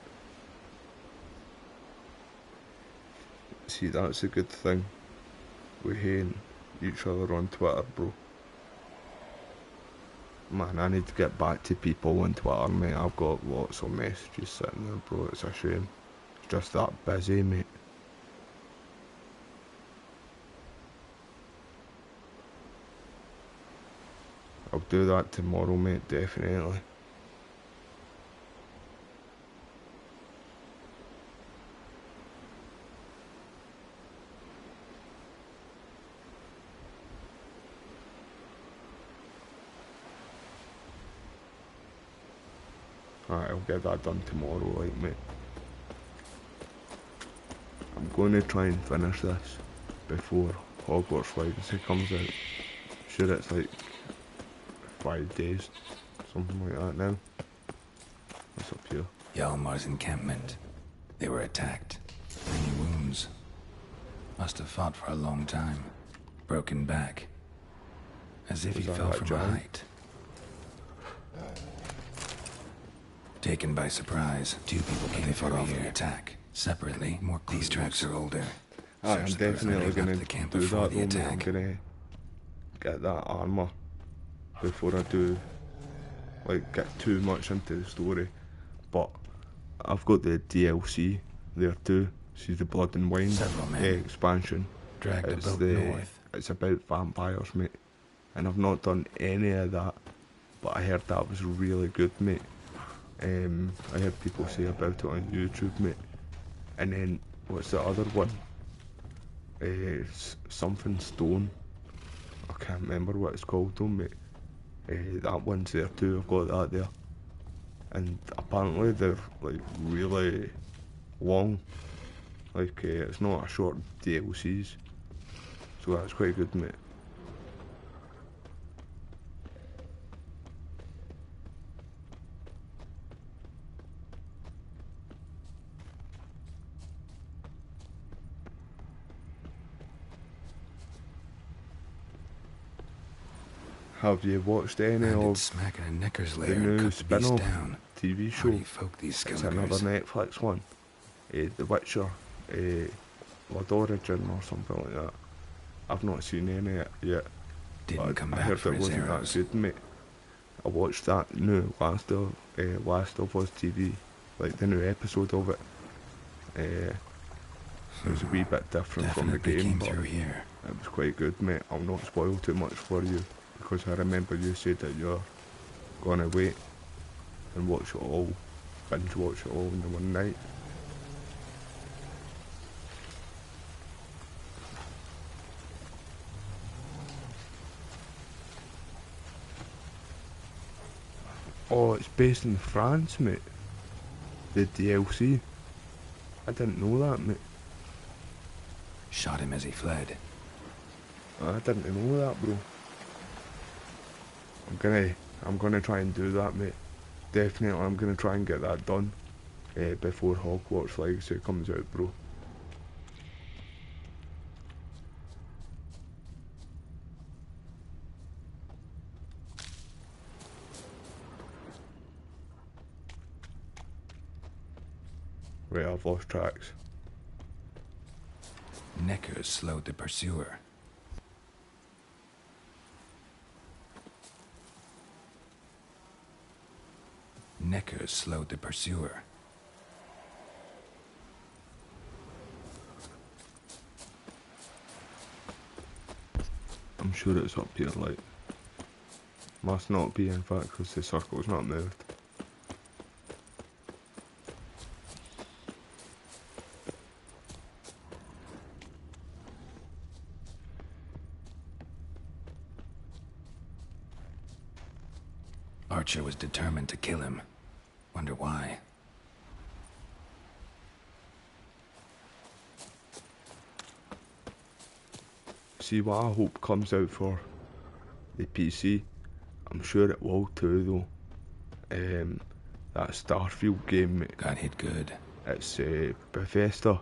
See, that's a good thing. We're hearing each other on Twitter, bro. Man, I need to get back to people on Twitter, mate. I've got lots of messages sitting there, bro. It's a shame. It's just that busy, mate. I'll do that tomorrow, mate, definitely. Alright, I'll get that done tomorrow, like, mate. I'm going to try and finish this before Hogwarts Legacy comes out. Sure, it's like 5 days, something like that now. What's up here? Hjalmar's encampment. They were attacked. Many wounds. Must have fought for a long time. Broken back. As if he fell from a height. Taken by surprise, 2 people came fought off the attack. Separately, more clues. These tracks are older. I'm definitely gonna do that though, mate. I'm gonna get that armor before I do, like, get too much into the story. But I've got the DLC there too. See the Blood and Wine expansion. It's about vampires, mate. And I've not done any of that, but I heard that was really good, mate. I heard people say about it on YouTube, mate. And then, what's the other one? Something Stone. I can't remember what it's called though, mate. That one's there too, I've got that there. And apparently they're, like, really long. Like, it's not a short DLCs. So that's quite good, mate. Have you watched any of the new spin-off TV show? It's another Netflix one. The Witcher, Blood Origin or something like that. I've not seen any yet. I heard it wasn't that good, mate. I watched that new Last of Us TV, like the new episode of it. It was a wee bit different from the game, but it was quite good, mate. I'll not spoil too much for you, because I remember you said that you're gonna wait and watch it all, binge watch it all in the one night. Oh, it's based in France, mate. The DLC. I didn't know that, mate. Shot him as he fled. I didn't know that, bro. I'm gonna try and do that, mate. Definitely, I'm gonna try and get that done before Hogwarts Legacy comes out, bro. Right, I've lost tracks. Neckers slowed the pursuer. Neckers slowed the pursuer. I'm sure it's up here, like. Must not be, in fact, because the circle's not moved. Archer was determined to kill him. Wonder why. See what I hope comes out for the PC. I'm sure it will too, though. That Starfield game, mate. Got hit good. It's Bethesda,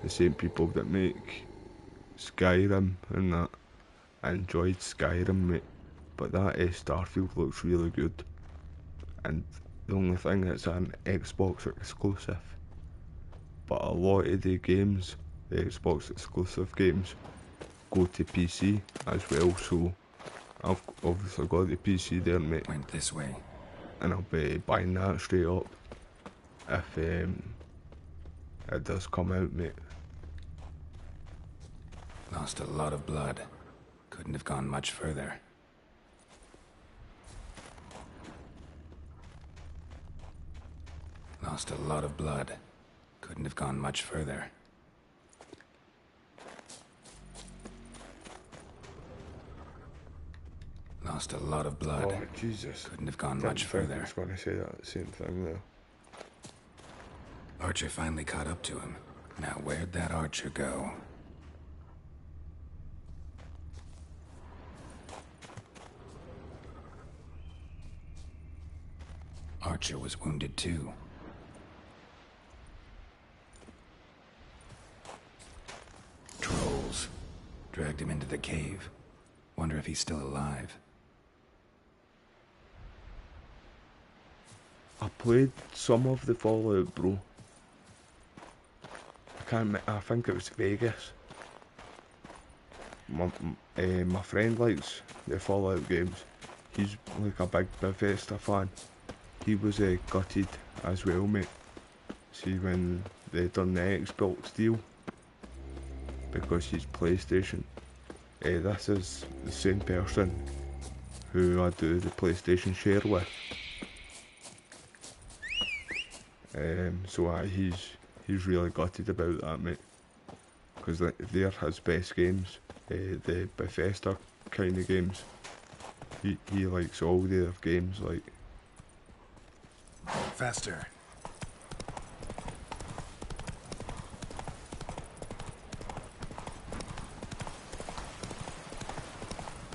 the same people that make Skyrim and that. I enjoyed Skyrim, mate, but that Starfield looks really good. And the only thing, it's an Xbox exclusive. But a lot of the games, the Xbox exclusive games, go to PC as well, so I've obviously got the PC there, mate. Went this way. And I'll be buying that straight up if it does come out, mate. Lost a lot of blood. Couldn't have gone much further. Lost a lot of blood. Couldn't have gone much further. Lost a lot of blood. Oh, Jesus. Couldn't have gone much further. I was going to say that same thing there. Archer finally caught up to him. Now where'd that Archer go? Archer was wounded too. Trolls. Dragged him into the cave. Wonder if he's still alive. I played some of the Fallout, bro. I think it was Vegas. My friend likes the Fallout games. He's like a big Bethesda fan. He was gutted as well, mate. See, when they done the Xbox deal, because he's PlayStation. This is the same person who I do the PlayStation share with. So he's really gutted about that, mate. Because they're his best games, the Bethesda kind of games. He likes all their games, like. Faster.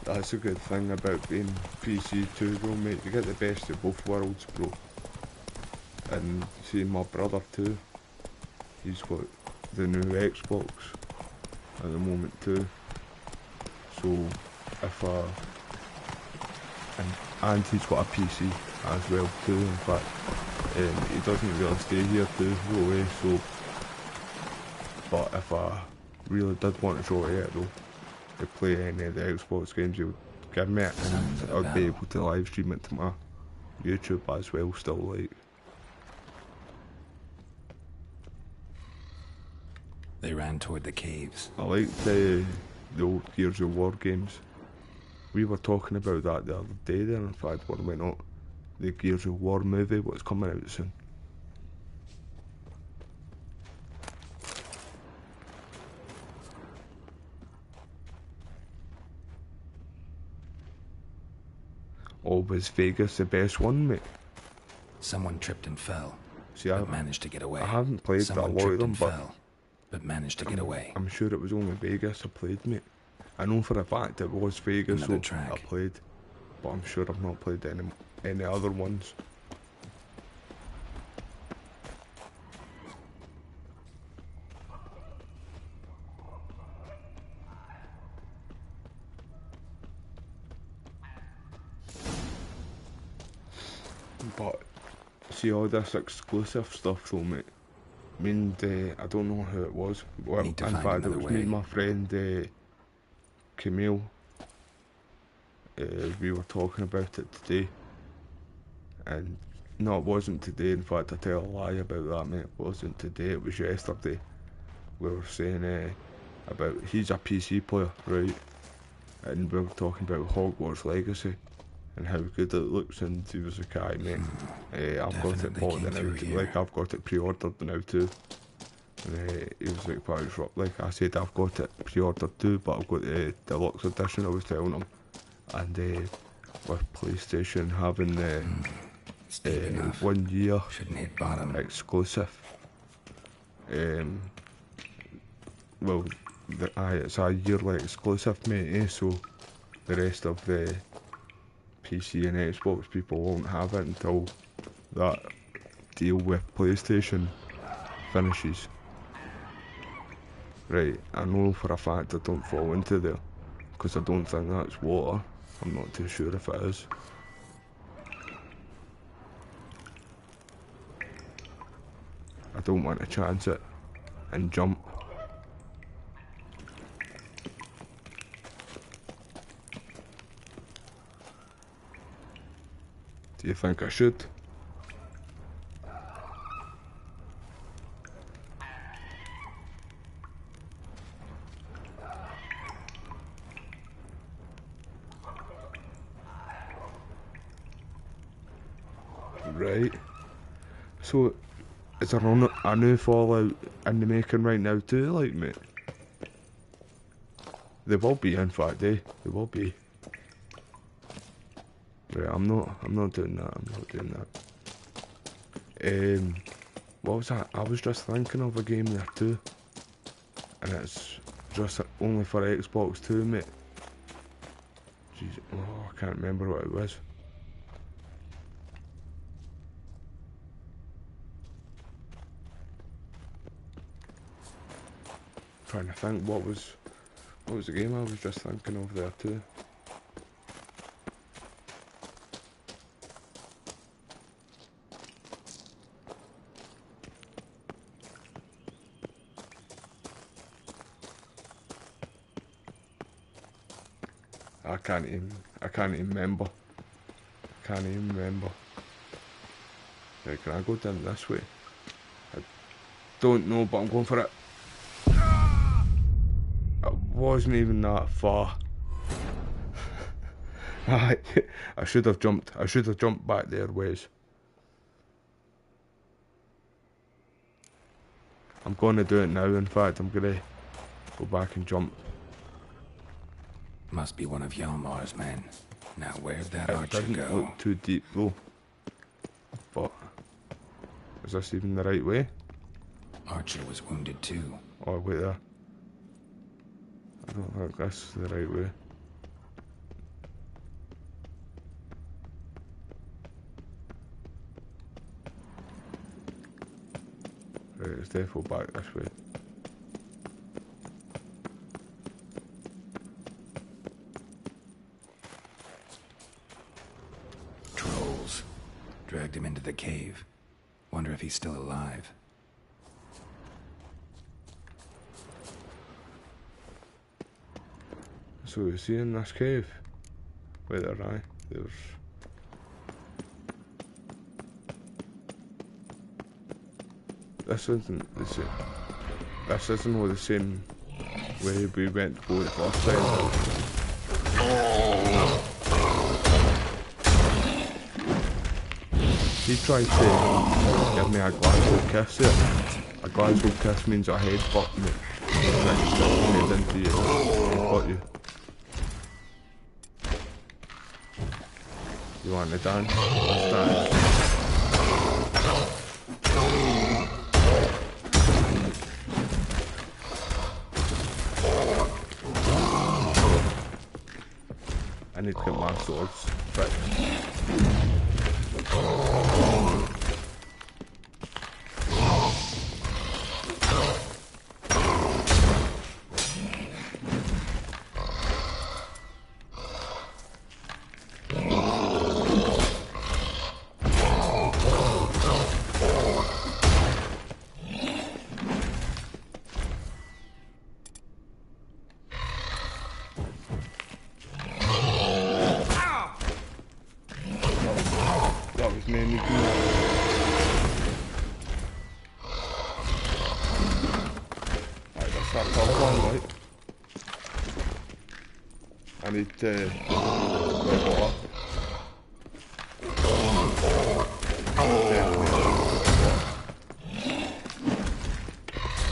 That's a good thing about being PC too, though, mate. You get the best of both worlds, bro. And see, my brother too. He's got the new Xbox at the moment too. So if and he's got a PC as well too. In fact, he doesn't really stay here too, no way. So, but if I really did want to try it though, to play any of the Xbox games, he would give me it, and I'd be able to live stream it to my YouTube as well. Still, like. They ran toward the caves. I like the old Gears of War games. We were talking about that the other day there, in fact, when we went up. The Gears of War movie, what's coming out soon. Oh, was Vegas the best one, mate? Someone tripped and fell. See, but managed to get away. I haven't played Someone a lot of them, but managed to get away. I'm sure it was only Vegas I played, mate. I know for a fact it was Vegas, so I played, but I'm sure I've not played any other ones. But see, all this exclusive stuff though, mate. I mean, I don't know who it was. Well, in fact, it was me and my friend Camille. We were talking about it today. And no, it wasn't today. In fact, I tell a lie about that, mate. It wasn't today, it was yesterday. We were saying about, he's a PC player, right? And we were talking about Hogwarts Legacy and how good it looks, and he was like, aye, mate, I've got it bought now, like I've got it pre-ordered now too. And he was like, well, it's like I said, I've got it pre-ordered too, but I've got the deluxe edition, I was telling him. And with PlayStation having the 1 year exclusive, well, it's a yearly exclusive, mate, so the rest of the PC and Xbox people won't have it until that deal with PlayStation finishes. Right, I know for a fact I don't fall into there, because I don't think that's water. I'm not too sure if it is. I don't want to chance it and jump. Do you think I should? Right. So, Is there a new Fallout in the making right now too, like, mate? They will be, in fact, They will be. Right, I'm not doing that, I'm not doing that. What was that? I was just thinking of a game there too. And it's just only for Xbox too, mate. Jeez, oh, I can't remember what it was. Trying to think what was the game I was just thinking of there too. I can't even remember. Can't even remember. Right, can I go down this way? I don't know, but I'm going for it. It wasn't even that far. I should have jumped. I should have jumped back there, Wes. I'm going to do it now. In fact, I'm going to go back and jump. Must be one of Hjalmar's men. Now where'd that It archer didn't go? look too deep though. But is this even the right way? Archer was wounded too. Oh wait there. I don't think this is the right way. Right, it's definitely back this way. Trolls. Dragged him into the cave. Wonder if he's still alive. So is he in this cave? Wait there, aye. There's... This isn't the same. This isn't the same way we went to go the first time. He tried to give me a Glasgow kiss there. A Glasgow kiss means a headbutt, mate. Like he's got his head into you, headbutt you. You want to dance? Let's dance. I need to get my swords fixed. I need to level up.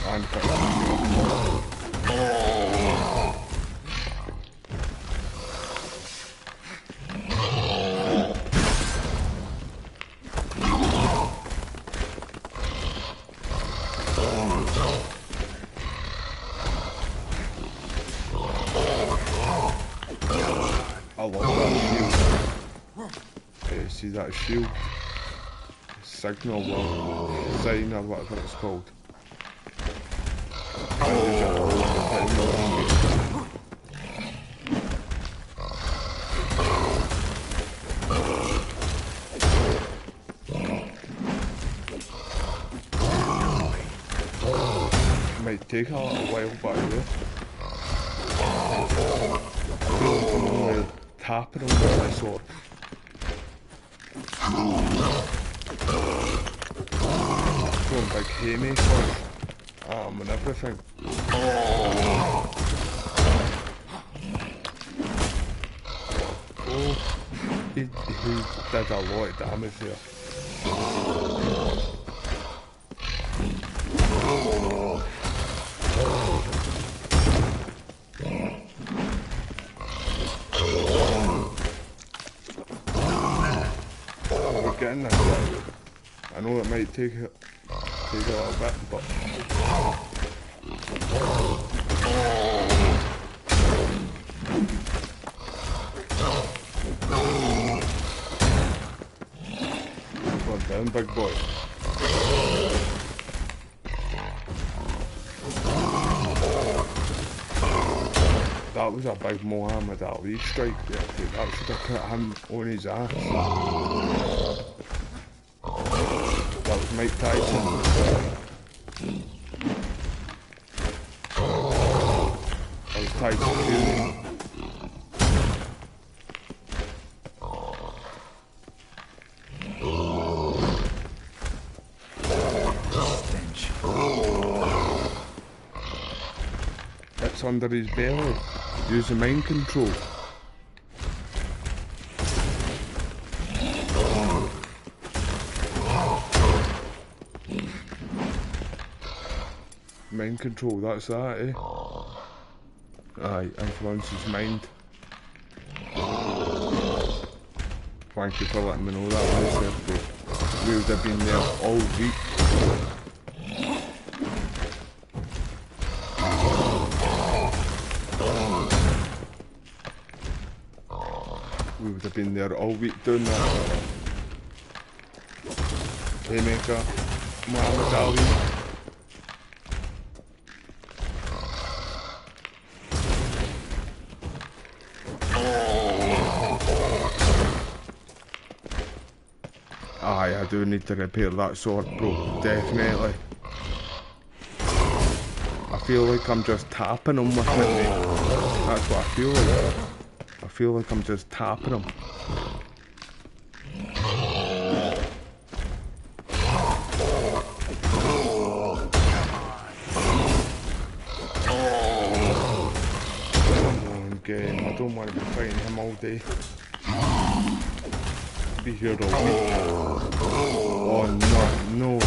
And I love that shield. See that shield? Signal or sign or whatever it's called. I use it all the time. It might take a little while back there. I feel like I'm only tapping on with my sword. Going big haymakers. And everything. Oh, he did a lot of damage there. getting this. Like, I know it might take a little bit, but go down, big boy. That was a big Muhammad Ali strike there, dude. That should have put him on his ass. That was Mike Tyson. That was Tyson Fury. It's under his belly. Use the mind control. Mind control, that's that, eh? Aye, influence his mind. Thank you for letting me know that, myself, bro. We would have been there all week. We would have been there all week doing that. Playmaker, Muhammad Ali. Aye, I do need to repair that sword, bro. Definitely. I feel like I'm just tapping him with it, mate. That's what I feel like. I feel like I'm just tapping him. Come on, game. I don't want to be fighting him all day. Be here all week. Oh no.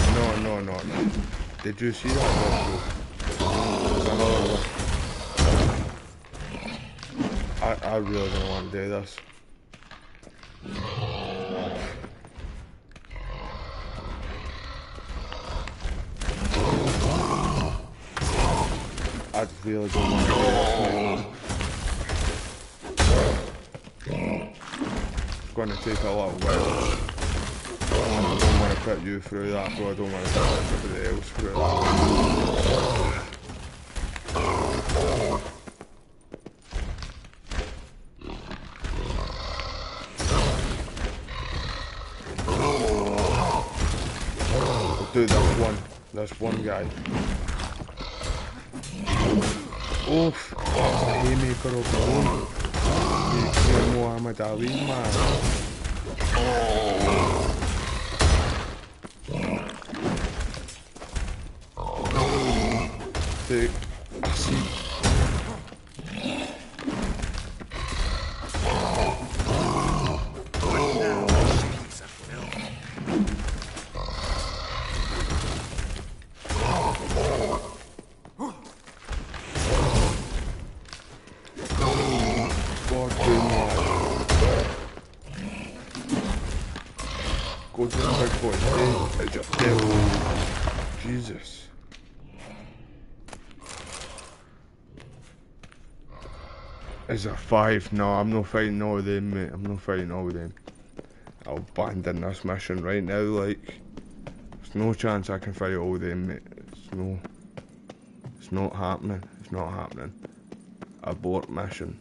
Did you see that? There's another one. I really don't want to do this. I really don't want to do this. It's going to take a lot of while. I don't want to put you through that, bro. I don't want to put everybody else through that. Do this one guy. Oof, that's a haymaker of the own. You're Muhammad Ali, man. Dude, I see. Go to the big boy. Hey, just Jesus. Is there 5? No, I'm not fighting all of them, mate. I'm not fighting all of them. I'll abandon this mission right now, like. There's no chance I can fight all of them, mate. It's not happening. It's not happening. Abort mission.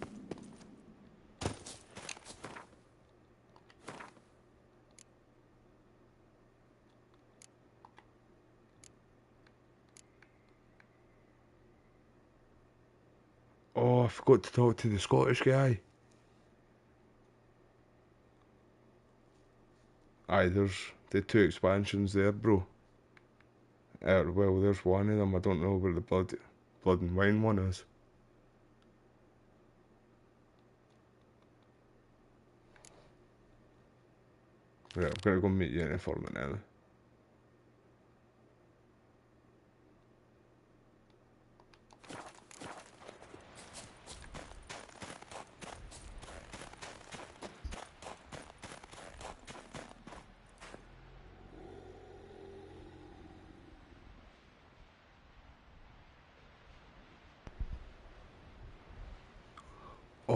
Oh, I forgot to talk to the Scottish guy. Aye, there's the 2 expansions there, bro. Well, there's one of them. I don't know where the blood and wine one is. Right, I'm gonna go meet you in a further now.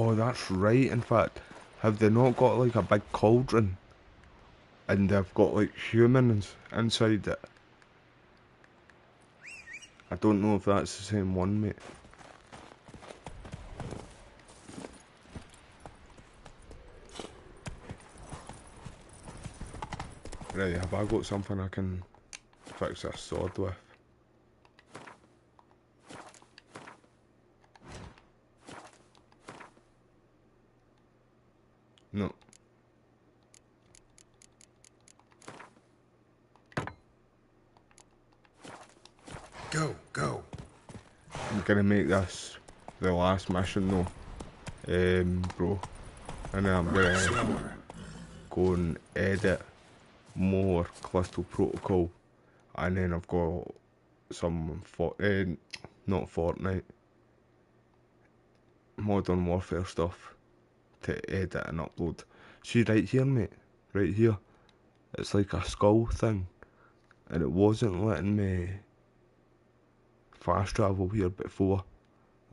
Oh, that's right. In fact, have they not got like a big cauldron? And they've got like humans inside it. I don't know if that's the same one, mate. Right, have I got something I can fix this sword with? No. Go. I'm gonna make this the last mission though, bro. And then I'm gonna go and edit more Callisto Protocol, and then I've got some not Fortnite, Modern Warfare stuff to edit and upload. See right here, mate, right here, it's like a skull thing, and it wasn't letting me fast travel here before.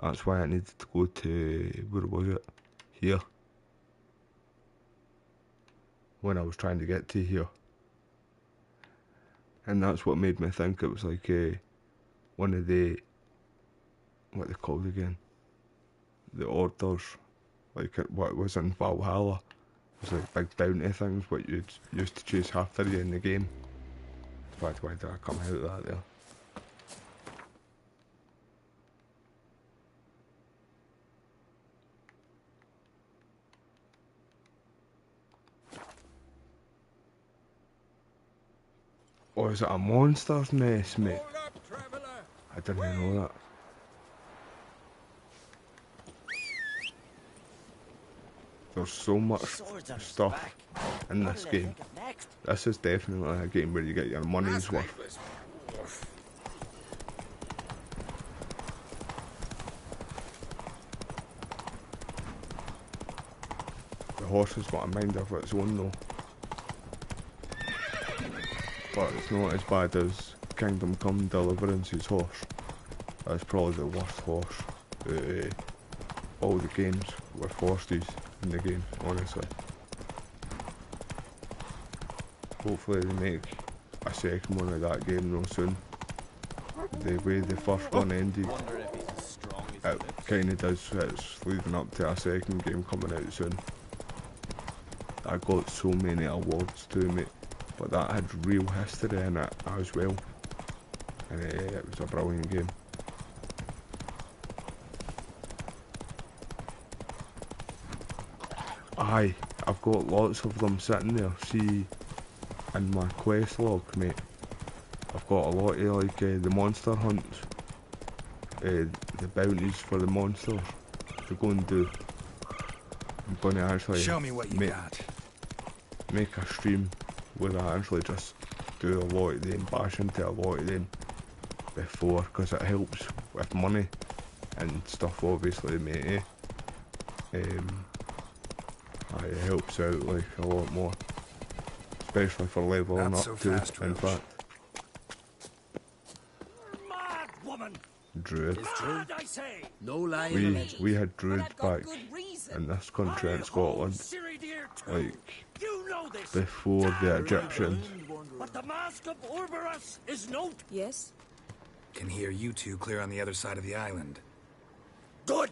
That's why I needed to go to, where was it? Here. When I was trying to get to here. And that's what made me think it was like one of the, what are they called again? The orders. Like what was in Valhalla. It was like big bounty things what you'd used to chase after you in the game. Why did I come out of that there? Oh, is it a monster's nest, mate? I didn't know that. There's so much stuff in this game. This is definitely a game where you get your money's worth. The horse has got a mind of its own though. But it's not as bad as Kingdom Come Deliverance's horse. That's probably the worst horse out of all the games with horses in the game, honestly. Hopefully they make a second one of that game real soon. The way the first one ended, it kind of does, it's leading up to a second game coming out soon. I got so many awards too, mate. But that had real history in it as well, and it was a brilliant game. Aye, I've got lots of them sitting there. See, in my quest log, mate, I've got a lot of like the monster hunts, the bounties for the monsters to go and do. I'm going to actually show me what you got. Make a stream where I actually just do a lot of them, bash into a lot of them before, because it helps with money and stuff obviously, mate. It helps out like a lot more, especially for leveling up too, in fact. Mad woman! Druid. Mad, I say! No lying. We had druids back in this country in Scotland, like before the Egyptians. But the mask of Hogwartrs is no. Yes? Can hear you two clear on the other side of the island. Good!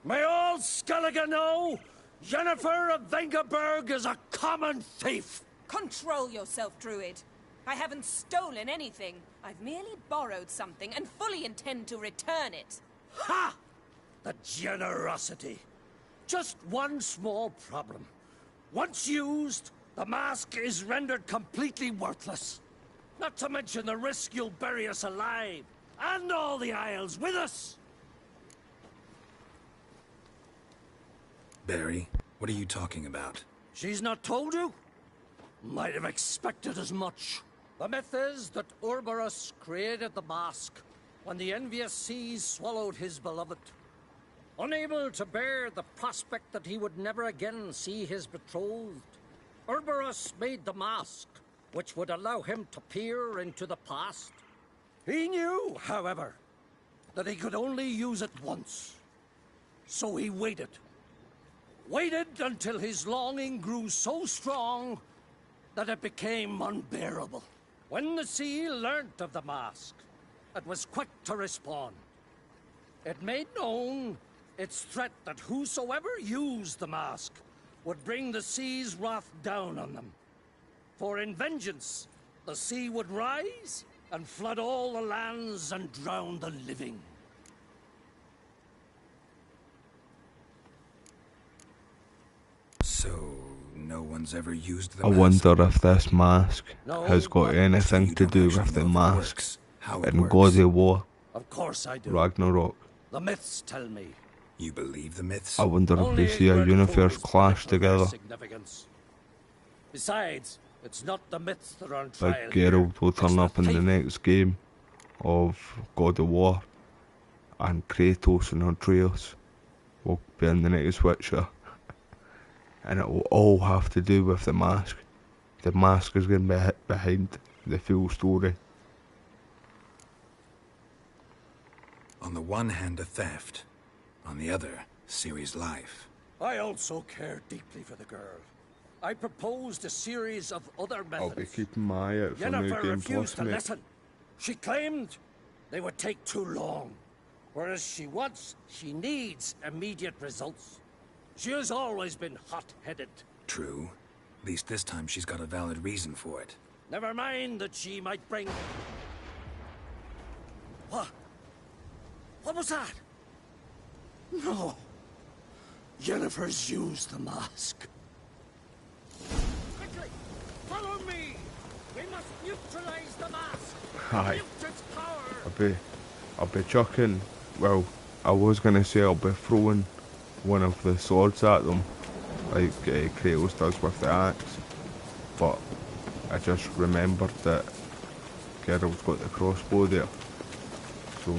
May all Skellige know Jennifer of Vengerberg is a common thief! Control yourself, Druid. I haven't stolen anything. I've merely borrowed something and fully intend to return it. Ha! The generosity. Just one small problem. Once used, the mask is rendered completely worthless. Not to mention the risk you'll bury us alive, and all the Isles with us. Barry, what are you talking about? She's not told you? Might have expected as much. The myth is that Hogwarts created the mask when the envious seas swallowed his beloved. Unable to bear the prospect that he would never again see his betrothed, Hogwarts made the mask, which would allow him to peer into the past. He knew, however, that he could only use it once. So he waited. Waited until his longing grew so strong that it became unbearable. When the sea learnt of the mask, it was quick to respond. It made known its threat that whosoever used the mask would bring the sea's wrath down on them. For in vengeance, the sea would rise and flood all the lands and drown the living. So, no one's ever used the I mask? wonder if this mask No, has got but anything to do with the mask in God of War, Of course I do. Ragnarok. The myths tell me. You believe the myths? I wonder if Only we see a ignorant universe fools clash predict their together. significance. Besides, it's not the myths that are on trial. Like Geralt will turn It's up the in the faith. next game of God of War, and Kratos and Atreus will be in the next Witcher, and it will all have to do with the mask. The mask is going to be behind the full story. On the one hand, a theft. On the other, Ciri's life. I also care deeply for the girl. I proposed a series of other methods. I'll be keeping my eye out for New Jennifer Game refused Plus, to mate. listen. She claimed they would take too long, whereas she needs immediate results. She has always been hot-headed. True. At least this time she's got a valid reason for it. Never mind that she might bring... What? What was that? No. Jennifer's used the mask. Quickly, follow me. We must neutralize the mask. Aye. Mute its power. I'll be chucking. Well, I was gonna say I'll be throwing one of the swords at them, like Kratos does with the axe. But I just remembered that Geralt's got the crossbow there. So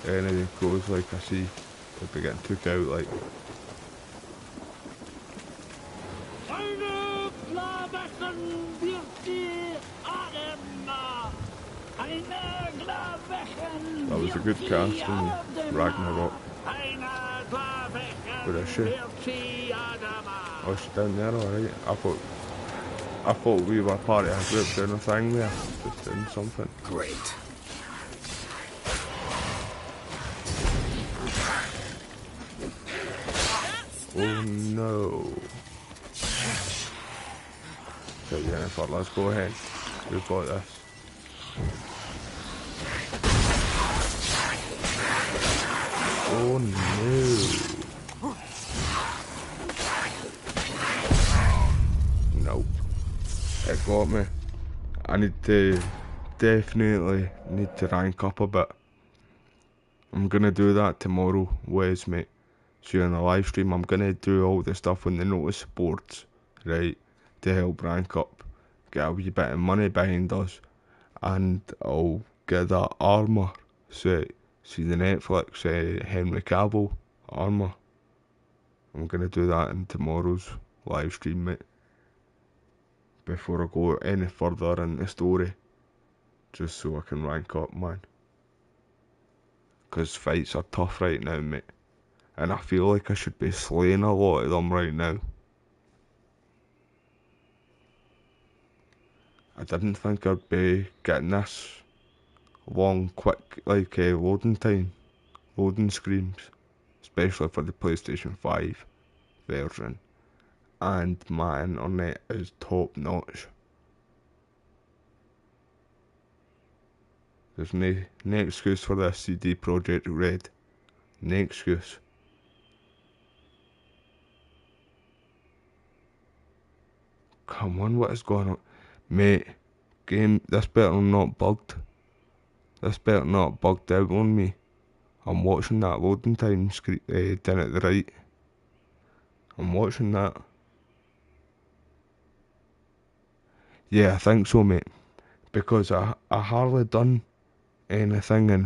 any of the crows like I see, they'll be getting took out like. That was a good cast in Ragnarok. Where is she? Oh, she's down there, alright. I thought we were part of a group doing a thing there, just doing something. Great. Oh no. So Jennifer, let's go ahead. We've got this. Oh no. Nope. It got me. I definitely need to rank up a bit. I'm gonna do that tomorrow, Wes, mate. See you on the live stream. I'm gonna do all the stuff on the notice boards, right, to help rank up, get a wee bit of money behind us, and I'll get that armour set. See the Netflix Henry Cavill armour. I'm gonna do that in tomorrow's live stream, mate. Before I go any further in the story, just so I can rank up, man. 'Cause fights are tough right now, mate. And I feel like I should be slaying a lot of them right now. I didn't think I'd be getting this long, quick, like loading screens, especially for the PlayStation 5 version. And my internet is top notch. There's no excuse for this CD Projekt Red. No excuse. Come on, what is going on? Mate, game, this better not bugged. This better not bugged out on me. I'm watching that loading time screen down at the right. I'm watching that. Yeah, I think so, mate. Because I hardly done anything in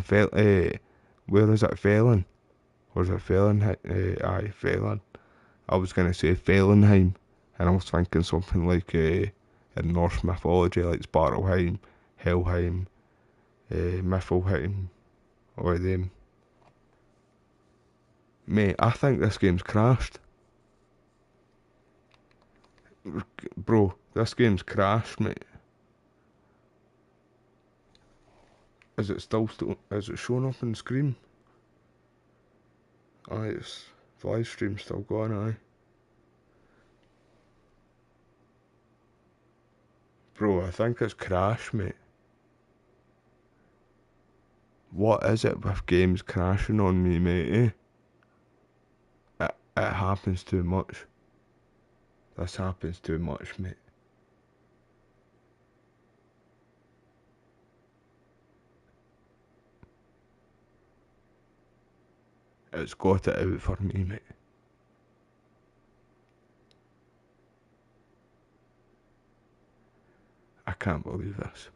where is it, Felon? Or is it Felon? Aye, Felon. I was going to say Felenheim, and I was thinking something like in Norse mythology, like Svartalheim, Helheim, Niflheim, or them. Mate, I think this game's crashed. Bro, this game's crashed, mate. Is it still is it showing up on the screen? Aye, it's the live stream's still going, aye. Bro, I think it's crashed, mate. What is it with games crashing on me, mate, eh? It happens too much. This happens too much, mate. It's got it out for me, mate. I can't believe this.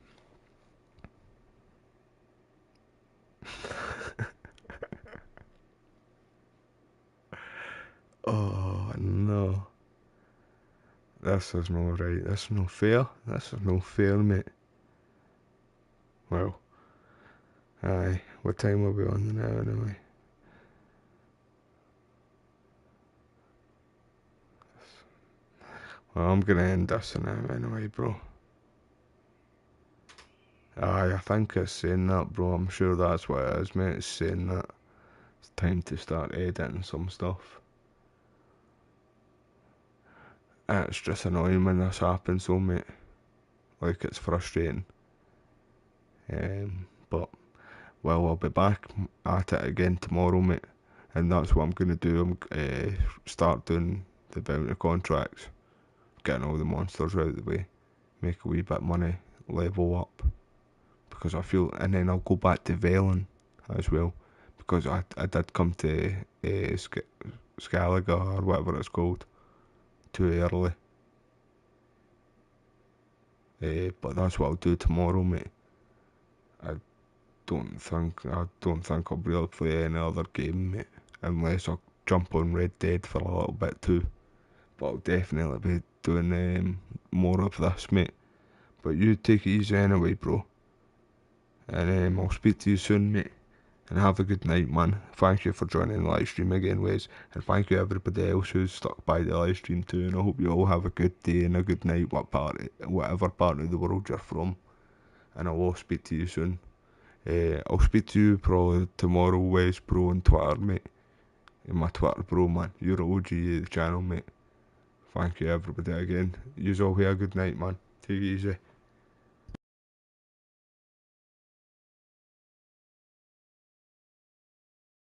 Oh no. This is no right. This is no fair. This is no fair, mate. Well. Aye. What time are we on now anyway? Well, I'm gonna end this now anyway, bro. Aye, I think it's saying that, bro. I'm sure that's what it is, mate. It's saying that it's time to start editing some stuff. And it's just annoying when this happens, though, mate. Like, it's frustrating. But, well, I'll be back at it again tomorrow, mate. And that's what I'm going to do. I'm start doing the bounty contracts. Getting all the monsters out of the way. Make a wee bit of money. Level up. Because I feel... And then I'll go back to Velen as well. Because I did come to Skellige, or whatever it's called, too early. But that's what I'll do tomorrow, mate. I don't think I'll be able to play any other game, mate, unless I jump on Red Dead for a little bit too. But I'll definitely be doing more of this, mate. But you take it easy anyway, bro. And I'll speak to you soon, mate. And have a good night, man. Thank you for joining the live stream again, Wes. And thank you everybody else who's stuck by the live stream too. And I hope you all have a good day and a good night, whatever part of the world you're from. And I will speak to you soon. I'll speak to you probably tomorrow, Wes Bro, on Twitter, mate. In my Twitter, bro, man. You're an OG of the channel, mate. Thank you everybody again. Yous all have a good night, man. Take it easy.